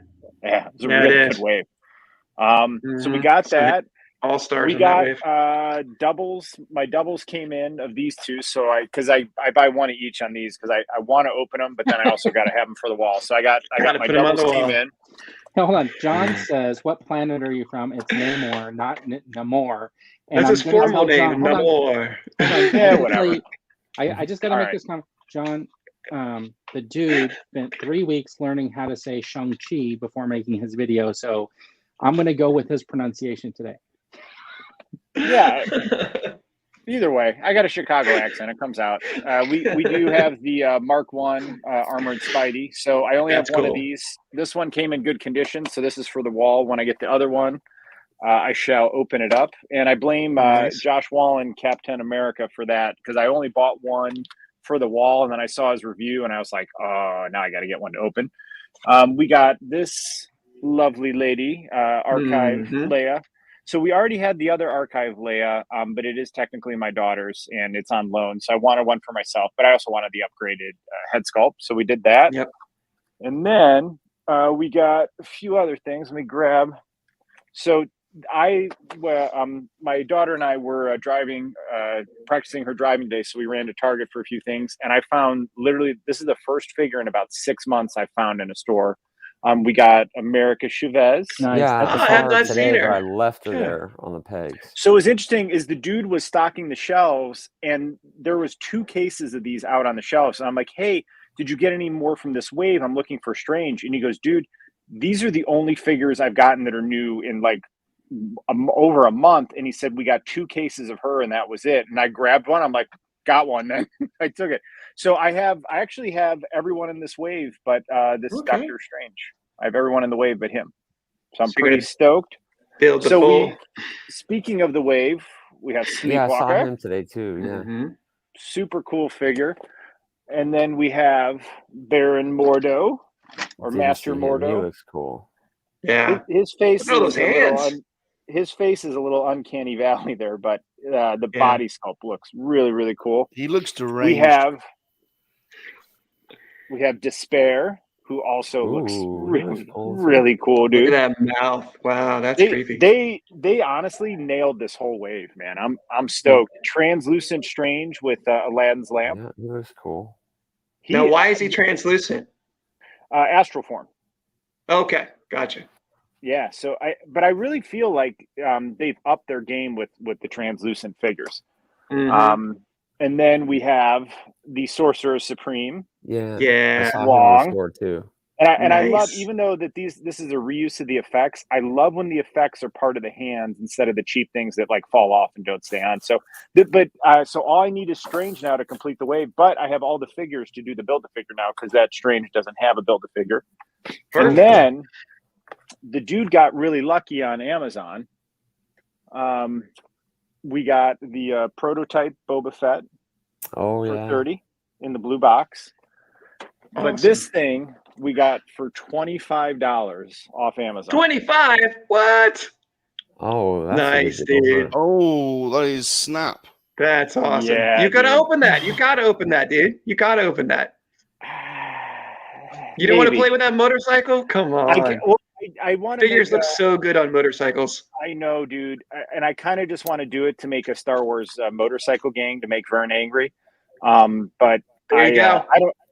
it's a really good wave. So we got that. All stars. We got doubles. My doubles came in of these two. So I buy one of each on these because I want to open them, but then I also got to have them for the wall. So I got my doubles came in. Now, hold on. John says, "What planet are you from?" It's Namor, not Namor. And that's his formal name, Namor. Yeah, whatever. I just got to make this comment, John. The dude spent 3 weeks learning how to say Shang-Chi before making his video, so I'm going to go with his pronunciation today. Yeah. Either way, I got a Chicago accent. It comes out. We do have the Mark 1 Armored Spidey. So I only have one of these. This one came in good condition, so this is for the wall. When I get the other one, I shall open it up. And I blame Josh Wallen, Captain America, for that because I only bought one for the wall, and then I saw his review, and I was like, oh, now I got to get one to open. We got this lovely lady, Archive Leia. So we already had the other Archive Leia, but it is technically my daughter's, and it's on loan. So I wanted one for myself, but I also wanted the upgraded head sculpt. So we did that. Yep. And then we got a few other things. Let me grab. So my daughter and I were driving, practicing her driving day. So we ran to Target for a few things, and I found literally this is the first figure in about 6 months I found in a store. We got America Chavez. Nice. Yeah, I today, but I left her there on the pegs. So what's interesting is the dude was stocking the shelves, and there was 2 cases of these out on the shelves. And I'm like, hey, did you get any more from this wave? I'm looking for Strange. And he goes, dude, these are the only figures I've gotten that are new in like over a month. And he said, we got 2 cases of her, and that was it. And I grabbed one. I'm like, got one. Then I took it. So I actually have everyone in this wave, but this Doctor Strange. I have everyone in the wave but him. So I'm pretty stoked. Speaking of the wave, we have Sleepwalker. Yeah, I saw him today too. Yeah. Super cool figure. And then we have Baron Mordo or Master Mordo. He looks cool. Yeah. His face his face is a little uncanny valley there, but the body sculpt looks really, really cool. He looks deranged. We have Despair, who also looks really cool, dude. Look at that mouth. Wow, that's creepy. They honestly nailed this whole wave, man. I'm stoked. Translucent Strange with Aladdin's lamp. Yeah, he looks cool. Now, why is he translucent? Astral form. Okay, gotcha. Yeah, so I really feel like they've upped their game with the translucent figures. And then we have the Sorcerer Supreme. Yeah. Long too. And I love, even though that this is a reuse of the effects, I love when the effects are part of the hands instead of the cheap things that like fall off and don't stay on. So, so all I need is Strange now to complete the wave, but I have all the figures to do the Build-A-Figure now because that Strange doesn't have a Build-A-Figure. And then the dude got really lucky on Amazon. We got the prototype Boba Fett for 30 in the blue box. But this thing we got for $25 off Amazon. 25? What? Oh, that's nice, dude. Oh, that is snap. That's awesome. Yeah, you gotta open that. You gotta open that, dude. You gotta open that. You don't want to play with that motorcycle? Come on. I want to. Figures look so good on motorcycles. I know, dude, and I kind of just want to do it to make a Star Wars motorcycle gang to make Vern angry. But there you go.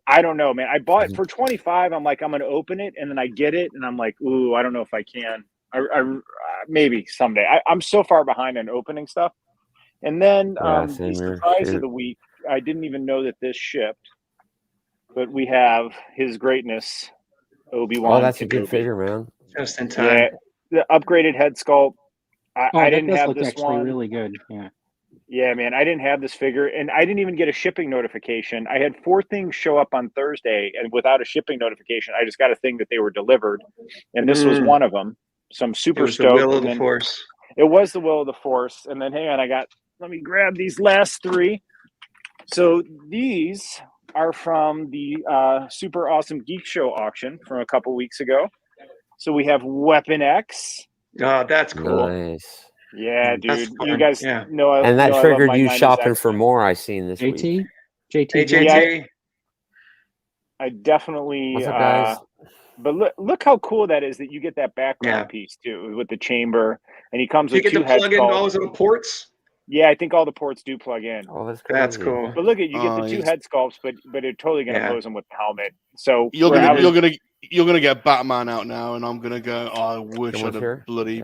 I don't know, man. I bought it for $25. I'm like, I'm gonna open it, and then I get it, and I'm like, ooh, I don't know if I can. I maybe someday. I'm so far behind on opening stuff. And then the surprise of the week, I didn't even know that this shipped, but we have His Greatness, Obi-Wan. Oh, that's a good figure, man. Just in time. Yeah, the upgraded head sculpt. I didn't have this one. Really good. Yeah. Yeah, man, I didn't have this figure, and I didn't even get a shipping notification. I had 4 things show up on Thursday, and without a shipping notification, I just got a thing that they were delivered, and this was one of them. So I'm super stoked. The will of the Force. It was the will of the Force, and then hang on, let me grab these last 3. So these are from the Super Awesome Geek Show auction from a couple weeks ago. So we have Weapon X. Oh, that's cool. Nice. Yeah, dude. You guys know. And that triggered you shopping for more. I seen this week. JT. Hey, JT. I definitely. What's up, guys? But look how cool that is that you get that background piece too with the chamber, and he comes with 2 head sculpts. You get to plug in all those little ports. Yeah, I think all the ports do plug in. Oh, that's crazy. That's cool. But look at you get the 2 head sculpts, but they're totally gonna pose them with the helmet. So you're gonna get Batman out now, and I'm gonna go. Oh, I wish I'd have bloody.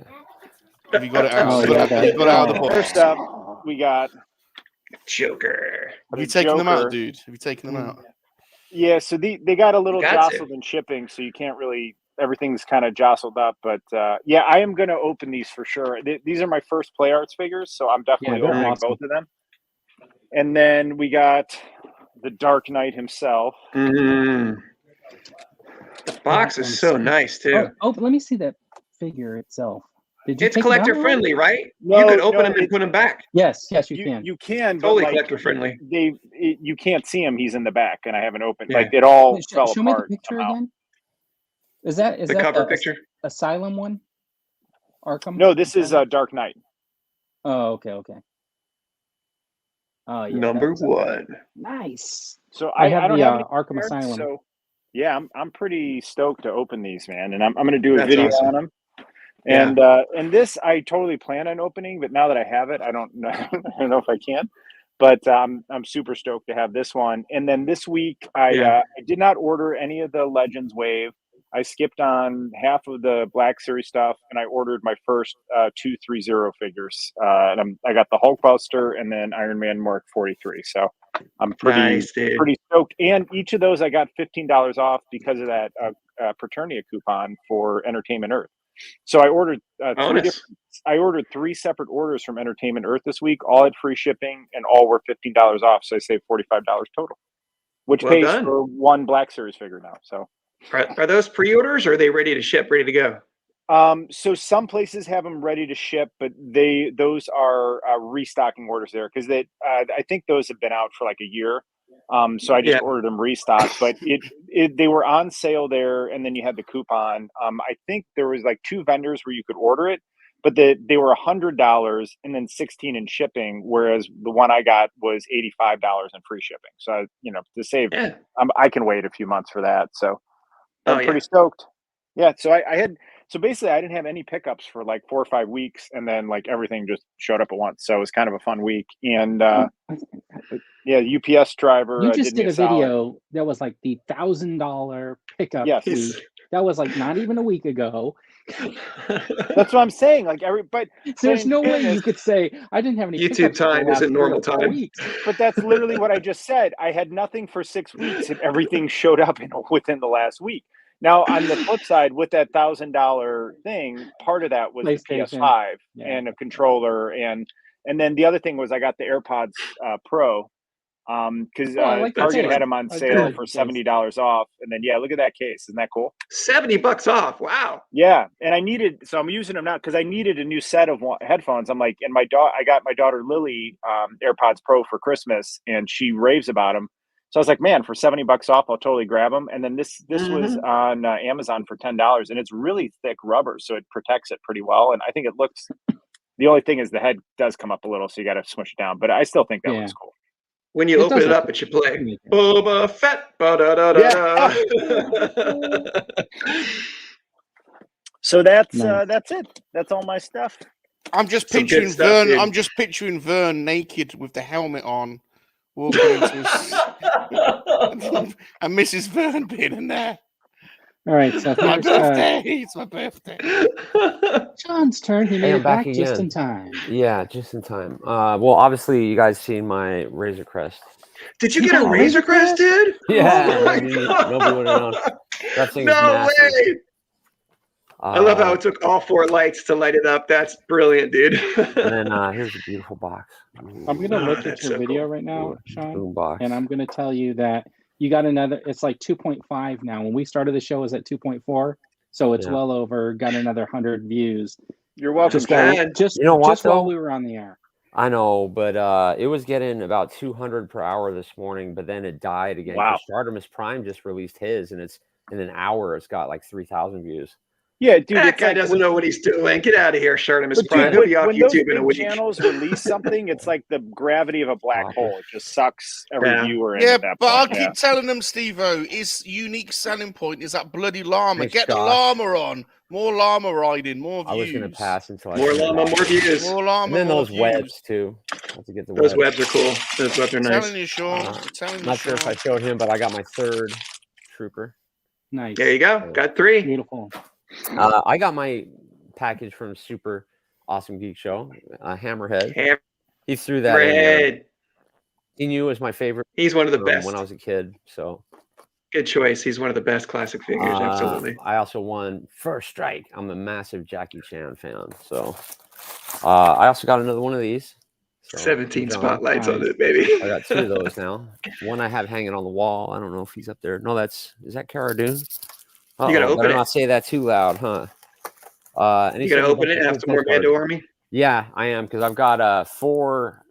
Have you got it out? You got it out of the box. First up, we got Joker. Have you taken them out, dude? Have you taken them out? Yeah, so they got a little jostled in shipping, so you can't really. Everything's kind of jostled up, but yeah, I am going to open these for sure. These are my first Play Arts figures, so I'm definitely opening both of them. And then we got the Dark Knight himself. The box is so nice too. Oh, let me see that figure itself. It's collector friendly, right? No, you could open them and put them back. Yes, you can. You can, totally but collector friendly. You can't see him. He's in the back, and I haven't opened. Like it all fell show apart. Me the picture somehow. again. Is that the cover picture? Asylum one? Arkham? No, this is Dark Knight. Oh, okay. Oh, yeah. Number 1. Nice. So I have don't the have Arkham Asylum. So yeah, I'm pretty stoked to open these, man, and I'm going to do a video on them. And this I totally plan on opening, but now that I have it, I don't know if I can. But I'm super stoked to have this one. And then this week, I did not order any of the Legends wave. I skipped on half of the Black Series stuff, and I ordered my first 230 figures. And I got the Hulkbuster and then Iron Man Mark 43. So I'm pretty stoked. And each of those I got $15 off because of that Preternia coupon for Entertainment Earth. So I ordered I ordered 3 separate orders from Entertainment Earth this week. All had free shipping, and all were $15 off. So I saved $45 total, which pays for 1 Black Series figure now. So are those pre-orders, or are they ready to ship, ready to go? So some places have them ready to ship, but those are restocking orders there because I think those have been out for like a year. So I just ordered them restocked, but they were on sale there, and then you had the coupon. I think there was like 2 vendors where you could order it, but they were $100 and then $16 in shipping, whereas the one I got was $85 in free shipping. So to save, I can wait a few months for that. So I'm pretty stoked. Yeah. So so basically I didn't have any pickups for like 4 or 5 weeks, and then like everything just showed up at once. So it was kind of a fun week. And UPS driver. You just did a video that was like the $1,000 pickup. Yes. That was like not even a week ago. That's what I'm saying. Like but there's no way you could say I didn't have any. YouTube time isn't normal time. But that's literally what I just said. I had nothing for 6 weeks, and everything showed up within the last week. Now, on the flip side, with that $1,000 thing, part of that was the PS5 and a controller, and then the other thing was I got the AirPods Pro because Target had them on sale for $70 off, and then look at that case. Isn't that cool? $70 off. Wow. Yeah, and I'm using them now because I needed a new set of headphones. I'm like, and I got my daughter Lily AirPods Pro for Christmas, and she raves about them. So I was like, man, for $70 off, I'll totally grab them. And then this was on Amazon for $10, and it's really thick rubber, so it protects it pretty well. And I think it looks. The only thing is the head does come up a little, so you got to smush it down. But I still think that looks cool. When you open it up, it should play Boba Fett. So that's it. That's all my stuff. I'm just picturing Vern. Dude. I'm just picturing Vern naked with the helmet on, walking into and Mrs. Vern being in there. All right, so my birthday. It's my birthday. John's turn. He made it back just in time. Yeah, just in time. Well, obviously, you guys seen my Razor Crest. Did you get a Razor Crest, dude? Yeah. Nobody would have known. That thing's massive. Way. I love how it took all 4 lights to light it up. That's brilliant, dude. And then here's a beautiful box. I'm gonna look at your video right now, Sean, and I'm gonna tell you that you got another. It's like 2.5 now. When we started the show, it was at 2.4, so it's well over. Got another 100 views. You're welcome. Just while we were on the air. I know, but it was getting about 200 per hour this morning, but then it died again. Wow. Artemis Prime just released his, and it's in an hour. It's got like 3,000 views. Yeah, dude, that guy doesn't know what he's doing. Get out of here, Shartimus Prime. Dude, He'll be off YouTube in a week. Channels release something, it's like the gravity of a black hole. It just sucks every viewer in. Yeah, at that but point. I keep telling them, Steve-O, his unique selling point is that bloody llama. Thanks, Get the Josh. llama on. More llama riding, more views. I was going to pass until I more llama, more views. More llama, and then more those views. webs too. I have to get the Those webs are cool. Those webs are nice. Telling you, Sean. Not sure if I showed him, but I got my third trooper. Nice. There you go. Got 3. Beautiful. I got my package from Super Awesome Geek Show, Hammerhead. He threw that in there. He knew it was my favorite. He's one of the best when I was a kid. So good choice. He's one of the best classic figures. Absolutely. I also won First Strike. I'm a massive Jackie Chan fan. So I also got another one of these. So, 17 spotlights on it, baby. I got 2 of those now. One I have hanging on the wall. I don't know if he's up there. No, is that Cara Dune? You gotta open better it. not say that too loud, huh? And you gotta open it and have some more Mando Army? Yeah, I am, because I've got 4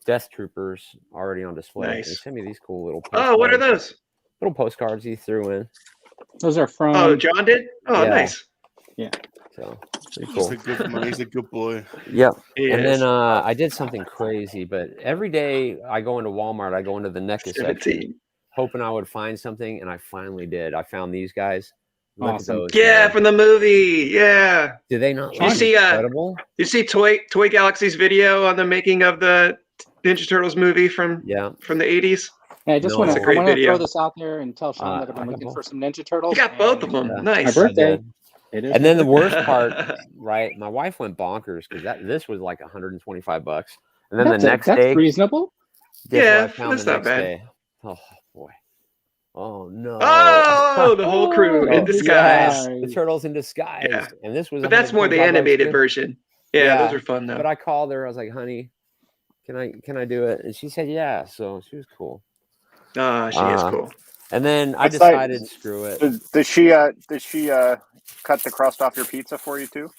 Death Troopers already on display. Nice. They sent me these cool little postcards. Oh, what are those? Little postcards he threw in. Those are from... Oh, John did? Oh, yeah. Nice. Yeah. So, pretty cool. He's a good boy. Yep. And then I did something crazy, but every day I go into Walmart, I go into the NECA section, hoping I would find something, and I finally did. I found these guys. Look at those. Yeah, man. From the movie. Yeah. Did they not? You see, you see Toy Galaxy's video on the making of the Ninja Turtles movie from the 80s? Yeah, I just want to throw this out there and tell Sean that I've been looking for some Ninja Turtles. You got both of them. Yeah. Nice. My birthday. And then the worst part, right? My wife went bonkers because this was like $125, and then the next day, that's reasonable. Yeah, that's not bad. Day. Oh boy. Oh no. Oh, the whole crew in disguise. Yeah, the turtles in disguise. Yeah. And this was. But that's more the animated version. Yeah, those are fun though. But I called her. I was like, "Honey, can I do it?" And she said, "Yeah." So she was cool. She is cool. And then I decided, screw it. Does she cut the crust off your pizza for you too?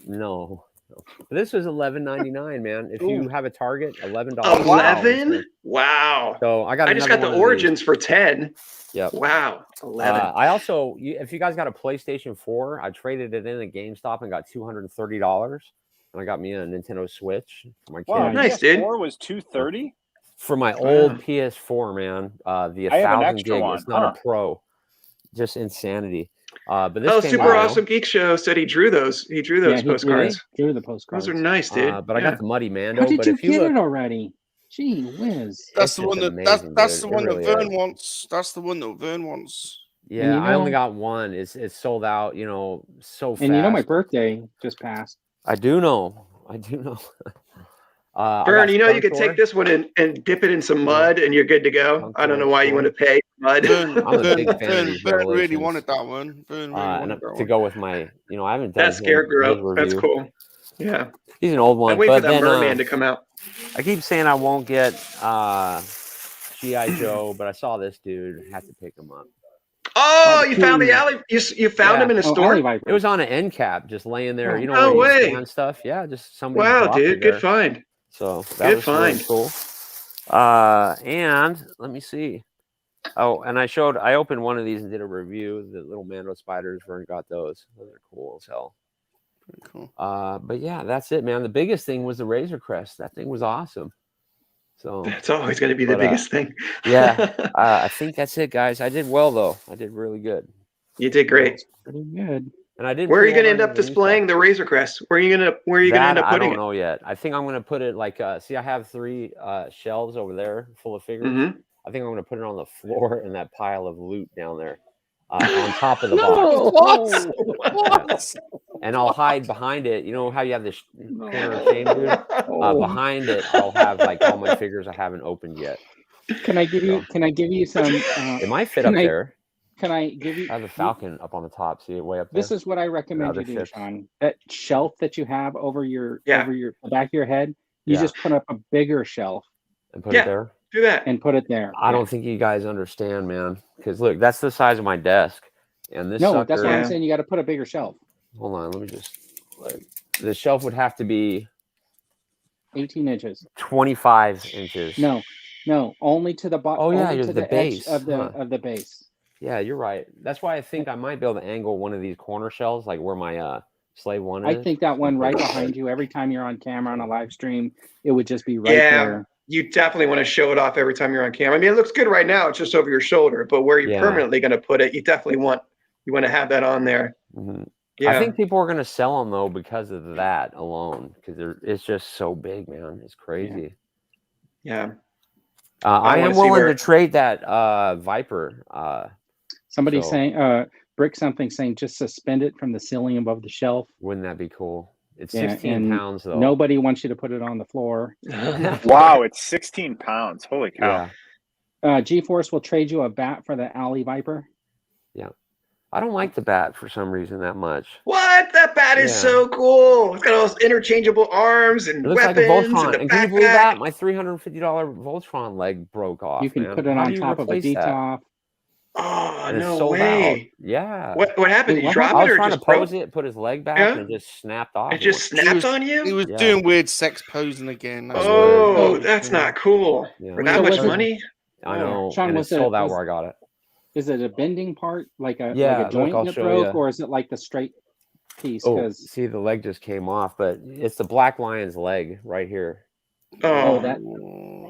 No. But this was $11.99, man. If you have a Target, $11. 11? Wow. So I just got the Origins for 10. Yep. Wow. 11. I also, if you guys got a PlayStation 4, I traded it in at GameStop and got $230, and I got me a Nintendo Switch for my kid. Wow, nice, dude. PS4 was $230 for my old PS4, man. The 1,000 gig. It's not a Pro. Just insanity. But this Super Awesome Geek Show said he drew those. He drew those postcards. Drew the postcards. Those are nice, dude. But I got the Muddy Mando. How did but you if you get look, it already? Gee whiz. That's the one that's the one that Vern is. wants. That's the one that Vern wants. Yeah, I only got one. It's sold out, so fast. And my birthday just passed. I do know. Vern, you could take this one and dip it in some mud and you're good to go. I don't know why you want to pay mud. I'm a big fan of Vern really wanted that one. Vern really wanted that to go with my, I haven't done that Scarecrow. That's cool. Yeah. He's an old one. I wait for that Merman to come out. I keep saying I won't get G.I. Joe, but I saw this dude. Had to pick him up. Oh, you found the alley. You found him in a store. It was on an end cap, just laying there. No way. And stuff. Yeah, just somebody. Wow, dude, good find. So that was really cool. And let me see. Oh, and I opened one of these and did a review. The little Mando spiders. Vern got those. Those are cool as hell. Pretty cool. But yeah, that's it, man. The biggest thing was the Razor Crest. That thing was awesome. So that's always going to be the biggest thing. Yeah, I think that's it, guys. I did well though. I did really good. You did great. Pretty good. And I did. Where are you going to end up displaying the Razor Crest? Where are you going to end up putting it? I don't know yet. I think I'm going to put it like. See, I have 3 shelves over there full of figures. Mm-hmm. I think I'm going to put it on the floor in that pile of loot down there, on top of the box. What? And I'll hide behind it. You know how you have this corner of shame, dude? Behind it, I'll have like all my figures I haven't opened yet. Can I give you some? It might fit up there. Can I give you? I have a Falcon up on the top. See it way up there. This is what I recommend you do, Sean. That shelf that you have over the back of your head, you just put up a bigger shelf and put it there. Do that and put it there. I don't think you guys understand, man. Because look, that's the size of my desk, and this. No, that's why I'm saying you got to put a bigger shelf. Hold on, let me just. The shelf would have to be 18 inches. 25 inches. No, only to the bottom. Oh yeah, to the base edge of the base. Yeah, you're right. That's why I think I might be able to angle one of these corner shelves, like where my slave one is. I think that one right behind you, every time you're on camera on a live stream, it would just be right there. You definitely want to show it off every time you're on camera. I mean, it looks good right now. It's just over your shoulder, but where you're permanently going to put it, you definitely want to have that on there. Mm-hmm. Yeah. I think people are going to sell them though because of that alone, because it's just so big, man. It's crazy. Yeah. I am willing to trade that Viper. Somebody's saying, Brick something saying just suspend it from the ceiling above the shelf. Wouldn't that be cool? It's 16 pounds though. Nobody wants you to put it on the floor. Wow, it's 16 pounds. Holy cow. Yeah. G-Force will trade you a bat for the Alley Viper. Yeah. I don't like the bat for some reason that much. What? That bat is so cool. It's got all those interchangeable arms and weapons. Like a Voltron. And can you believe that? My $350 Voltron leg broke off. You can put it on top of a DTOF. Oh, no way. Yeah. What happened? Did you drop it? I was trying to pose it, put his leg back, and it just snapped off. It just snapped on you? He was doing weird sex posing again. That's not cool. For that much money? I know. Sean, and it sold out where I got it. Is it a bending part, like a joint that broke, or is it like the straight piece? Oh, see, the leg just came off, but it's the Black Lion's leg right here. Oh, that.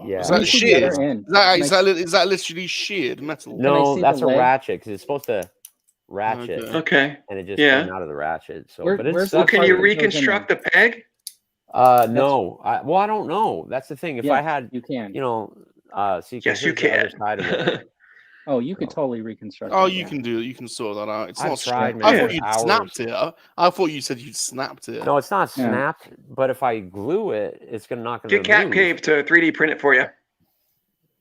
Yeah. Is that sheared? Is that literally sheared metal? No, that's a ratchet because it's supposed to ratchet. Okay. And it just came out of the ratchet. So, but it's can you reconstruct the peg? No. I don't know. That's the thing. If I had, you can. Yes, you can. The other side of it. Oh, you could totally reconstruct. Oh, you can do it. You can sort that out. It's not tried, I thought you'd snapped it. I thought you said you'd snapped it. No, it's not snapped. But if I glue it, it's not going to. Get Cap Cave to 3D print it for you.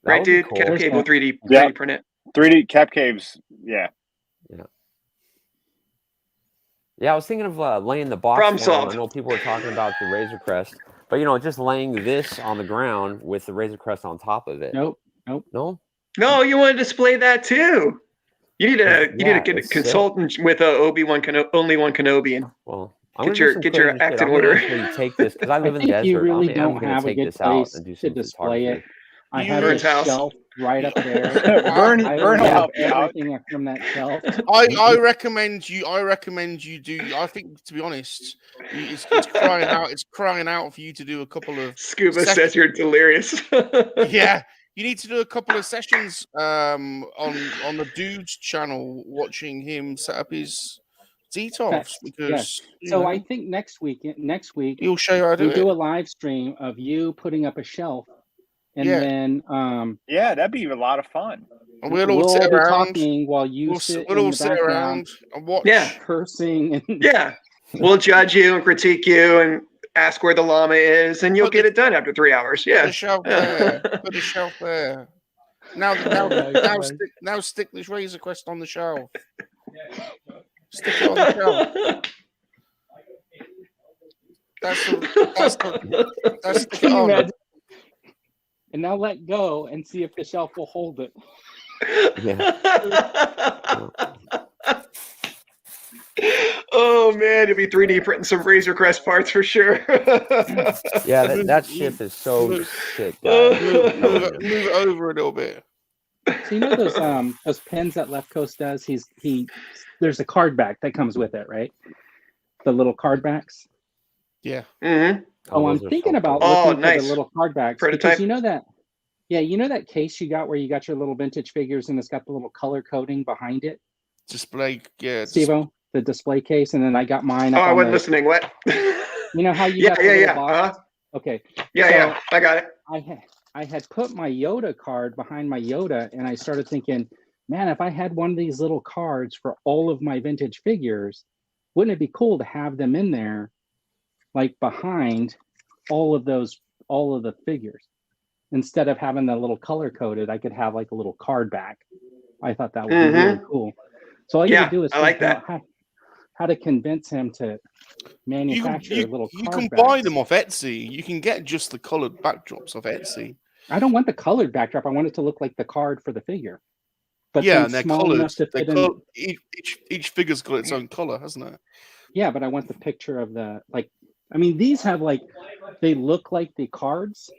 Right, dude? Cool. Cap Cave will 3D print it. 3D Cap Caves. Yeah. Yeah, I was thinking of laying the box. Problem solved. I know people were talking about the Razor Crest, but just laying this on the ground with the Razor Crest on top of it. Nope. No, you want to display that too. You need to get a consultant with Only One Kenobi and get your act in order. Take this because I live in the desert. You really don't have a good place to display it. I have a shelf right up there. Vern will help you out. Everything from that shelf. I recommend you do. I think, to be honest, it's crying out. It's crying out for you to do a couple of. Scuba says you're delirious. Yeah. You need to do a couple of sessions on the Dude's channel, watching him set up his DTOFs because. So I think next week he'll show you how to do it. Do a live stream of you putting up a shelf, and then that'd be a lot of fun. And we'll all sit around talking while you we'll all sit around and watch. Cursing and we'll judge you and critique you and ask where the llama is, and you'll get it done after 3 hours. Yeah. Put the shelf there. Now stick this Razor Crest on the shelf. Stick it on the shelf. That's stick it on. And now let go and see if the shelf will hold it. Oh man, you'll be 3D printing some Razor Crest parts for sure. That ship is so sick. Move it over a little bit. So those pins that Left Coast does. There's a card back that comes with it, right? The little card backs. Yeah. Mm-hmm. I'm thinking about looking for the little card backs. Prototype. Because that case you got where you got your little vintage figures and it's got the little color coding behind it. Display, Steve-O, the display case, and then I got mine. I wasn't listening. What? You know how you got the little box? Okay. Yeah, I got it. I had put my Yoda card behind my Yoda, and I started thinking, man, if I had one of these little cards for all of my vintage figures, wouldn't it be cool to have them in there, like behind all of the figures? Instead of having the little color coded, I could have like a little card back. I thought that would be really cool. So all you can do is how to convince him to manufacture little card You can backs. buy them off Etsy. You can get just the colored backdrops off Etsy. I don't want the colored backdrop. I want it to look like the card for the figure. But and they're colored. Each figure's got its own color, hasn't it? Yeah, but I want the picture of these have they look like the cards,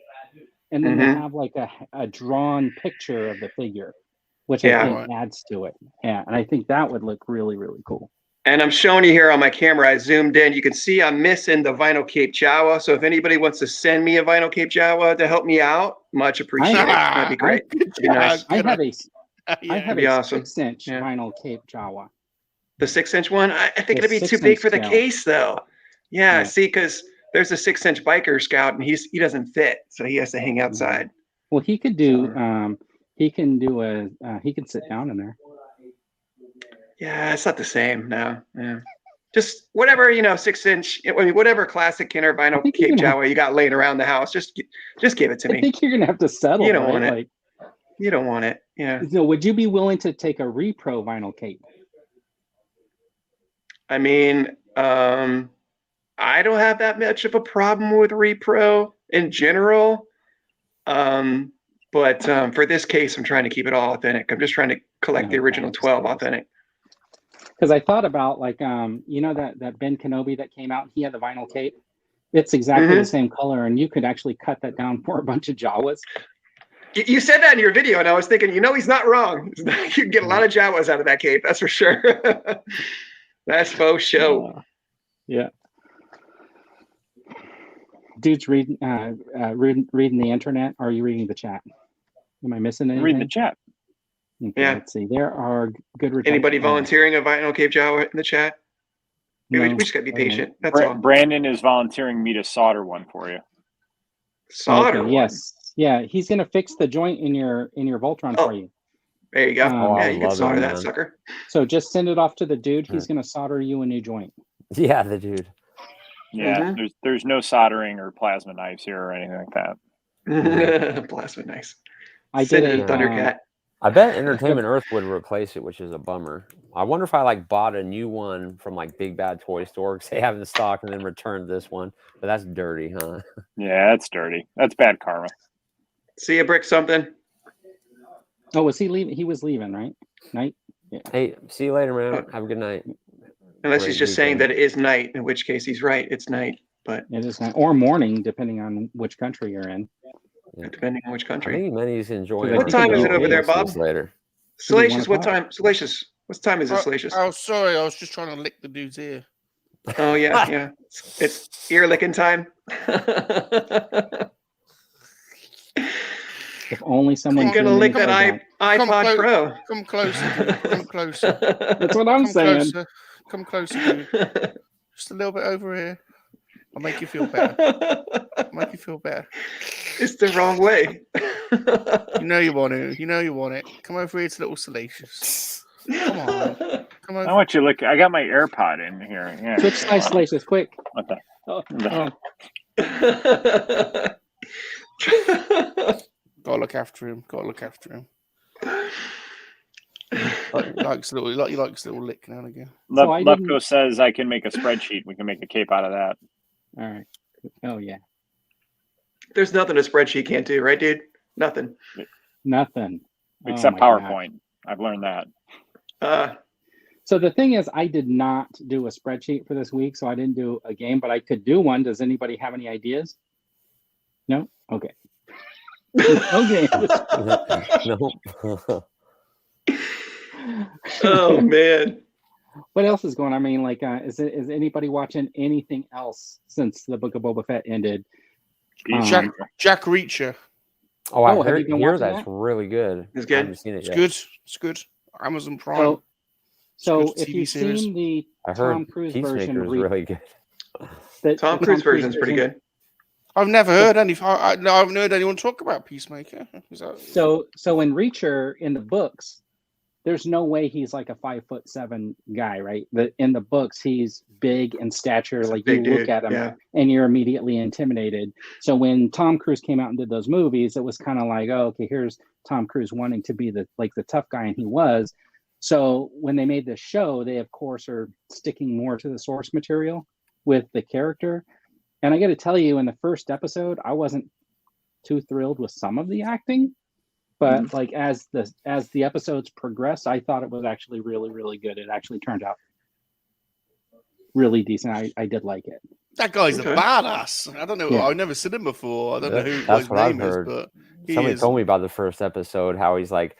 and then they have like a drawn picture of the figure. which I think adds to it. Yeah, and I think that would look really, really cool. And I'm showing you here on my camera. I zoomed in. You can see I'm missing the vinyl cape Jawa. So if anybody wants to send me a vinyl cape Jawa to help me out, much appreciated. That'd be great. I have a 6-inch vinyl cape Jawa. The 6-inch one? I think it'd be too big for the case, though. Yeah. See, because there's a 6-inch biker scout, and he doesn't fit, so he has to hang outside. Well, he could do. He can sit down in there. Yeah, it's not the same. No. Yeah. Just whatever 6-inch. I mean, whatever classic Kenner vinyl cape Jawa you got laying around the house, just give it to me. I think you're gonna have to settle. You don't want it. You don't want it. Yeah. So, would you be willing to take a repro vinyl cape? I mean, I don't have that much of a problem with repro in general. But for this case, I'm trying to keep it all authentic. I'm just trying to collect the original 12 authentic. Because I thought about that Ben Kenobi that came out, he had the vinyl cape. It's exactly the same color, and you could actually cut that down for a bunch of Jawas. You said that in your video, and I was thinking, he's not wrong. You can get a lot of Jawas out of that cape, that's for sure. That's faux show. Yeah. Dude's reading the internet. Are you reading the chat? Am I missing anything? Reading the chat. Okay, yeah. Let's see. There are good. Anybody volunteering a vinyl cape Jawa in the chat? No, we just gotta be patient. That's all. Brandon is volunteering me to solder one for you. Solder one? Yes. Yeah, he's gonna fix the joint in your Voltron for you. There you go. You can solder that sucker. So just send it off to the dude. He's gonna solder you a new joint. Yeah, the dude. Yeah, there's no soldering or plasma knives here or anything like that. Plasma knives. I did a Thundercat. I bet Entertainment Earth would replace it, which is a bummer. I wonder if I bought a new one from Big Bad Toy Store because they have it in stock and then returned this one. But that's dirty, huh? Yeah, that's dirty. That's bad karma. See you, Brick something. Oh, was he leaving? He was leaving, right? Night. Yeah. Hey, see you later, man. Have a good night. Unless he's just saying that it is night, in which case he's right. It's night, but it is night or morning, depending on which country you're in. Yeah. Depending on which country. I think Manny's enjoying. What time is it over there, Bob? Later. Salacious, what time? Salacious, what time is it, Salacious? Oh, sorry, I was just trying to lick the dude's ear. Oh yeah, yeah. It's ear licking time. If only someone. I'm gonna lick that iPod Pro. Come closer. Come closer. That's what I'm saying. Closer. Come closer, dude. Just a little bit over here. I'll make you feel better. It's the wrong way. You know you want it. You know you want it. Come over here to little Salacious. Come on. Come over. I want you to look. I got my AirPod in here. Yeah. Switch size, Salacious, quick. Okay. Gotta look after him. He likes a little lick now and again. Lefko says I can make a spreadsheet. We can make a cape out of that. All right. Oh yeah. There's nothing a spreadsheet can't do, right, dude? Nothing. Nothing. Except PowerPoint. God. I've learned that. So the thing is, I did not do a spreadsheet for this week, so I didn't do a game, but I could do one. Does anybody have any ideas? No? Okay. Okay. No. Oh man. What else is going on? I mean, is anybody watching anything else since the Book of Boba Fett ended? Jack Reacher. Oh, I hear that's really good. It's good. I haven't seen it yet. It's good. Amazon Prime. So if you've seen the Tom Cruise version, really good. Tom Cruise version is pretty good. I've never heard I haven't heard anyone talk about Peacemaker. So in Reacher in the books, there's no way he's like a 5'7" guy, right? In the books, he's big in stature. Like you look at him and you're immediately intimidated. So when Tom Cruise came out and did those movies, it was kind of like, oh, okay, here's Tom Cruise wanting to be the tough guy, and he was. So when they made this show, they of course are sticking more to the source material with the character. And I got to tell you, in the first episode, I wasn't too thrilled with some of the acting. But as the episodes progressed, I thought it was actually really, really good. It actually turned out really decent. I did like it. That guy's a badass. I don't know. Yeah. I've never seen him before. I don't know who That's his what name I've heard. Is, but somebody told me about the first episode, how he's like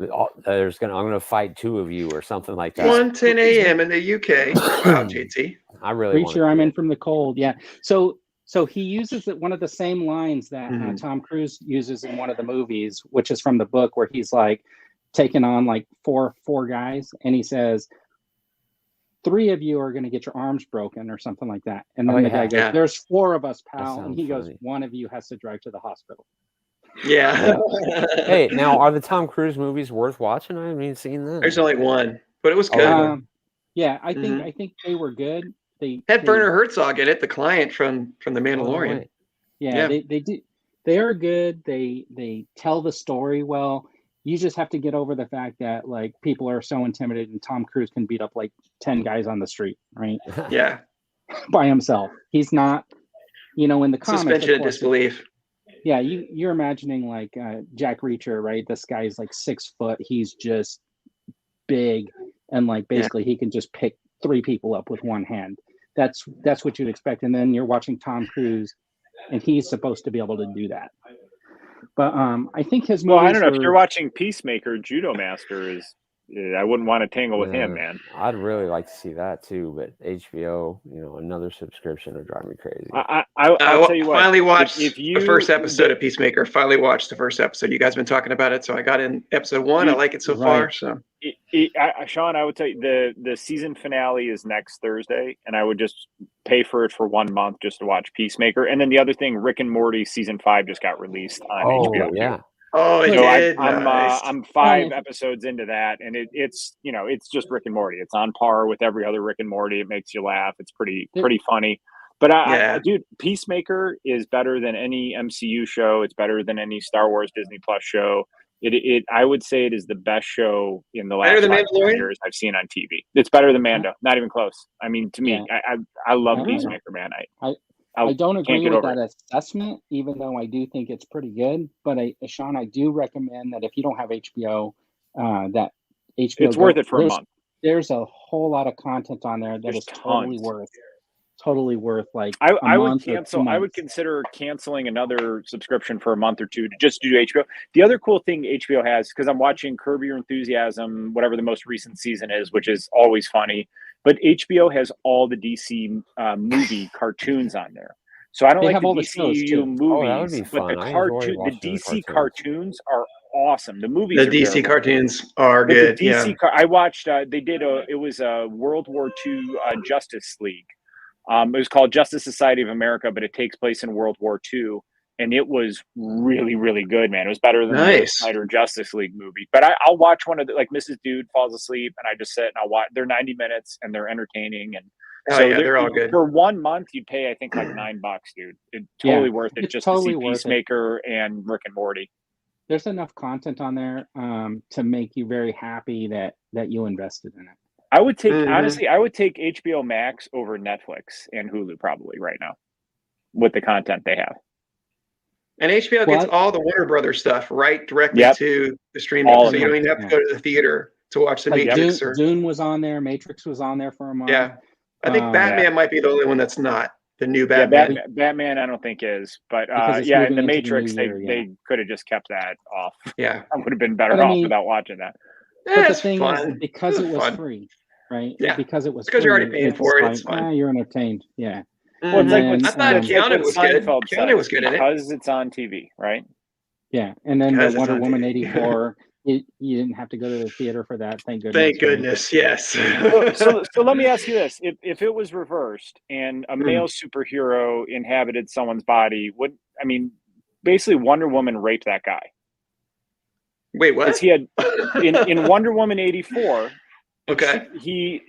I'm gonna fight two of you or something like that. 1:10 a.m. in the UK. Wow, JT. I really Reacher, I'm in from the cold. Yeah. So he uses one of the same lines that Tom Cruise uses in one of the movies, which is from the book, where he's like taking on like four guys, and he says, 3 of you are going to get your arms broken or something like that. And then the guy goes, there's 4 of us, pal. And he goes, 1 of you has to drive to the hospital. Yeah. Hey, now are the Tom Cruise movies worth watching? I haven't even seen them. There's only one, but it was good. Yeah, I think they were good. They had Werner Herzog in it, the client from The Mandalorian. Right. Yeah, they do. They are good. They tell the story well. You just have to get over the fact that like people are so intimidated, and Tom Cruise can beat up like 10 guys on the street, right? Yeah, by himself. He's not, in the comics. Suspension of disbelief. Yeah, you're imagining like Jack Reacher, right? This guy's like 6 foot. He's just big, and like basically he can just pick 3 people up with one hand. That's what you'd expect. And then you're watching Tom Cruise, and he's supposed to be able to do that. But I think his movies. Well, I don't know if you're watching Peacemaker. Judo Master is. I wouldn't want to tangle with him, man. I'd really like to see that too, but HBO, another subscription would drive me crazy. I'll tell you what. Finally watched the first episode of Peacemaker. Finally watched the first episode. You guys have been talking about it, so I got in episode 1. I like it so far. So, Sean, I would tell you the season finale is next Thursday, and I would just pay for it for 1 month just to watch Peacemaker. And then the other thing, Rick and Morty season 5 just got released on HBO. Yeah. Oh, it did. I'm 5 episodes into that, and it's just Rick and Morty. It's on par with every other Rick and Morty. It makes you laugh. It's pretty funny. But dude, Peacemaker is better than any MCU show. It's better than any Star Wars Disney Plus show. I would say it is the best show in the last 5 years I've seen on TV. It's better than Mando. Not even close. I mean, to me, I love Peacemaker, man. I don't agree with that assessment, even though I do think it's pretty good. But Sean, I do recommend that if you don't have HBO, that HBO it's worth it for a month. There's a whole lot of content on there that is totally worth like I would cancel. I would consider canceling another subscription for a month or 2 to just do HBO. The other cool thing HBO has, because I'm watching Curb Your Enthusiasm, whatever the most recent season is, which is always funny. But HBO has all the DC movie cartoons on there. So I don't like the DCU movies, but the DC cartoons are awesome. The movies, the DC cartoons are good. I watched. It was a World War II Justice League. It was called Justice Society of America, but it takes place in World War II. And it was really, really good, man. It was better than the Snyder Justice League movie. But I'll watch one of the, like Mrs. Dude falls asleep, and I just sit and I'll watch. They're 90 minutes, and they're entertaining. And they're all good. For 1 month, you'd pay, I think, like $9, dude. It's totally worth it just to see Peacemaker and Rick and Morty. There's enough content on there to make you very happy that you invested in it. I would take, honestly, I would take HBO Max over Netflix and Hulu probably right now with the content they have. And HBO gets all the Warner Brothers stuff right directly to the streaming, so you don't even have to go to the theater to watch the Matrix. Dune was on there, Matrix was on there for a month. Yeah, I think Batman might be the only one that's not the new Batman. Yeah, Batman, I don't think is, but in the Matrix, they could have just kept that off. Yeah, I would have been better off without watching that. But the thing is, because it was free, right? Yeah, because it was because you're already paying for it. It's fine. You're entertained. Yeah. Well, it's like I thought Keanu was good. Keanu was good in it because it's on TV, right? Yeah, and then the Wonder Woman 84. You didn't have to go to the theater for that. Thank goodness. Thank goodness. Yes. So let me ask you this: if it was reversed and a male superhero inhabited someone's body, basically Wonder Woman raped that guy. Wait, what? Because he had in Wonder Woman 84. Okay.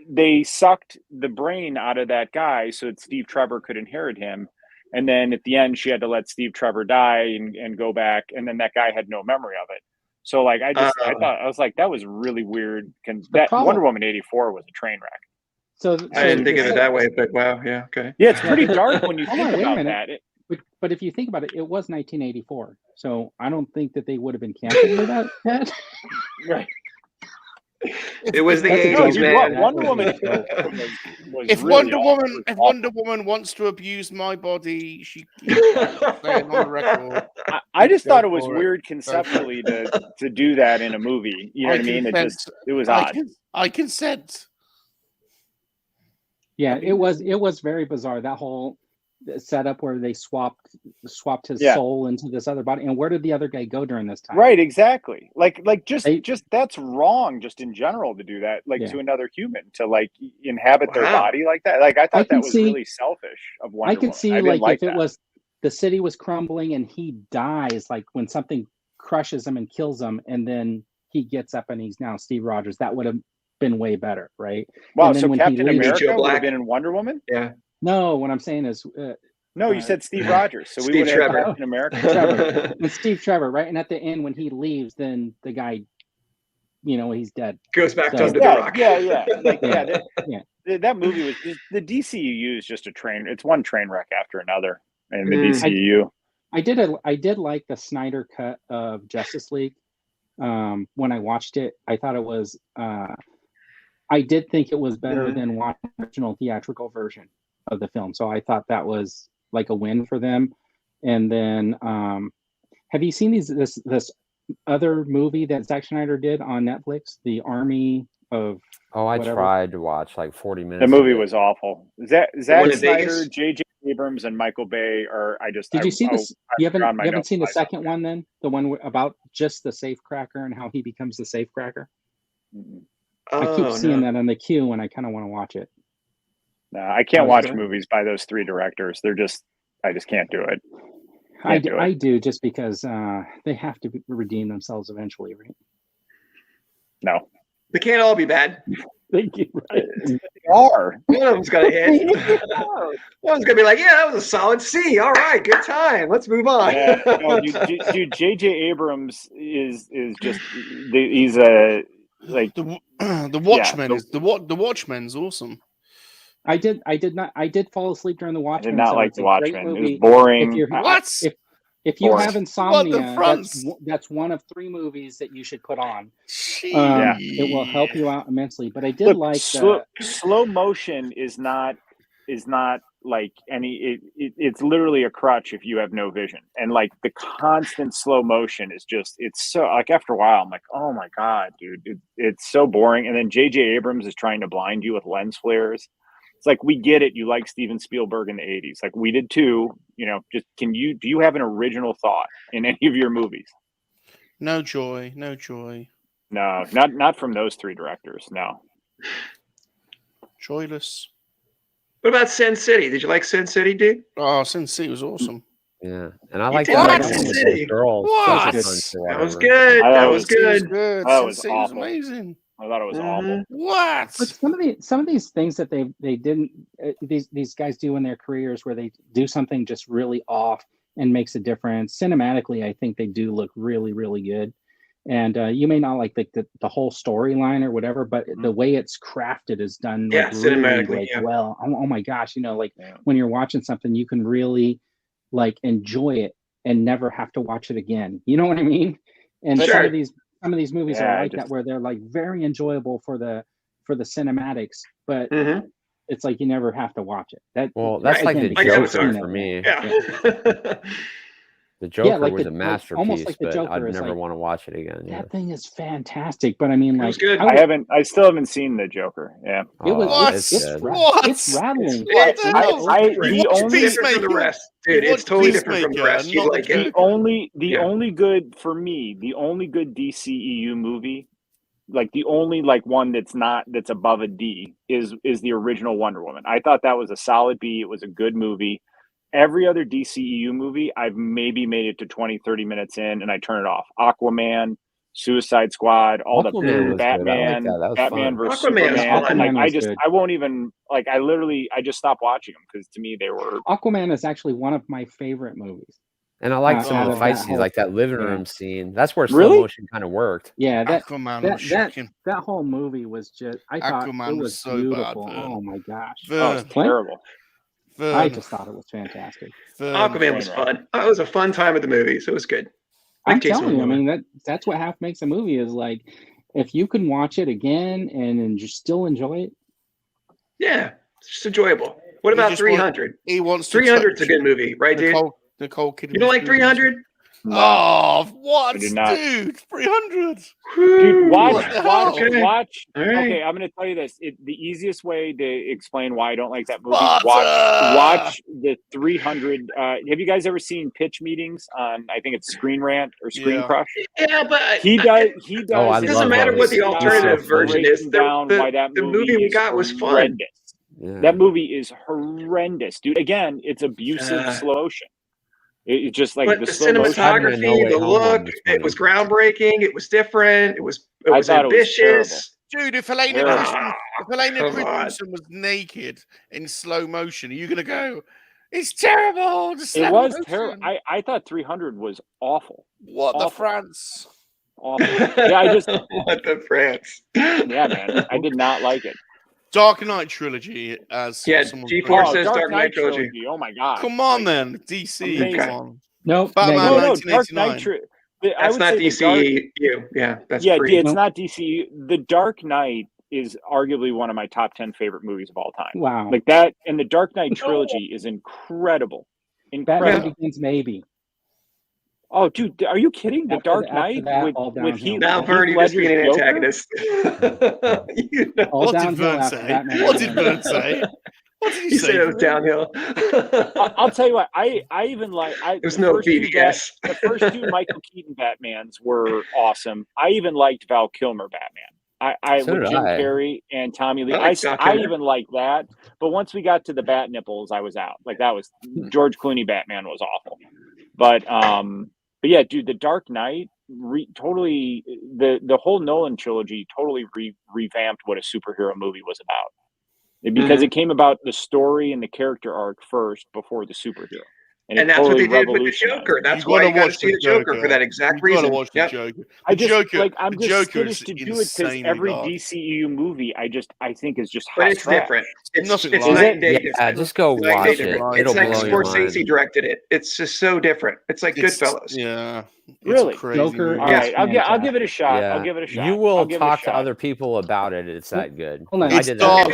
They sucked the brain out of that guy so that Steve Trevor could inherit him. And then at the end, she had to let Steve Trevor die and go back. And then that guy had no memory of it. So like, I was like, that was really weird. Wonder Woman 84 was a train wreck. So I didn't think of it that way, but wow. Yeah. Okay. Yeah. It's pretty dark when you think about that. But if you think about it, it was 1984. So I don't think that they would have been canceled for that. Right. It was the That's 80s, man. Wonder Woman. If Wonder Woman wants to abuse my body, she say it on the record. I just thought it was weird conceptually to do that in a movie. You know what I mean? It was odd. I consent. Yeah, it was very bizarre. That whole setup where they swapped his soul into this other body, and where did the other guy go during this time? Right, exactly. Like just that's wrong. Just in general to do that, to another human, to inhabit their body like that. Like I thought that was really selfish of Wonder Woman. I could see if it was the city was crumbling and he dies, like when something crushes him and kills him, and then he gets up and he's now Steve Rogers. That would have been way better, right? Wow, so Captain America would have been in Wonder Woman? Yeah. No, what I'm saying is... no, you said Steve Rogers, so we would have Captain America. Trevor. And Steve Trevor, right? And at the end, when he leaves, then the guy, he's dead. Goes back to Under the Rock. Yeah. That movie was... The DCU is just a train... It's one train wreck after another in the DCU. I did like the Snyder cut of Justice League. When I watched it, I thought it was... I did think it was better than watching the original theatrical version of the film. So I thought that was like a win for them. And then have you seen this other movie that Zack Snyder did on Netflix, The Army of I tried to watch like 40 minutes. The movie was awful. Zack Snyder, J.J. Abrams, and Michael Bay Did you see this? You haven't seen the second one then? The one about just the safecracker and how he becomes the safecracker? Mm-hmm. I keep seeing that on the queue, and I kind of want to watch it. No, I can't watch movies by those three directors. I just can't do it. I do just because they have to redeem themselves eventually, right? No, they can't all be bad. Thank you. Right. They are. One of them's gonna hit. One's gonna be like, "Yeah, that was a solid C. All right, good time. Let's move on." Yeah, no, dude, J.J. Abrams is just he's a. Like the Watchmen is the Watchmen's awesome. I did fall asleep during the Watchmen. I did not like the Watchmen. It was boring. If you have insomnia, that's one of 3 movies that you should put on. It will help you out immensely. But I did slow motion is not like any. It's literally a crutch if you have no vision, and like the constant slow motion is just it's so like after a while I'm like, oh my god, dude, it's so boring. And then J.J. Abrams is trying to blind you with lens flares. It's like, we get it. You like Steven Spielberg in the 80s, like we did too. Just do you have an original thought in any of your movies? No joy. No, not from those 3 directors. No, joyless. What about Sin City? Did you like Sin City, dude? Oh, Sin City was awesome. Yeah, and I like that Sin City. Girl. What? That was good. That was good. That was awful. Was amazing. I thought it was awful. What? But some of these things that they didn't these guys do in their careers, where they do something just really off and makes a difference cinematically, I think they do look really, really good. And you may not like the whole storyline or whatever, but the way it's crafted is done cinematically well. Oh my gosh, when you're watching something, you can really like enjoy it and never have to watch it again. You know what I mean? And some of these movies are like that, where they're like very enjoyable for the cinematics, but it's like you never have to watch it. That's like the Joker for me. Yeah. The Joker was a masterpiece, almost like the Joker, but I'd never want to watch it again. That thing is fantastic, but I mean, like, good. I still haven't seen the Joker. Yeah, it was. It's rattling. The only good for me, the only good DCEU movie, like the only one that's above a D is the original Wonder Woman. I thought that was a solid B. It was a good movie. Every other DCEU movie, I've maybe made it to 20, 30 minutes in and I turn it off. Aquaman, Suicide Squad, all the Batman, Batman versus Superman. I won't even I just stopped watching them because to me they were. Aquaman is actually one of my favorite movies. And I like some of the fight scenes, like that living room scene. That's where slow motion kind of worked. Yeah, Aquaman that whole movie was just. I thought Aquaman it was so beautiful. Bad, oh my gosh, it was terrible. I just thought it was fantastic. Aquaman was fun. It was a fun time at the movies. It was good. I'm telling you, I mean that's what half makes a movie is like if you can watch it again and just still enjoy it. Yeah, it's just enjoyable. What about 300? He wants 300's a good movie, right, dude? Nicole Kidman. You don't like 300? No. Oh, what, dude? 300. Dude, watch. Right. Okay, I'm going to tell you this. The easiest way to explain why I don't like that movie, watch the 300. Have you guys ever seen pitch meetings on, I think it's Screen Rant or Screen Crush? Yeah, but he does. It doesn't matter what the alternative version is. The movie we got was fun. Yeah. That movie is horrendous, dude. Again, it's abusive slow motion. It's just like the cinematography, the look, it was groundbreaking. It was different. It was ambitious. Dude, if Helena Christensen was naked in slow motion, are you going to go, it's terrible? It was terrible. I thought 300 was awful. What the France? Awful. Yeah, what the France? Yeah, man. I did not like it. Dark Knight trilogy, as G4 says Dark Knight trilogy. Oh my god! Come on, then DC. Come on. No, Batman. Dark Knight. That's not DCU. Yeah, that's it's not DCU. The Dark Knight is arguably one of my top 10 favorite movies of all time. Wow, like that, and the Dark Knight trilogy is incredible. Batman Begins, maybe. Oh, dude, are you kidding? The Dark Knight with Heath. Now, Bernie just being an antagonist. What did Vern say? What did Vern say? What did he say? Said it was downhill. I'll tell you what. I even like. There's no BBS. The first two Michael Keaton Batmans were awesome. I even liked Val Kilmer Batman. I with Jim Carrey and Tommy Lee. I even like that. But once we got to the bat nipples, I was out. Like that was George Clooney Batman was awful. But yeah, dude, the Dark Knight totally the whole Nolan trilogy totally revamped what a superhero movie was about, because it came about the story and the character arc first before the superhero. And that's what they did with the Joker. That's why you got to see the Joker for that exact reason. Watch the Joker. I'm just skittish to do it because every DCEU movie I think is just hot. But it's different. It's night and day. Yeah, just go watch it. It's like Scorsese directed it. It's just so different. It's like Goodfellas. Yeah. Really? Joker. All right, I'll give it a shot. Yeah. I'll give it a shot. You will talk to other people about it. It's that good. I did that.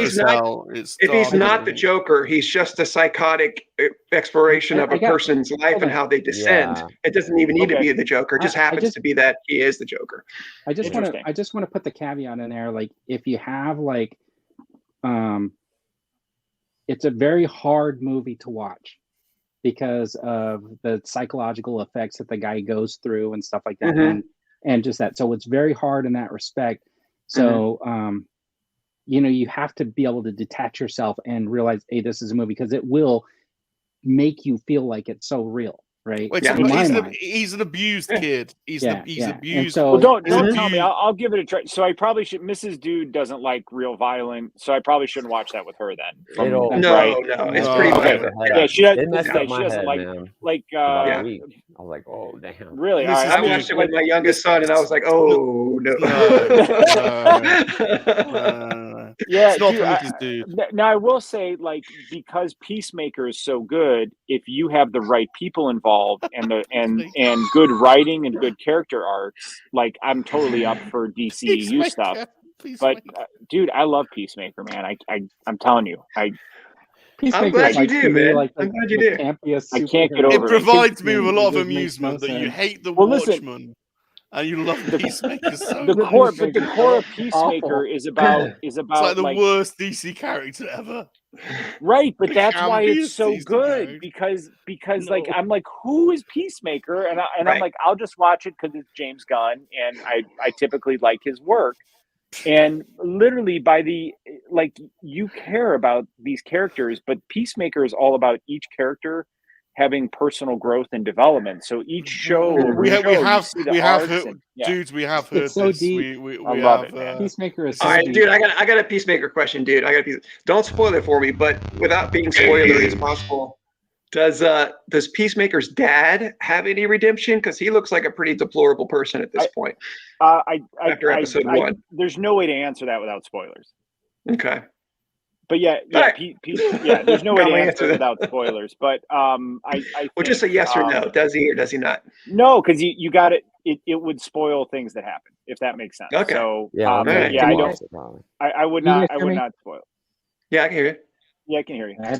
If he's not the Joker, he's just a psychotic exploration of a person's life and how they descend. It doesn't even need to be the Joker. It just happens to be that he is the Joker. I just want to put the caveat in there. Like, if you have it's a very hard movie to watch because of the psychological effects that the guy goes through and stuff like that, and just that. So it's very hard in that respect. So you have to be able to detach yourself and realize, hey, this is a movie, because it will make you feel like it's so real, right? He's an abused kid. He's abused. So, don't tell me. I'll give it a try. So I probably should. Mrs. Dude doesn't like real violent, so I probably shouldn't watch that with her then. No, it's pretty violent. Yeah, she doesn't like man. like. I was like, oh damn. Really? I watched it with my youngest son, and I was like, oh no. Yeah, dude. Now I will say, like, because Peacemaker is so good, if you have the right people involved and good writing and good character arcs, like, I'm totally up for DCEU stuff. But dude, I love Peacemaker, man. I'm telling you, I'm glad you do, man. I'm glad you do. I can't get over it. It provides me with a lot of amusement that you hate the Watchmen. And you love Peacemaker so much. The core of Peacemaker is about it's like the worst DC character ever. Right, but that's why it's so good, because like, I'm like, who is Peacemaker? And I'm like, I'll just watch it because it's James Gunn, and I typically like his work. And literally you care about these characters, but Peacemaker is all about each character having personal growth and development. So each show we have heard it's so this. Deep. We I love have, it, man. Peacemaker is so all right, deep. dude. I got a Peacemaker question, dude. Don't spoil it for me, but without being spoilery as possible, does Peacemaker's dad have any redemption? Because he looks like a pretty deplorable person at this point. After episode 1, there's no way to answer that without spoilers. Okay. But there's no way to answer without spoilers. But I just a yes or no. Does he or does he not? No, because you got it. it would spoil things that happen, if that makes sense. Okay. So I would not spoil. Yeah, I can hear you. Yeah, I can hear you. My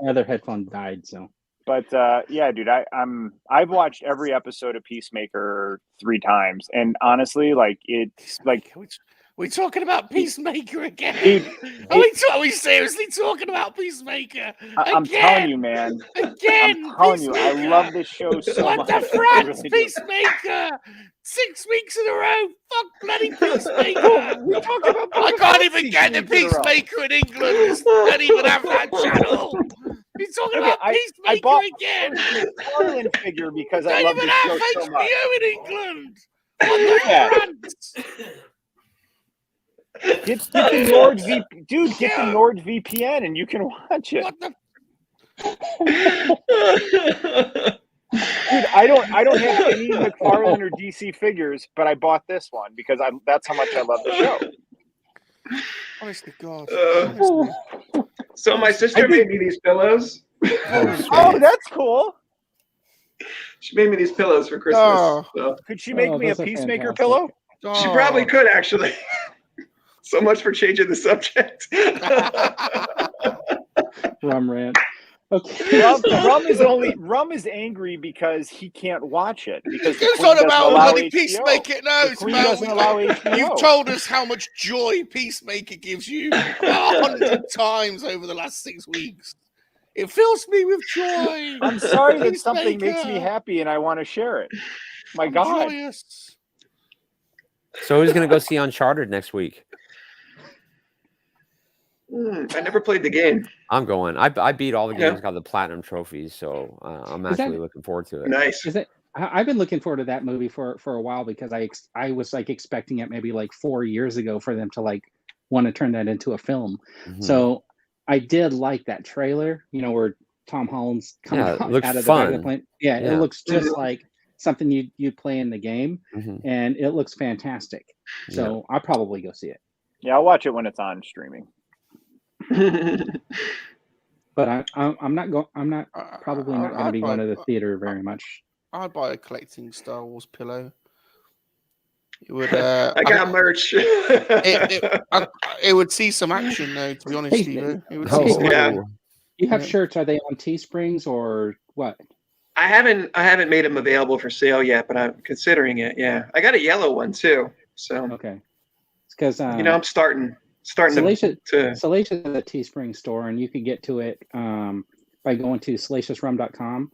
other headphone died, so. But yeah, dude, I've watched every episode of Peacemaker 3 times, and honestly, like it's like we're talking about Peacemaker again. Dude, are we seriously talking about Peacemaker? I'm telling you, man. Again, I'm telling you, I love this show so much. What the France, Peacemaker? 6 weeks in a row. Fuck bloody Peacemaker. I can't even get the Peacemaker in England. They don't even have that channel. He's talking about Peacemaker I bought again. a figure because They I love don't this even show have so much. HBO in England. What the France? Get the Nord get the Nord VPN and you can watch it. What the? Dude, I don't have any McFarlane or DC figures, but I bought this one because that's how much I love the show. Honest to God. So my sister made me these pillows. Oh, that's cool. She made me these pillows for Christmas. Oh. So. Could she make me a Peacemaker pillow? She probably could, actually. So much for changing the subject. Rum rant. Okay. Rum is angry because he can't watch it because it's not about bloody Peacemaker. No, it's about you've told us how much joy Peacemaker gives you 100 times over the last 6 weeks. It fills me with joy. I'm sorry that something makes me happy and I want to share it. I'm God. Joyous. So who's going to go see Uncharted next week? I never played the game. I'm going. I beat all the games, got the platinum trophies, so I'm actually looking forward to it. Nice. I've been looking forward to that movie for a while because I was like expecting it maybe like 4 years ago for them to like want to turn that into a film. Mm-hmm. So I did like that trailer, where Tom Holland's coming out of the back of the plane. Yeah, it looks just like something you play in the game, and it looks fantastic. So I'll probably go see it. Yeah, I'll watch it when it's on streaming. But I'm not probably not going to be going to the theater very much. I'd buy a Collecting Star Wars pillow. It would. I got merch. It would see some action, though. To be honest, Steve. You have shirts? Are they on Teesprings or what? I haven't made them available for sale yet, but I'm considering it. Yeah, I got a yellow one too. So okay, it's because I'm starting Salacious is a Teespring store, and you can get to it by going to salaciousrum.com,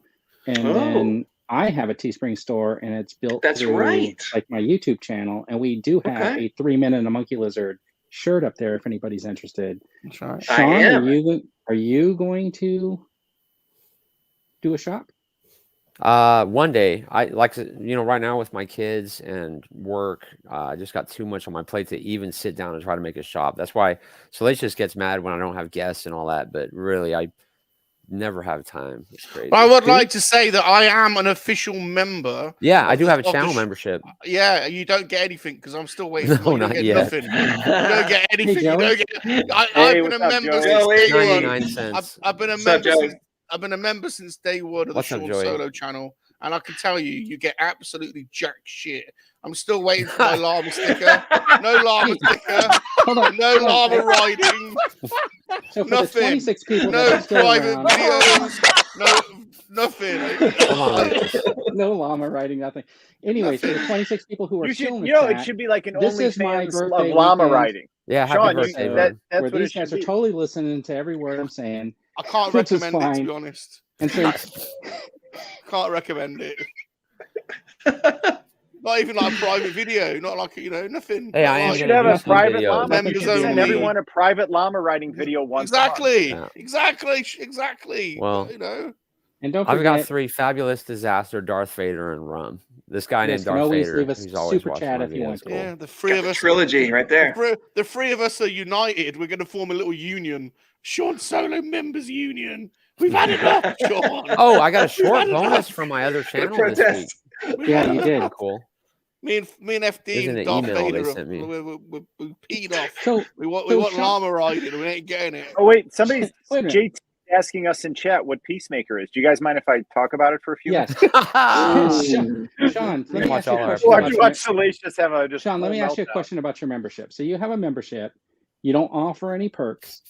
and then I have a Teespring store, and it's built through like my YouTube channel, and we do have a 3 Men and a Monkey Lizard shirt up there if anybody's interested. That's right. Sean, are you going to do a shop? One day. I like to, right now with my kids and work, I just got too much on my plate to even sit down and try to make a shop. That's why Salacious gets mad when I don't have guests and all that, but really I never have time. It's crazy. I would like to say that I am an official member. Yeah, I do have a channel membership. Yeah, you don't get anything because I'm still waiting. No, not yet. Nothing. You don't get anything. You don't get. I've been a member since day 99 cents. I've been a member. I've been a member since day one of the Sean Solo channel, and I can tell you get absolutely jack shit. I'm still waiting for my llama sticker. No llama sticker. No llama riding. So nothing. No private videos. Nothing. No llama riding. Nothing. Anyway, for the 26 people who are still in the chat, it should be like an OnlyFans of llama riding. Yeah, Sean, that's where these guys are totally listening to every word I'm saying. I can't recommend it, to be honest. And so, can't recommend it. Not even like a private video. Not like, nothing. Hey, you should have a private llama. You should send everyone a private llama riding video once Exactly. Well, and don't forget, I've got 3 Fabulous Disaster, Darth Vader, and Rum. This guy named Darth Vader. He's always super chat if you want to. Yeah, the 3 of us. Trilogy right there. The 3 of us are united. We're going to form a little union. Sean Solo Members Union. We've had enough, Sean. Oh, I got a short bonus from my other channel this week. Yeah, you did. Cool. Me and FD and Darth Vader, we peed off. So we want llama riding. We ain't getting it. Oh wait, JT asking us in chat what Peacemaker is. Do you guys mind if I talk about it for a few minutes? Sean, let me ask you a question. Watch Salacious have a Sean, let me ask you a question about your membership. So you have a membership. You don't offer any perks.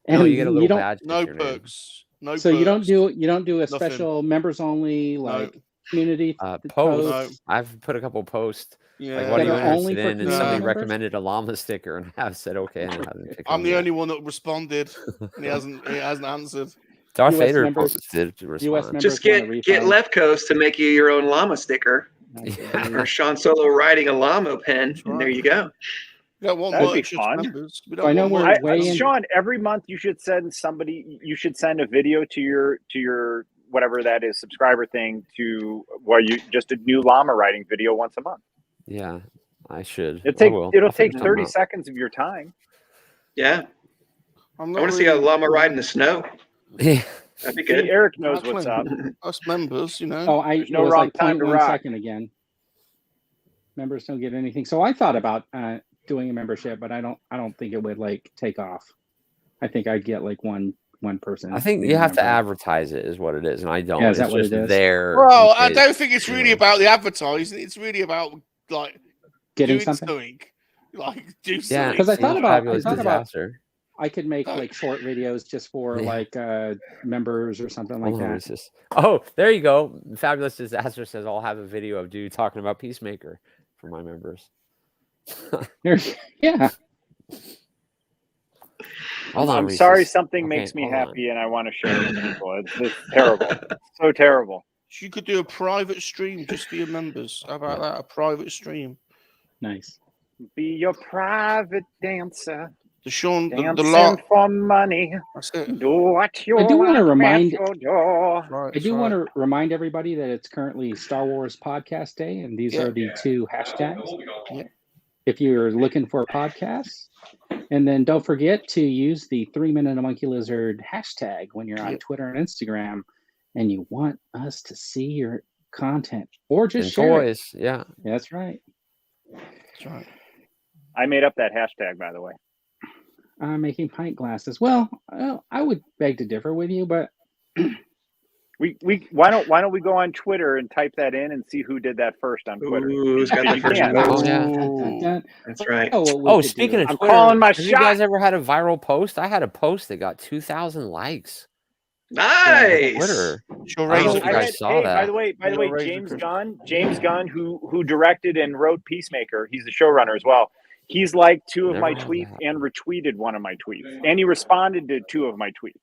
And no, you get a little badge. No perks. No. So perks. you don't do a special members only community post. No. I've put a couple posts. Yeah. Like, what are you interested in? And somebody recommended a llama sticker, and I've said okay. And I'm the only one that responded. And he hasn't answered. Darth Vader posted to respond. Just get Left Coast to make you your own llama sticker, or Sean Solo riding a llama pen, and there you go. That'd be fun. I know Sean, every month you should send somebody. You should send a video to your whatever that is subscriber thing to you just a new llama riding video once a month. Yeah, I should. It'll take 30 seconds of your time. Yeah, I want to see a llama ride in the snow. Yeah, that'd be good. Eric knows what's up. Us members, you know. Oh, no wrong time to rock. 1 second again. Members don't get anything. So I thought about doing a membership, but I don't think it would take off. I think I'd get one person. I think you have to advertise it, is what it is, and I don't. Yeah, is that what it is? There. Well, I don't think it's really about the advertising. It's really about getting something. Do something. Yeah, because I thought about I could make short videos just for members or something like that. Oh, there you go. Fabulous Disaster says I'll have a video of dude talking about Peacemaker for my members. Yeah. I'm sorry something makes me happy and I want to share it with people. It's terrible. So terrible. You could do a private stream just for your members. How about that? A private stream. Nice. Be your private dancer. Dancing for money. Do what you I do want to remind. I do want to remind everybody that it's currently Star Wars Podcast Day, and these are the 2 hashtags. Yeah. If you're looking for podcasts, and then don't forget to use the 3 Minute a Monkey Lizard hashtag when you're on Twitter and Instagram, and you want us to see your content or just share it. Yeah, that's right. That's right. I made up that hashtag, by the way. Making pint glasses. Well, I would beg to differ with you, but why don't we go on Twitter and type that in and see who did that first on Twitter? Who's got the first That's right. Speaking of Twitter, I'm calling my shot. You guys ever had a viral post? I had a post that got 2,000 likes. Nice. Twitter. By the way, James Gunn, who directed and wrote Peacemaker, he's the showrunner as well. He's liked 2 of my tweets and retweeted 1 of my tweets, and he responded to 2 of my tweets.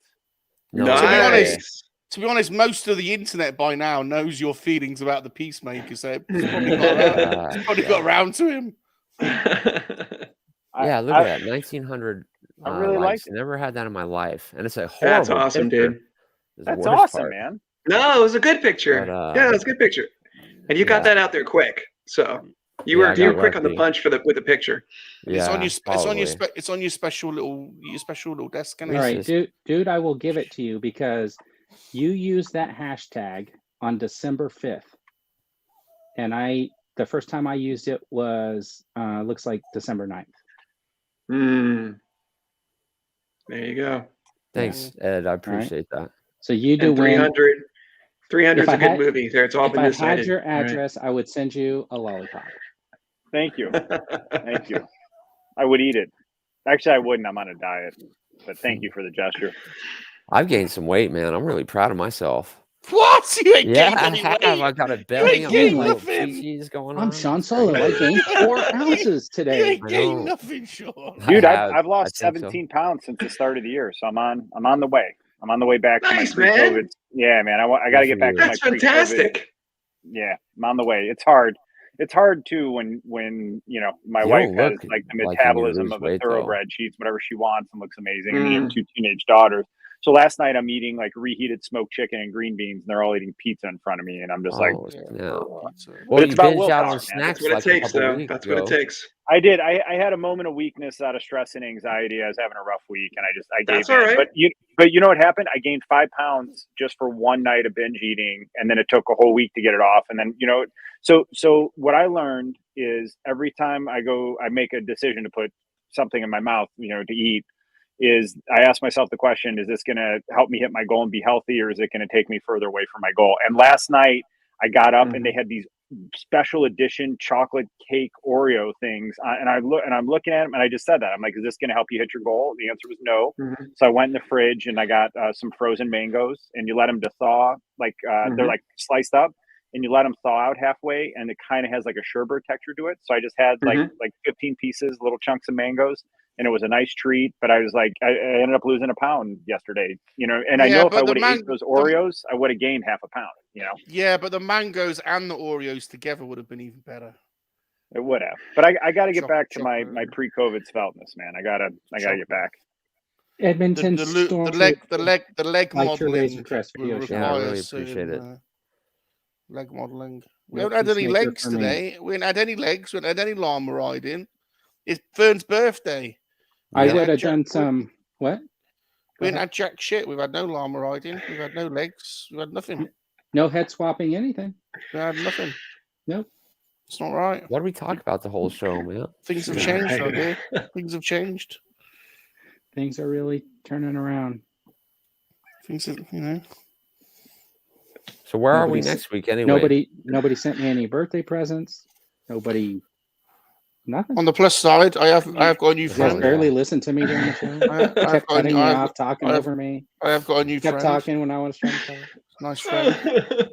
Nice. To be honest, most of the internet by now knows your feelings about the Peacemaker, so it's probably got around to him. Yeah, look at that, 1,900. I really like it. Never had that in my life, and it's a horrible. That's awesome, picture. dude. That's awesome, man. No, it was a good picture. But, it was a good picture, and you got that out there quick. So you were quick on the punch with the picture. Yeah, it's on your special little desk. All right, dude, I will give it to you because you used that hashtag on December 5th, and the first time I used it was looks like December 9th. There you go. Thanks, Ed. I appreciate that. So you do 300. 300 is a good movie. There, it's all been decided. If I had your address, I would send you a lollipop. Thank you. Thank you. I would eat it. Actually, I wouldn't. I'm on a diet. But thank you for the gesture. I've gained some weight, man. I'm really proud of myself. What? You ain't gained any weight? I've got a belly. I'm Sean Solo. I gained 4 ounces today. You ain't gained nothing, Sean. Dude, I've lost 17 pounds since the start of the year, so I'm on the way. I'm on the way back to my pre-COVID. Yeah, man. I got to get back to my pre-COVID. That's fantastic. Yeah, I'm on the way. It's hard. It's hard too when my wife has the metabolism of a thoroughbred. She eats whatever she wants and looks amazing. And you have 2 teenage daughters. So last night I'm eating reheated smoked chicken and green beans, and they're all eating pizza in front of me, and I'm just well, it's about willpower, on snacks. That's what it takes, though. That's what it takes. I did. I had a moment of weakness out of stress and anxiety. I was having a rough week, and I gave That's all right. But you know what happened? I gained 5 pounds just for one night of binge eating, and then it took a whole week to get it off. And then so what I learned is every time I make a decision to put something in my mouth, to eat, is I asked myself the question, is this going to help me hit my goal and be healthy, or is it going to take me further away from my goal? And last night I got up and they had these special edition chocolate cake Oreo things. And I'm looking at them and I just said that. I'm like, is this going to help you hit your goal? The answer was no. So I went in the fridge and I got some frozen mangoes, and you let them to thaw. Like they're like sliced up, and you let them thaw out halfway, and it kind of has like a sherbet texture to it. So I just had like 15 pieces, little chunks of mangoes, and it was a nice treat. But I was like, I ended up losing a pound yesterday, you know. And I know if I would have ate those Oreos, I would have gained half a pound, you know. Yeah, but the mangoes and the Oreos together would have been even better. It would have. But I got to get back to my pre-COVID speltness, man. I gotta get back. Edmonton the leg modeling. Yeah, I really appreciate it. Leg modeling. We haven't had any legs today. We haven't had any legs. We haven't had any llama riding. It's Fern's birthday. I would have done some. What? We haven't had jack shit. We've had no llama riding. We've had no legs. We've had nothing. No head swapping anything. We had nothing. Nope. It's not right. What did we talk about the whole show, man? Things have changed out here. Things have changed. Things are really turning around. Things have, you know. So where are we next week anyway? Nobody sent me any birthday presents. Nothing. On the plus side, I have got a new friend. You guys barely listened to me during the show. I kept cutting me off, talking over me. I have got a new friend. Kept talking when I was trying to talk. Nice friend.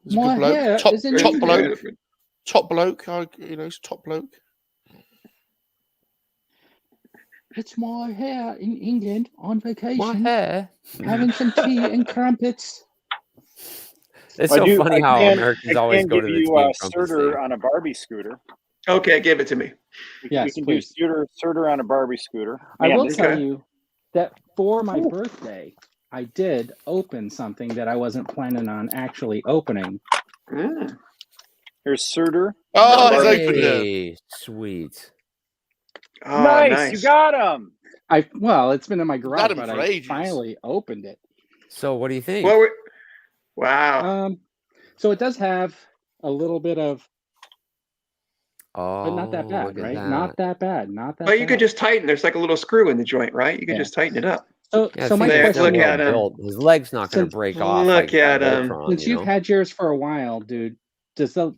My hair is in top bloke. Top bloke. He's top bloke. It's my hair in England on vacation. My hair. Having some tea and crumpets. It's so funny how Americans always go to the tea and crumpets. Surtur on a Barbie scooter. Okay, give it to me. Yes, we can do Surtur on a Barbie scooter. I will tell you that for my birthday, I did open something that I wasn't planning on actually opening. Here's Surtur. Oh, hey, sweet. Oh, nice, you got him. It's been in my garage, but I finally opened it. So, what do you think? Wow. So it does have a little bit of, but not that bad, right? Not that bad. But you could just tighten. There's like a little screw in the joint, right? You can just tighten it up. So my question, look at him. His leg's not going to break off. Look at him. Since you've had yours for a while, dude, is the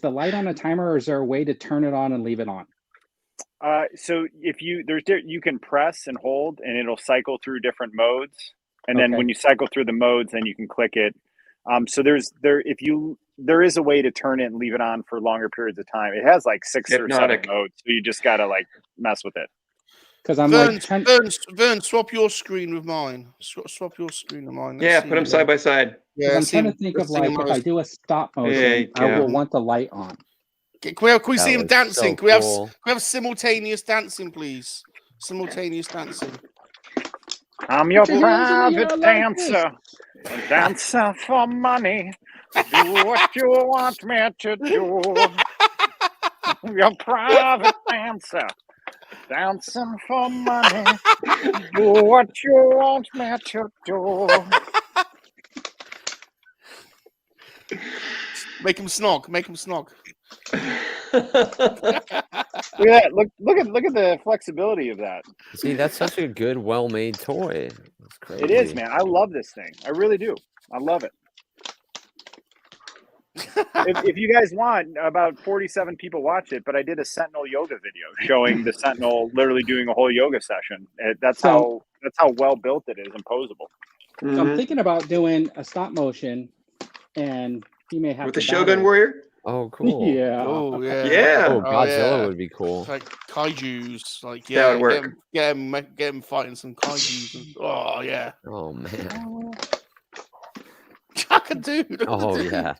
light on a timer, or is there a way to turn it on and leave it on? So if you can press and hold, and it'll cycle through different modes, and then when you cycle through the modes, then you can click it. So there is a way to turn it and leave it on for longer periods of time. It has like 6 or 7 modes, so you just gotta like mess with it. Because I'm Vern, swap your screen with mine. Swap your screen with mine. Put them side by side. Yeah, I'm trying to think of like if I do a stop motion, I will want the light on. Can we see him dancing? Can we have simultaneous dancing, please? Simultaneous dancing. I'm your private dancer, dancer for money. Do what you want me to do. Your private dancer, dancing for money. Do what you want me to do. Make him snog. Make him snog. Look at that. Look at the flexibility of that. See, that's such a good, well-made toy. That's crazy. It is, man. I love this thing. I really do. I love it. if you guys want, about 47 people watch it, but I did a Sentinel yoga video showing the Sentinel literally doing a whole yoga session. That's how well built it is and posable. So I'm thinking about doing a stop motion, and he may have with the Shogun Warrior. Oh, cool. Yeah. Oh, yeah. Yeah. Oh, Godzilla would be cool. It's like kaijus. Like, that would work. Get him fighting some kaijus. Oh, yeah. Oh, man. Dude. Oh, yeah.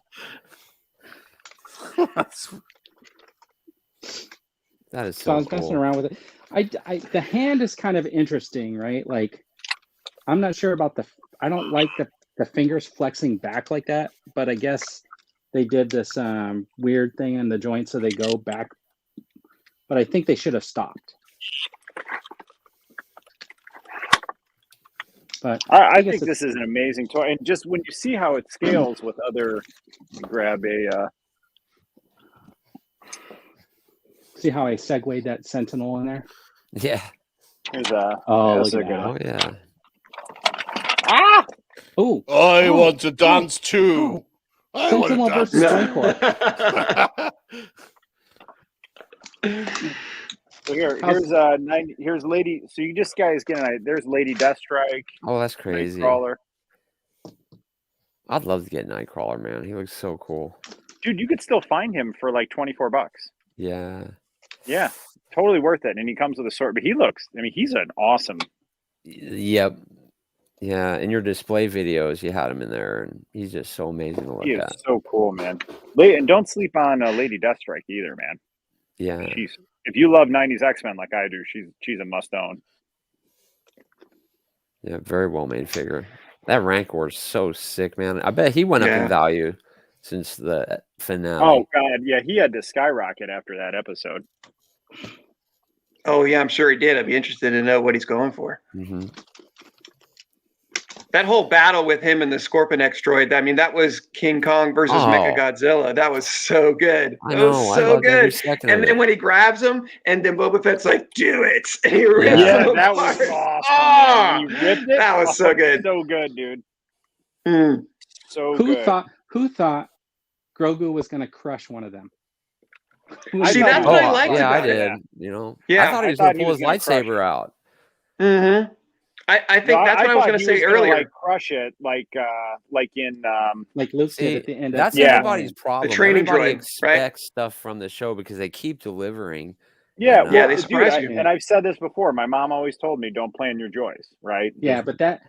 That is so I was cool. messing around with it. I the hand is kind of interesting, right? Like, I'm not sure about I don't like the fingers flexing back like that, but I guess they did this weird thing in the joint so they go back. But I think they should have stopped. But I think this is an amazing toy, and just when you see how it scales with other, grab a. See how I segued that Sentinel in there? Yeah. Here's look at that. Oh yeah. Ah! Oh, I want to dance too. I want to Sentinel dance. versus Rancor. So here's Lady. So you just guys there's Lady Deathstrike. Oh, that's crazy. Nightcrawler. I'd love to get Nightcrawler, man. He looks so cool. Dude, you could still find him for like $24. Yeah. Yeah, totally worth it. And he comes with a sword, but he's an awesome. Yep. Yeah, in your display videos, you had him in there, and he's just so amazing to look He is at. so cool, man. And don't sleep on Lady Deathstrike either, man. Yeah. If you love 90s X-Men like I do, she's a must-own. Yeah, very well-made figure. That Rancor is so sick, man. I bet he went up in value since the finale. Oh, God, yeah. He had to skyrocket after that episode. Oh, yeah, I'm sure he did. I'd be interested to know what he's going for. Mm-hmm. That whole battle with him and the Scorpion X droid, I mean, that was King Kong versus Mechagodzilla. That was so good. It was so good. And then when he grabs him, and then Boba Fett's like, do it. And he rips him that apart. was awesome. When he ripped it, that was so good. So good, dude. So who good. Who thought Grogu was going to crush one of them? See, that's what I liked about I did. it. You know, yeah, I thought he was going to pull his lightsaber out. Mm-hmm. I think that's what I was going to say earlier. Like crush it, like in like Luke did at the end. That's everybody's problem. The training Everybody droid, expects stuff from the show because they keep delivering. Yeah, they surprise you. And I've said this before. My mom always told me, "Don't plan your joys." Right? Yeah, but that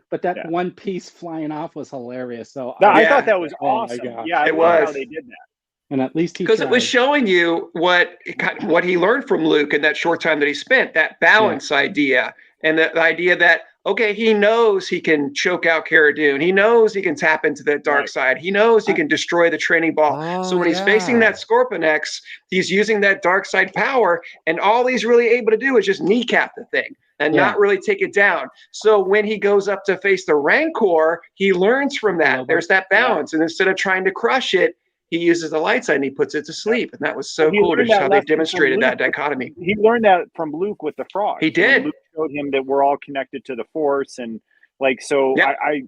one piece flying off was hilarious. So I thought that was awesome. Yeah, it was. How they did that. And at least because it was showing you what he learned from Luke in that short time that he spent, that balance idea, and the idea that, okay, he knows he can choke out Cara Dune. He knows he can tap into the dark side. He knows he can destroy the training ball. So when he's facing that Scorpion X, he's using that dark side power, and all he's really able to do is just kneecap the thing and not really take it down. So when he goes up to face the Rancor, he learns from that. There's that balance. And instead of trying to crush it, he uses the light side and he puts it to sleep. And that was so cool to how they demonstrated that dichotomy. He learned that from Luke with the frog. He did. Luke showed him that we're all connected to the Force. And like, so I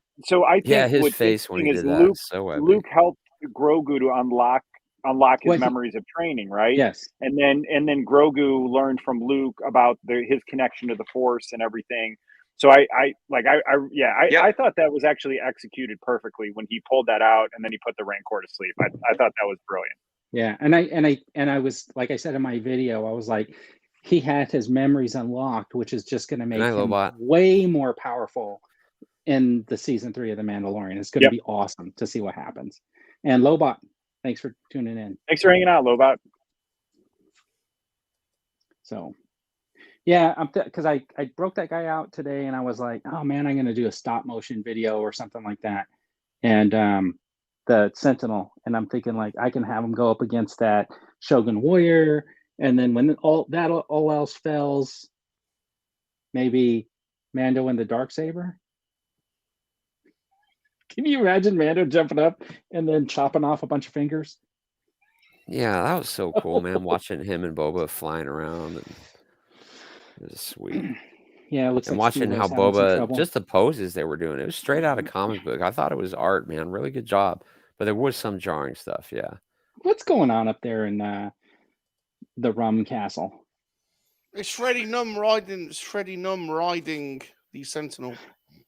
think his face when he did that Luke, so epic. Luke helped Grogu to unlock his memories of training, right? Yes. And then Grogu learned from Luke about his connection to the Force and everything. So I thought that was actually executed perfectly when he pulled that out and then he put the Rancor to sleep. I thought that was brilliant. Yeah, and I was, like I said in my video, I was like, he had his memories unlocked, which is just going to make him way more powerful in the season 3 of The Mandalorian. It's going to be awesome to see what happens. And Lobot, thanks for tuning in. Thanks for hanging out, Lobot. So. Yeah, because I broke that guy out today, and I was like, oh man, I'm gonna do a stop motion video or something like that, and the Sentinel, and I'm thinking like I can have him go up against that Shogun Warrior, and then when all else fails, maybe Mando and the Darksaber. Can you imagine Mando jumping up and then chopping off a bunch of fingers? Yeah, that was so cool, man. Watching him and Boba flying around. It was sweet. Yeah, it looks and like watching how Boba, just the poses they were doing, it was straight out of comic book. I thought it was art, man. Really good job. But there was some jarring stuff, yeah. What's going on up there in the Rum Castle? It's Freddie Num riding the Sentinel.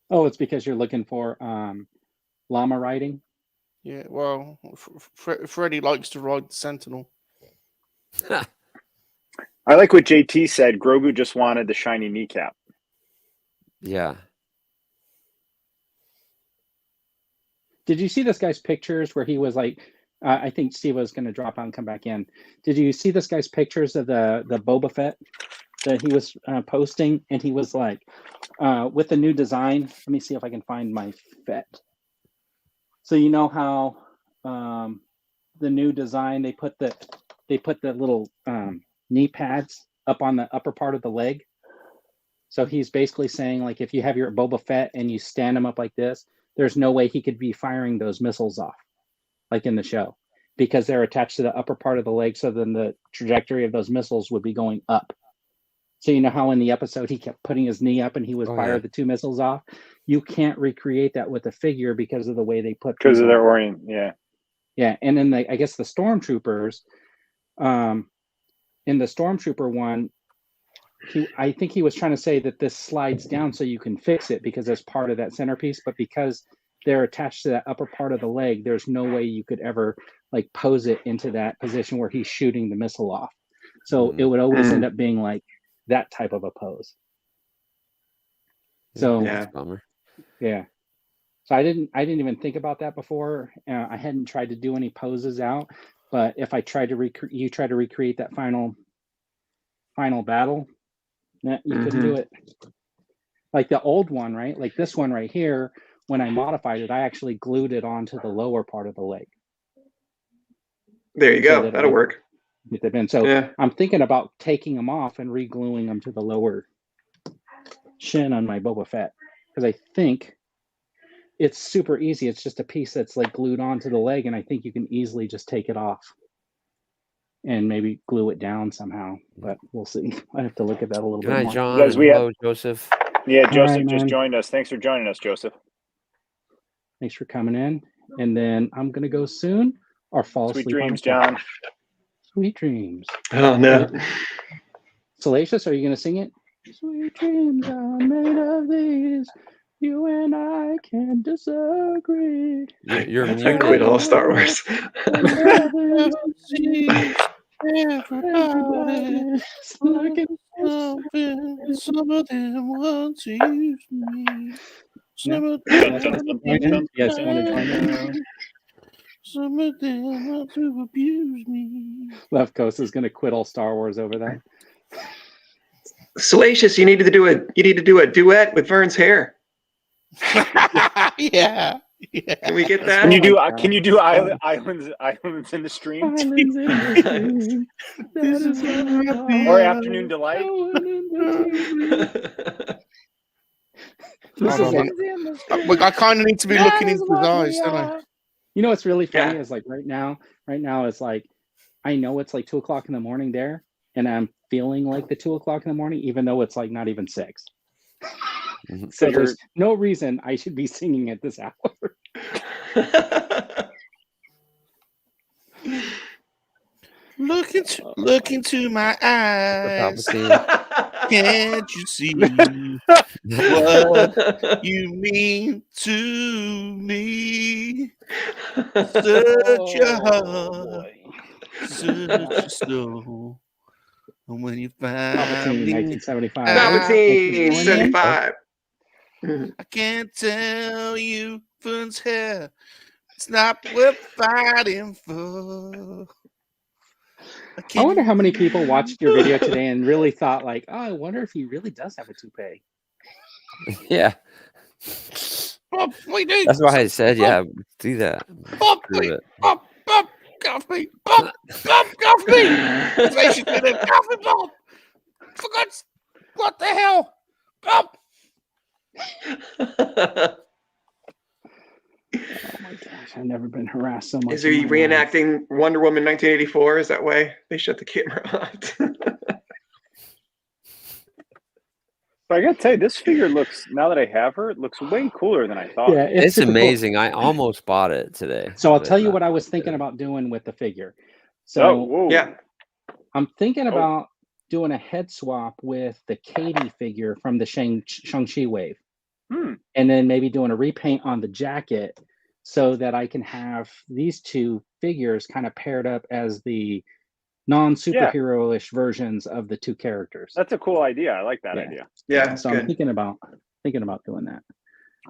Oh, it's because you're looking for llama riding? Yeah, well, Freddie likes to ride the Sentinel. I like what JT said. Grogu just wanted the shiny kneecap. Yeah. Did you see this guy's pictures where he was like, I think Steve was going to drop out and come back in. Did you see this guy's pictures of the Boba Fett that he was posting? And he was like, with the new design, let me see if I can find my Fett. So you know how the new design, they put the little knee pads up on the upper part of the leg. So he's basically saying, like, if you have your Boba Fett and you stand him up like this, there's no way he could be firing those missiles off, like in the show, because they're attached to the upper part of the leg. So then the trajectory of those missiles would be going up. So you know how in the episode he kept putting his knee up and he would fire the 2 missiles off? You can't recreate that with a figure because of the way they put because of their orient. Yeah, and then I guess the stormtroopers, in the stormtrooper one, I think he was trying to say that this slides down so you can fix it because it's part of that centerpiece, but because they're attached to that upper part of the leg, there's no way you could ever like pose it into that position where he's shooting the missile off. So it would always end up being like that type of a pose. So yeah. So I didn't even think about that before. I hadn't tried to do any poses out, but if I tried to recreate that final battle, you couldn't do it. Like the old one, right? Like this one right here, when I modified it, I actually glued it onto the lower part of the leg. There you go. That'll work. So I'm thinking about taking them off and re-gluing them to the lower shin on my Boba Fett, because I think it's super easy. It's just a piece that's like glued onto the leg, and I think you can easily just take it off and maybe glue it down somehow. But we'll see. I have to look at that a little bit more. John. Hello, Joseph. Yeah, Joseph just joined us. Thanks for joining us, Joseph. Thanks for coming in. And then I'm gonna go soon or fall asleep. Sweet dreams, John. Sweet dreams. Oh no. Salacious, are you gonna sing it? Sweet dreams are made of these. You and I can disagree. You're I quit all Star Wars. Some of them want to use me. Some of them want to abuse me. Left Coast is going to quit all Star Wars over that. Salacious, you need to do a duet with Vern's hair. Yeah. Can we get that? Can you do islands in the stream? Or afternoon delight? I kind of need to be looking into his eyes, don't I? You know what's really funny is like right now it's like I know it's like 2:00 in the morning there, and I'm feeling like the 2:00 in the morning, even though it's like not even 6. So there's no reason I should be singing at this hour. Look into my eyes. Can't you see what you mean to me? Search your heart, search your soul. And when you find me, 1975. 1975. I can't tell you Fern's hair. It's not worth fighting for. I wonder how many people watched your video today and really thought like, oh, I wonder if he really does have a toupee. Yeah. Bob, do. That's why I said, do that. Bob, get off me. Bob, get off me. Say she's been a coffee, Bob. For God's, what the hell? Bob. Oh my gosh, I've never been harassed so much. Is he reenacting Wonder Woman 1984? Is that why they shut the camera off? But I gotta tell you, this figure looks, now that I have her, it looks way cooler than I thought. Yeah, it's amazing. Cool. I almost bought it today. So I'll tell you what I was thinking about doing with the figure. So I'm thinking about doing a head swap with the Katie figure from the Shang-Chi wave. And then maybe doing a repaint on the jacket so that I can have these two figures kind of paired up as the non-superhero-ish versions of the two characters. That's a cool idea. I like that idea. Yeah. So I'm thinking about doing that.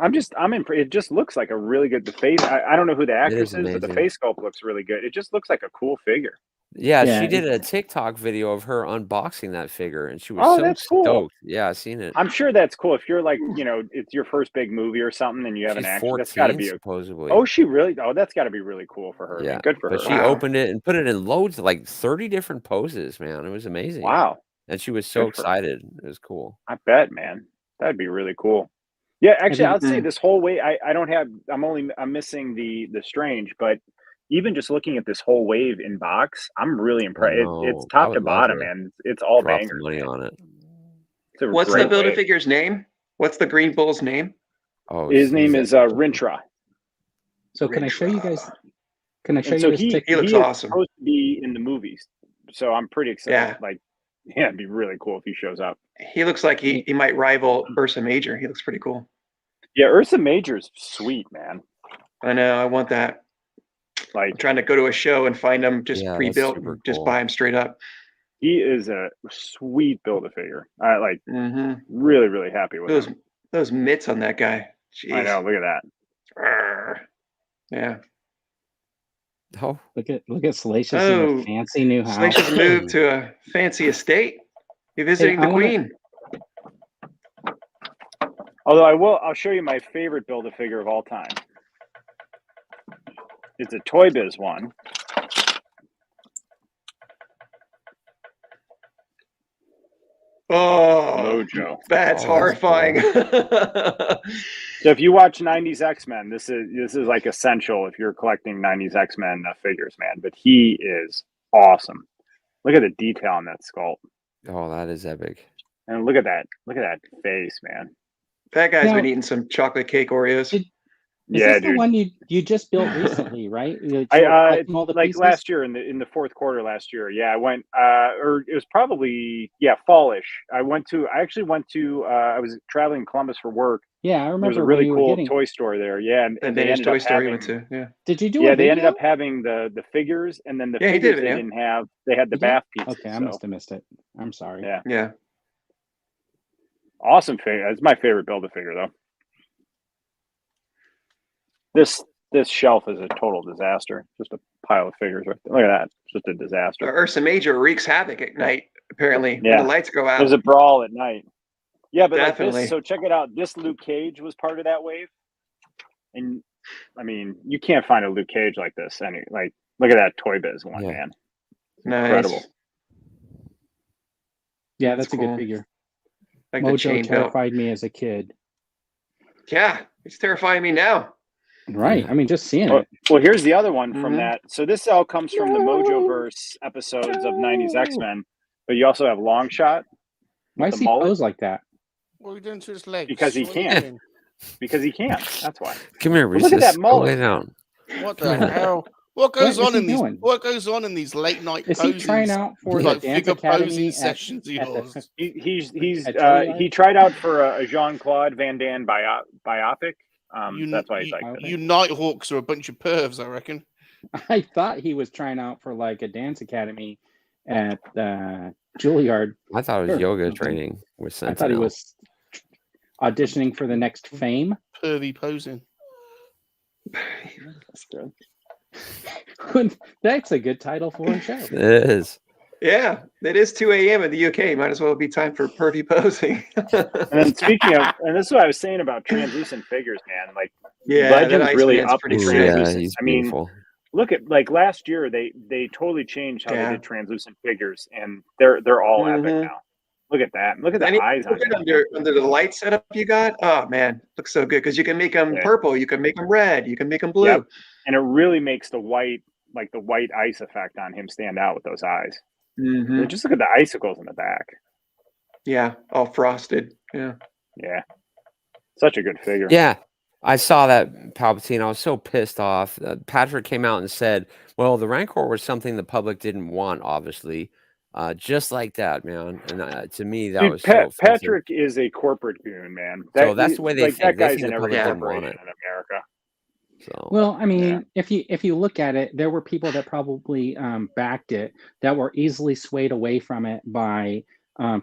It just looks like a really good face. I don't know who the actress is, but the face sculpt looks really good. It just looks like a cool figure. Yeah, she did a TikTok video of her unboxing that figure, and she was so stoked. Cool. Yeah, I've seen it. I'm sure that's cool. If you're like, it's your first big movie or something, and you have an actor, that's got to be supposedly. Oh, she really? Oh, that's got to be really cool for her. Yeah, good for her. But she opened it and put it in loads, like 30 different poses. Man, it was amazing. Wow. And she was so excited. It was cool. I bet, man. That'd be really cool. Yeah, actually, I'd say this whole way. I'm missing the Strange, but. Even just looking at this whole wave in box, I'm really impressed. It's top to bottom, man. It's all bangers. Money on it. What's the Build-A-Figure's name? What's the Green Bull's name? Oh, his name is Rintra. So can I show you guys? Can I show you? So he looks awesome. Supposed to be in the movies, so I'm pretty excited. Yeah. It'd be really cool if he shows up. He looks like he might rival Ursa Major. He looks pretty cool. Yeah, Ursa Major's sweet, man. I know. I want that. Like, I'm trying to go to a show and find them just pre-built, and just buy them straight up. He is a sweet Build-A-Figure. I really, really happy with him. Those mitts on that guy. Jeez. I know. Look at that. Yeah. Oh, look at Salacious in a fancy new house. Salacious moved to a fancy estate. You're visiting the Queen. Although I'll show you my favorite Build-A-Figure of all time. It's a Toy Biz one. Oh, Mojo. That's horrifying. So if you watch 90s X-Men, this is like essential if you're collecting 90s X-Men figures, man. But he is awesome. Look at the detail on that sculpt. Oh, that is epic. And look at that face, man. That guy's been eating some chocolate cake Oreos. Is this the one you just built recently, right? Like last year in the fourth quarter last year. Yeah, I went or it was probably fallish. I actually went to I was traveling in Columbus for work. Yeah, I remember. There was a really cool toy store there. Yeah, and they ended toy up store having, you went to. Yeah. Did you do? Yeah, they ended up having the figures, and then the figures they didn't have. They had the bath pieces. Okay, I must have missed it. I'm sorry. Yeah. Awesome figure. It's my favorite Build-A-Figure though. This shelf is a total disaster. Just a pile of figures right there. Look at that. It's just a disaster. Ursa Major wreaks havoc at night, apparently, when the lights go out. There's a brawl at night. Yeah, but definitely. So check it out. This Luke Cage was part of that wave. And I mean, you can't find a Luke Cage like this. Look at that Toy Biz one, man. Nice. Incredible. Yeah, that's a good figure. Like Mojo terrified me as a kid. Yeah, it's terrifying me now. Right. I mean, just seeing it. Well, here's the other one from that. So this all comes from the Mojoverse episodes of 90s X-Men, but you also have Longshot. Why is he posed like that? What are we doing to his legs? Because he can't. Because he can't. That's why. Come here, Reese. Look at that mullet. Lay down. What the hell? What goes on in these? What goes on in these late night? Is he trying out for the Dance Academy sessions? He tried out for a Jean-Claude Van Damme biopic. That's why he's like that. You Nighthawks are a bunch of pervs, I reckon. I thought he was trying out for like a dance academy at Juilliard. I thought it was yoga training with Sentinel. I thought he was auditioning for the next Fame. Pervy posing. That's good. That's a good title for a show. It is. Yeah, it is 2 a.m. in the UK. Might as well be time for pervy posing. And then speaking of, and this is what I was saying about translucent figures, man. Like, Legends really up to translucent. He's I mean, beautiful. look at last year they totally changed how they did translucent figures, and they're all epic now. Look at that. Look at the eyes on it. Under the light setup you got. Oh man, looks so good because you can make them purple, you can make them red, you can make them blue. Yep. And it really makes the white ice effect on him stand out with those eyes. Mm-hmm. Just look at the icicles in the back. Yeah, all frosted. Yeah. Such a good figure. Yeah, I saw that Palpatine. I was so pissed off. Patrick came out and said, well, the Rancor was something the public didn't want, obviously. Just like that, man. And to me, that was so Patrick is a corporate goon, man. So that's the way they think. That guy's in every corporation in America. So, well, I mean, if you look at it, there were people that probably backed it that were easily swayed away from it by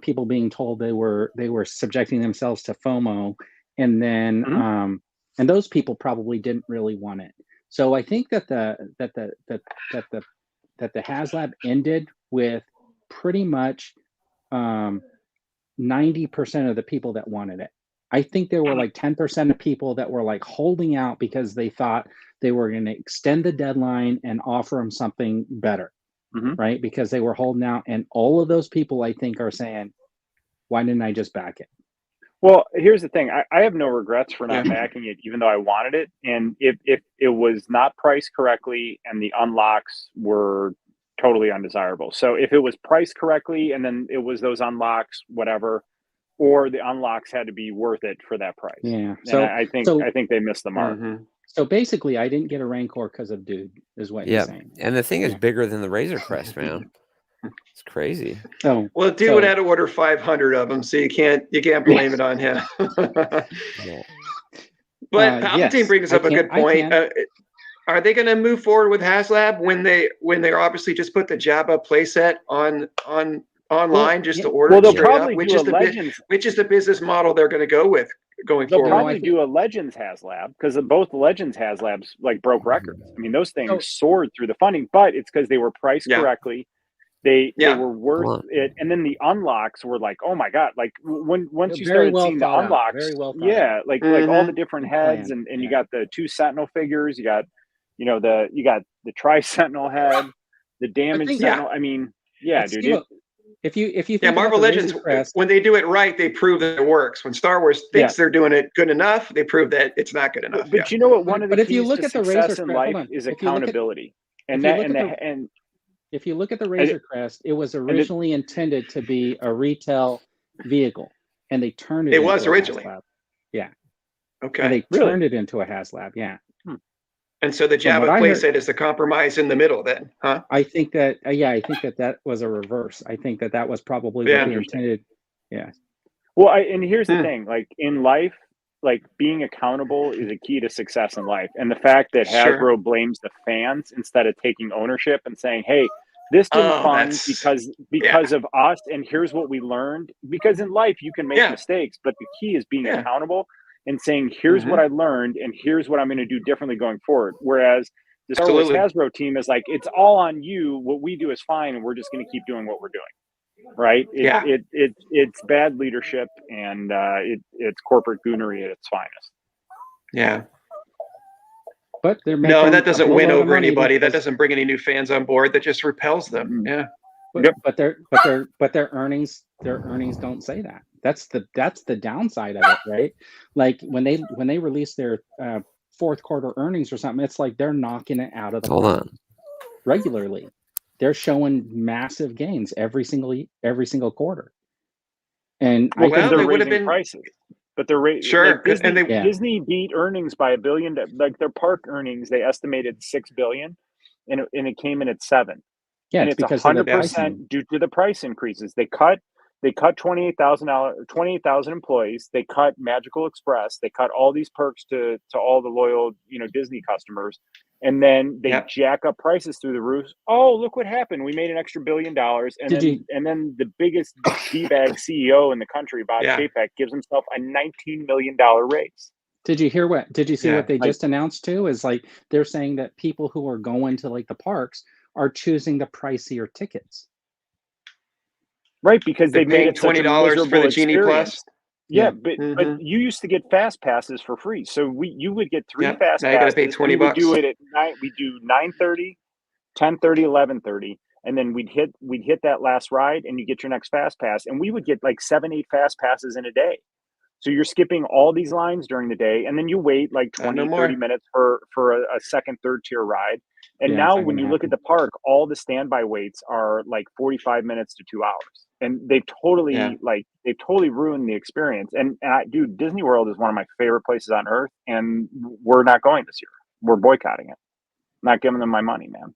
people being told they were subjecting themselves to FOMO, and then and those people probably didn't really want it. So I think that the HasLab ended with pretty much 90% of the people that wanted it. I think there were like 10% of people that were like holding out because they thought they were going to extend the deadline and offer them something better, right? Because they were holding out. And all of those people, I think, are saying, why didn't I just back it? Well, here's the thing. I have no regrets for not backing it, even though I wanted it. And if it was not priced correctly and the unlocks were totally undesirable. So if it was priced correctly and then it was those unlocks, whatever, or the unlocks had to be worth it for that price. Yeah. So I think they missed the mark. Mm-hmm. So basically, I didn't get a Rancor because of Dude, is what you're saying. And the thing is bigger than the Razor Crest, man. It's crazy. Oh, well, Dude had to order 500 of them, so you can't blame it on him. But Palpatine brings up a good point. Are they going to move forward with HasLab when they obviously just put the Jabba playset online to order it straight up? Which is the business model they're going to go with going forward? They'll probably do a Legends HasLab, because both Legends HasLabs broke records. I mean, those things soared through the funding, but it's because they were priced correctly. They were worth it, and then the unlocks were like, oh my god! Like once you started seeing the unlocks, all the different heads, and you got the 2 Sentinel figures, you got the Tri-Sentinel head, the damaged Sentinel. I mean, dude. If you think Marvel Legends, when they do it right, they prove that it works. When Star Wars thinks they're doing it good enough, they prove that it's not good enough. But you know what? One of the keys to success in life is accountability, if you look at the Razor Crest, it was originally intended to be a retail vehicle, and they turned it. It was originally. Yeah. Okay. And they turned it into a HasLab. Yeah. And so the Jabba playset is the compromise in the middle, then, huh? I think that. That was a reverse. I think that was probably what they intended. Yeah. Well, and here's the thing: like in life, like being accountable is a key to success in life. And the fact that Hasbro blames the fans instead of taking ownership and saying, "Hey, this didn't fund because of us, and here's what we learned." Because in life you can make mistakes, but the key is being accountable and saying, "Here's what I learned, and here's what I'm going to do differently going forward." Whereas the Star Wars Hasbro team is like, "It's all on you. What we do is fine, and we're just going to keep doing what we're doing." Right? It's bad leadership, and it's corporate goonery at its finest. Yeah. But they're that doesn't win over anybody. That doesn't bring any new fans on board. That just repels them. Yeah. But their earnings don't say that. That's the downside of it, right? Like when they release their fourth quarter earnings or something, it's like they're knocking it out of the park regularly. They're showing massive gains every single quarter. And I think they're raising prices. But they're Disney beat earnings by $1 billion. Like their park earnings, they estimated $6 billion, and it came in at $7 billion. Yeah, and it's 100% due to the price increases. They cut 28,000 employees. They cut Magical Express. They cut all these perks to all the loyal Disney customers, and then they jack up prices through the roof. Oh, look what happened! We made an extra $1 billion, and then the biggest D-bag CEO in the country, Bob Chapek, gives himself a $19 million raise. Did you see what they just announced too? Is like they're saying that people who are going to like the parks are choosing the pricier tickets. Right, because they made it $20 for the Genie Plus. Yeah, but you used to get fast passes for free. So you would get 3 fast passes. Now you got to pay $20. We do it at night. We do 9:30, 10:30, 11:30, and then we'd hit that last ride, and you get your next fast pass. And we would get like 7-8 fast passes in a day. So you're skipping all these lines during the day, and then you wait like 20-30 minutes for a second, third tier ride. And now when you look at the park, all the standby waits are like 45 minutes to 2 hours. And they've totally ruined the experience. And dude, Disney World is one of my favorite places on earth, and we're not going this year. We're boycotting it. Not giving them my money, man.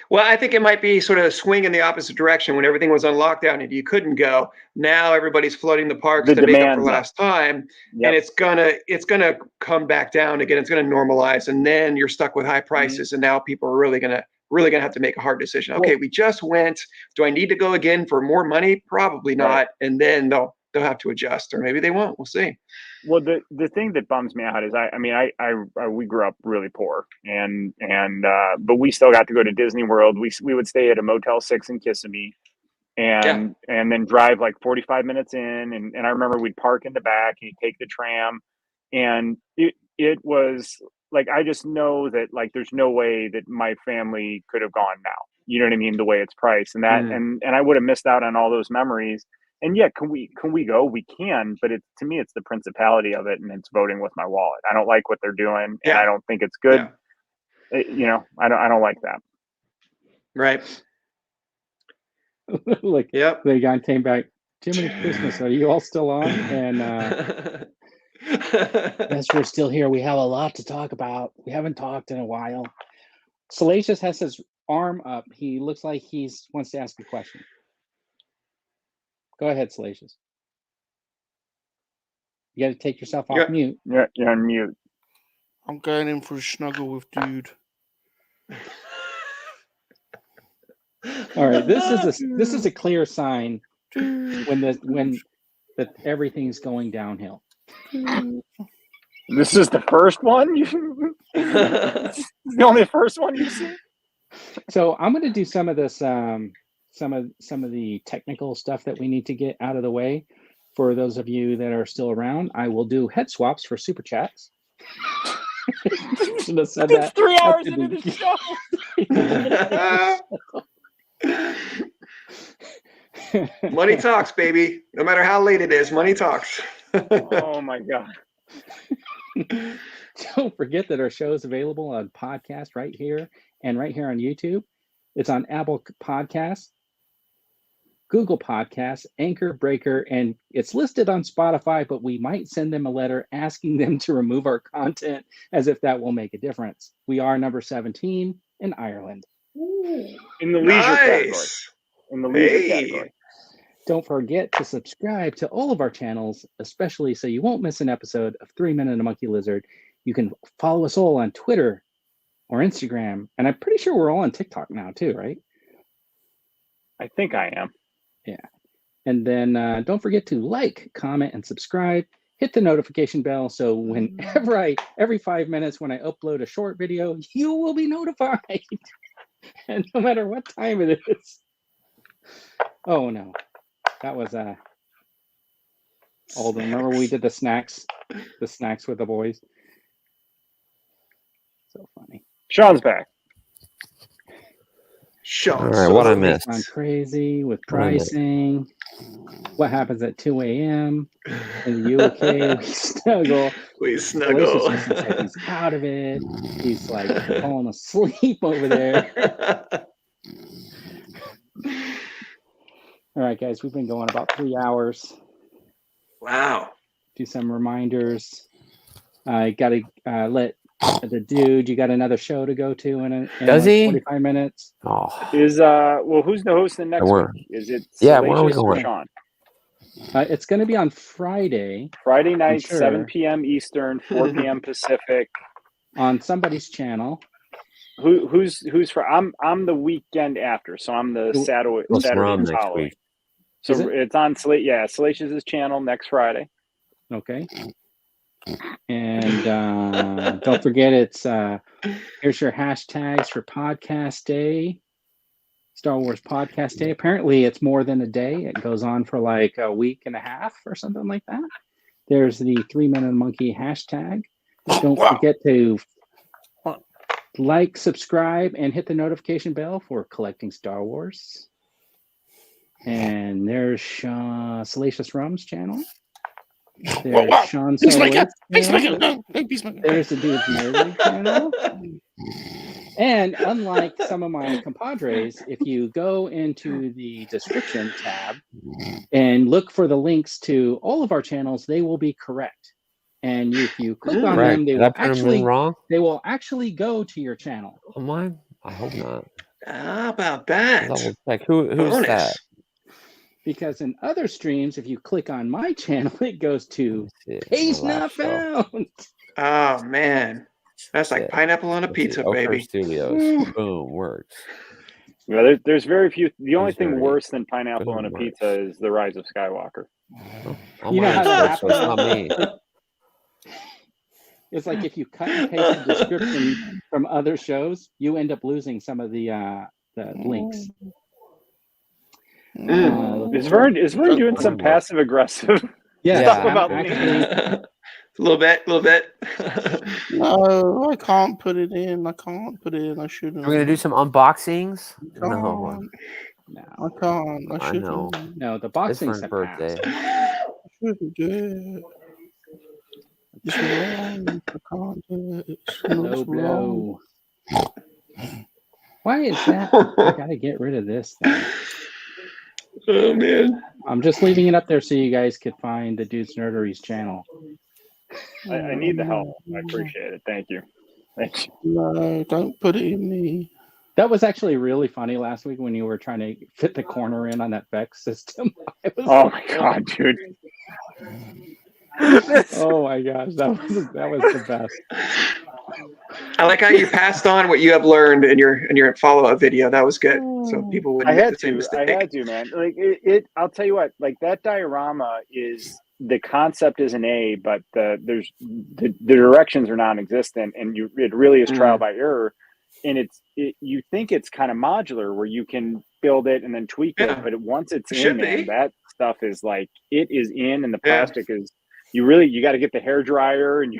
Well, I think it might be sort of a swing in the opposite direction. When everything was on lockdown and you couldn't go, now everybody's flooding the parks to make up for last time, and it's gonna come back down again. It's gonna normalize, and then you're stuck with high prices, and now people are really gonna have to make a hard decision. Okay, we just went. Do I need to go again for more money? Probably not. And then they'll have to adjust, or maybe they won't. We'll see. Well, the thing that bums me out is we grew up really poor, and but we still got to go to Disney World. We would stay at a Motel 6 in Kissimmee, and then drive like 45 minutes in, and I remember we'd park in the back and you'd take the tram, and it was like, I just know that like there's no way that my family could have gone now. You know what I mean? The way it's priced, and that and I would have missed out on all those memories. And can we go? We can, but to me, it's the principality of it, and it's voting with my wallet. I don't like what they're doing, and I don't think it's good. I don't like that. Right. Like, the guy came back. Jiminy Christmas, are you all still on? And yes, we're still here. We have a lot to talk about. We haven't talked in a while. Salacious has his arm up. He looks like he wants to ask a question. Go ahead, Salacious. You got to take yourself off mute. You're on mute. I'm going in for a snuggle with dude. All right, this is a clear sign when that everything's going downhill. This is the first one. The only first one you've seen. So I'm going to do some of this, some of the technical stuff that we need to get out of the way. For those of you that are still around, I will do head swaps for super chats. Should have said that. 3 hours into the show. Money talks, baby. No matter how late it is, money talks. Oh my God. Don't forget that our show is available on podcast right here and right here on YouTube. It's on Apple Podcasts, Google Podcasts, Anchor, Breaker, and it's listed on Spotify, but we might send them a letter asking them to remove our content as if that will make a difference. We are number 17 in Ireland. In the leisure category. In the leisure category. Don't forget to subscribe to all of our channels, especially so you won't miss an episode of 3 Men and a Monkey Lizard. You can follow us all on Twitter or Instagram, and I'm pretty sure we're all on TikTok now too, right? I think I am. Yeah. And then don't forget to like, comment, and subscribe. Hit the notification bell so whenever every 5 minutes when I upload a short video, you will be notified. And no matter what time it is. Oh no. That was old. Remember we did the snacks with the boys. So funny. Sean's back. All right, what I missed? Gone crazy with pricing. What happens at 2 a.m. in the UK? We snuggle. He's out of it. He's like falling asleep over there. All right, guys, we've been going about 3 hours. Wow. Do some reminders. I got to let the dude, you got another show to go to in Does he? 45 minutes. Oh. Who's the host the next week? Is it where are we or going? Sean? It's going to be on Friday. Friday night, 7 p.m. Eastern, 4 p.m. Pacific. On somebody's channel. Who's for? I'm the weekend after, so I'm the Saturday following. So it's on Salacious's channel next Friday. Okay. And don't forget, it's here's your hashtags for Podcast Day, Star Wars Podcast Day. Apparently, it's more than a day. It goes on for like a week and a half or something like that. There's the 3 Men and a Monkey hashtag. Don't forget to like, subscribe, and hit the notification bell for Collecting Star Wars. And there's Salacious Rum's channel. There's Sean Soloist. There's the Dude's Nerdy channel. And unlike some of my compadres, if you go into the description tab and look for the links to all of our channels, they will be correct. And if you click on them, they will actually go to your channel. Mine? I hope not. How about that? Like who's that? Because in other streams, if you click on my channel, it goes to Page Not Found. Oh man, that's like pineapple on a pizza, baby. Studios. Boom, works. Yeah, there's very few. The only thing worse than pineapple on a pizza is The Rise of Skywalker. You know how that happens? It's not me. It's like if you cut and paste the description from other shows, you end up losing some of the links. Is Vern doing some passive aggressive stuff about me? A little bit. No, I can't put it in. I shouldn't. We're gonna do some unboxings. No, I can't. I shouldn't. No, the boxing's birthday. I shouldn't do it. It's wrong. I can't do it. It's wrong. Why is that? I gotta get rid of this thing. Oh man. I'm just leaving it up there so you guys could find the Dude's Nerdery's channel. I need the help. I appreciate it. Thank you. Thank you. No, don't put it in me. That was actually really funny last week when you were trying to fit the corner in on that Vex system. Oh my god, dude. Oh my gosh, that was the best. I like how you passed on what you have learned in your follow-up video. That was good. So people wouldn't make the same mistake. I had to, man. Like it I'll tell you what, like that diorama is, the concept is an A, but the directions are non-existent, and it really is trial by error. And you think it's kind of modular where you can build it and then tweak it, but once it's in, man, that stuff is like, it is in, and the plastic is, you got to get the hair dryer, and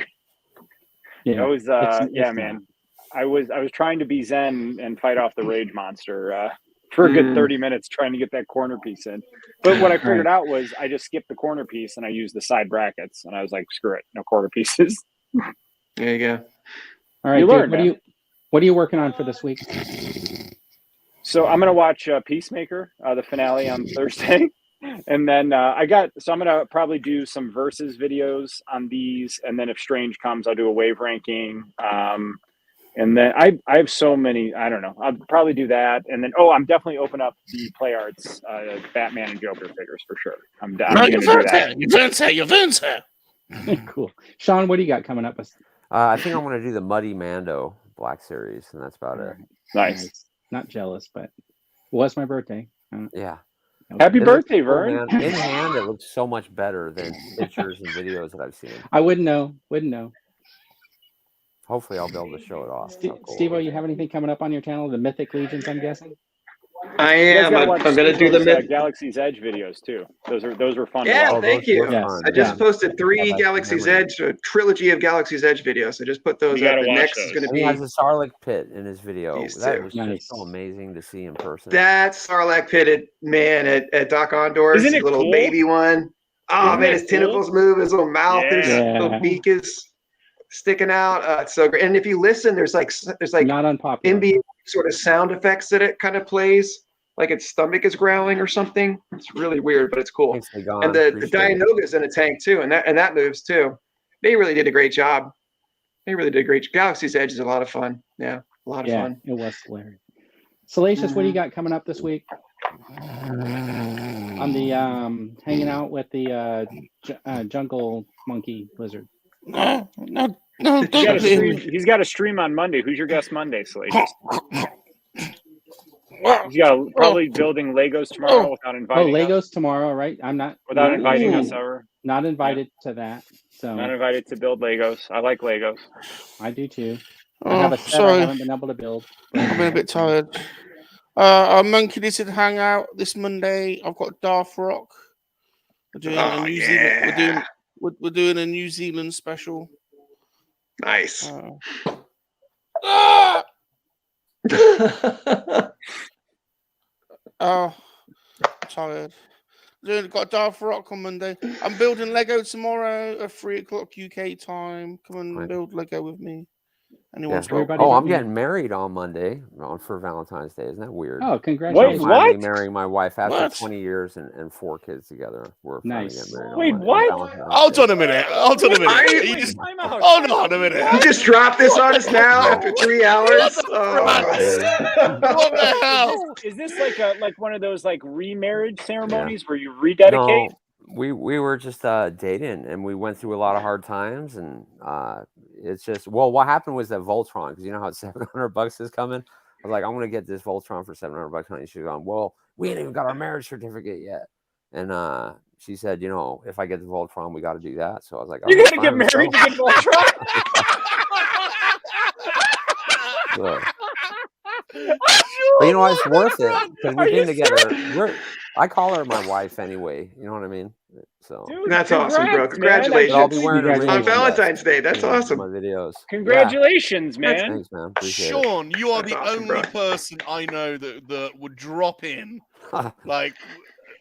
man. I was trying to be zen and fight off the rage monster for a good 30 minutes trying to get that corner piece in. But what I figured out was I just skipped the corner piece and I used the side brackets, and I was like, screw it, no corner pieces. There you go. All right, dude, what are you working on for this week? So I'm gonna watch Peacemaker, the finale on Thursday, and then I'm gonna probably do some versus videos on these, and then if Strange comes, I'll do a wave ranking. And then I have so many, I don't know, I'll probably do that, and then I'm definitely open up the Play Arts Batman and Joker figures for sure. I'm gonna do that. Cool. Sean, what do you got coming up? I think I'm gonna do the Muddy Mando Black Series, and that's about it. Nice. Not jealous, but it was my birthday. Yeah. Happy birthday, Vern. Cool, in hand, it looks so much better than pictures and videos that I've seen. I wouldn't know. Hopefully, I'll be able to show it off. Steve-O, you have anything coming up on your channel? The Mythic Legions, I'm guessing? I am. I'm going to do the Galaxy's Edge videos too. Those were fun. Yeah, thank you. I just posted 3 Galaxy's Edge, a trilogy of Galaxy's Edge videos. I just put those up. The next is going to be. He has a Sarlacc pit in his video. That was just so amazing to see in person. That Sarlacc pitted man at Doc Ondor's little cool? Baby one. Oh man, his tentacles move, his little mouth, his little beak is sticking out. It's so great. And if you listen, there's like not unpopular NBA sort of sound effects that it kind of plays, like its stomach is growling or something. It's really weird, but it's cool. And the Dianoga's in a tank too, and that moves too. They really did a great job. Galaxy's Edge is a lot of fun. Yeah, a lot of fun. It was hilarious. Salacious, what do you got coming up this week? On the hanging out with the jungle monkey lizard. No. He's got a stream on Monday. Who's your guest Monday, Salacious? He's got probably building Legos tomorrow without inviting us. Legos tomorrow, right? I'm not without inviting us ever. Not invited to that. So not invited to build Legos. I like Legos. I do too. I have a set I haven't been able to build. I've been a bit tired. Our Monkey Lizard hangout this Monday. I've got Darth Rock. We're doing a New Zealand. We're doing a New Zealand special. Nice. I'm tired. Got Darth Rock on Monday. I'm building Lego tomorrow at 3:00 UK time. Come and build Lego with me. I'm getting married on Monday for Valentine's Day. Isn't that weird? Oh, congratulations! I'm finally marrying my wife after 20 years and 4 kids together. We're nice. Getting married. Wait, what? Hold on a minute. Hold on a minute. You just dropped this on us now after 3 hours. What the hell? Is this like one of those like remarriage ceremonies where you rededicate? No, we were just dating, and we went through a lot of hard times, and it's just what happened was that Voltron, because you know how $700 is coming. I was like, I'm gonna get this Voltron for $700, honey. She's gone, well, we ain't even got our marriage certificate yet, and she said, if I get the Voltron, we got to do that. So I was like, you gotta get married to get Voltron. But you know what? It's worth it because we've been together. I call her my wife anyway. You know what I mean? So dude, that's awesome, bro. Congratulations! I'll be wearing a ring on Valentine's Day. That's awesome. My videos. Congratulations, man. Thanks, man. Sean, you are the only person I know that would drop in like,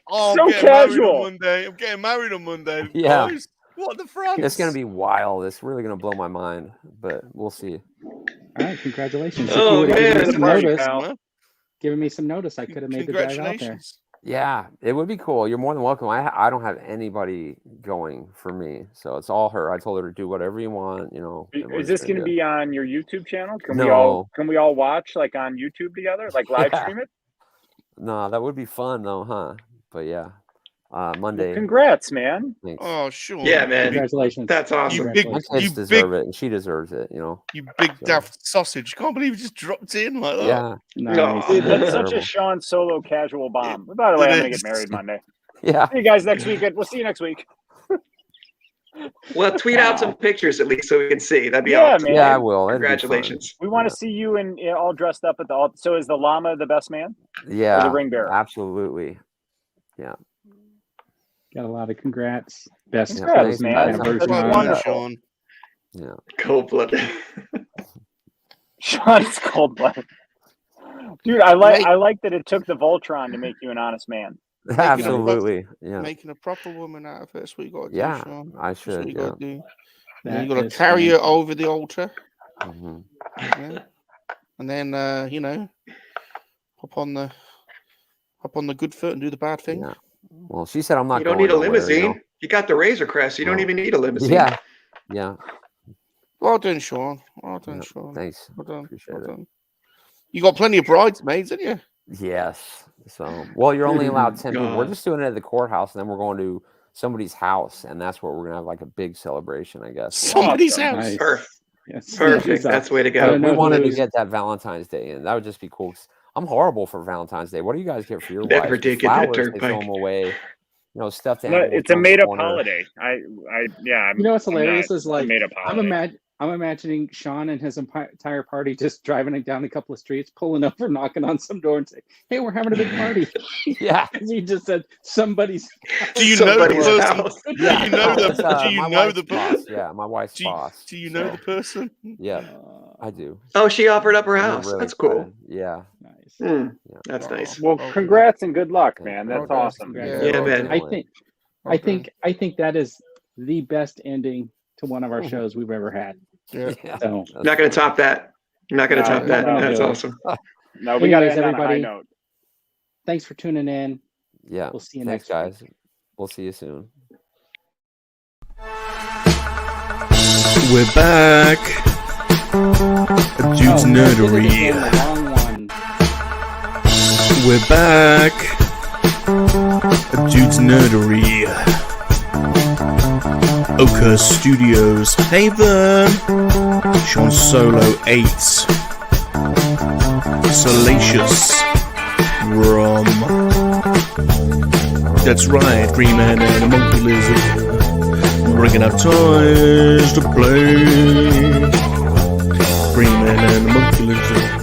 so casual. I'm getting married on Monday. Yeah. Boys. What the front? It's gonna be wild. It's really gonna blow my mind, but we'll see. All right, congratulations. Oh man, giving me some notice, I could have made the drive out there. Yeah, it would be cool. You're more than welcome. I don't have anybody going for me, so it's all her. I told her to do whatever you want. Is this going to be on your YouTube channel? Can No. we all watch like on YouTube together, like live stream it? No, that would be fun though, huh? But yeah, Monday. Well, congrats, man! Thanks. Oh, sure. Yeah, man. Congratulations. That's awesome. My kids deserve it, and she deserves it. You big daft sausage. Can't believe you just dropped in like that. Yeah. No, dude, that's such a Sean Solo casual bomb. By the way, I'm gonna get married Monday. Yeah. See you guys next week. We'll see you next week. Well, tweet out some pictures at least so we can see. That'd be awesome. Man. Yeah, I will. Congratulations. We want to see you all dressed up at the altar. So is the llama the best man? Yeah. Or the ring bearer? Absolutely. Yeah. Got a lot of congrats. Best congrats, man. That's wonderful. Yeah. Cold-blooded. Sean's cold-blooded. Dude, I like that it took the Voltron to make you an honest man. Absolutely. Yeah. Making a proper woman out of her. That's what you got to do, Yeah, Sean. I should. You got to do. That You got to is carry her fantastic. over the altar. Mm-hmm. Yeah. And then hop on the good foot and do the bad thing. Yeah. Well, she said I'm not. You don't going need a nowhere, limousine. You got the Razor Crest. You don't even need a limousine. Yeah. Yeah. Well done, Sean. Well done, Yeah. Sean. Thanks. Well done. Appreciate Well it. done. You got plenty of bridesmaids, haven't you? Yes. So, well, you're only allowed 10 people. We're God. just doing it at the courthouse, and then we're going to somebody's house, and that's where we're gonna have like a big celebration, I guess. Somebody's Awesome. house. Nice. Perfect. Yes. Perfect. That's the way to I go. don't know We wanted to who's- get that Valentine's Day in. That would just be cool. 'Cause I'm horrible for Valentine's Day. What do you guys get for your Never wives? did get that Flowers, dirt they throw bike. them away. Stuffed No, animals. it's a on the made-up corner. holiday. You know what's hilarious is like made-up holiday. I'm imagining Sean and his entire party just driving down a couple of streets, pulling over, knocking on some door, and saying, "Hey, we're having a big party." Yeah. He just said somebody's. Do you know the Somebody's person? house. Yeah. Do you know It's, the? Do you my know wife's the boss. person? Yeah, my wife's boss. Do you know So, the person? Yeah, I do. Oh, she offered up her We're house. really That's cool. excited. Yeah. Nice. Mm, Yeah. that's nice. Well, congrats and good luck, man. That's Well done. awesome. Yeah, man. I think that is the best ending to one of our shows we've ever had. Yeah. Yeah. So Not going to top that. Not going to top that. no, That's no. awesome. No, we got to Anyways, end on a high everybody. note. thanks for tuning in. Yeah. We'll see you Thanks, next guys. We'll see you soon. We're back. A dude's Oh, nerdery. again, the wrong one. We're back. A dude's nerdery. Oka Studios. Haven. Sean Solo 8. Salacious. Rum. That's right, Green Man and a Monkey Lizard. Bringing out toys to play. Green Man and a Monkey Lizard.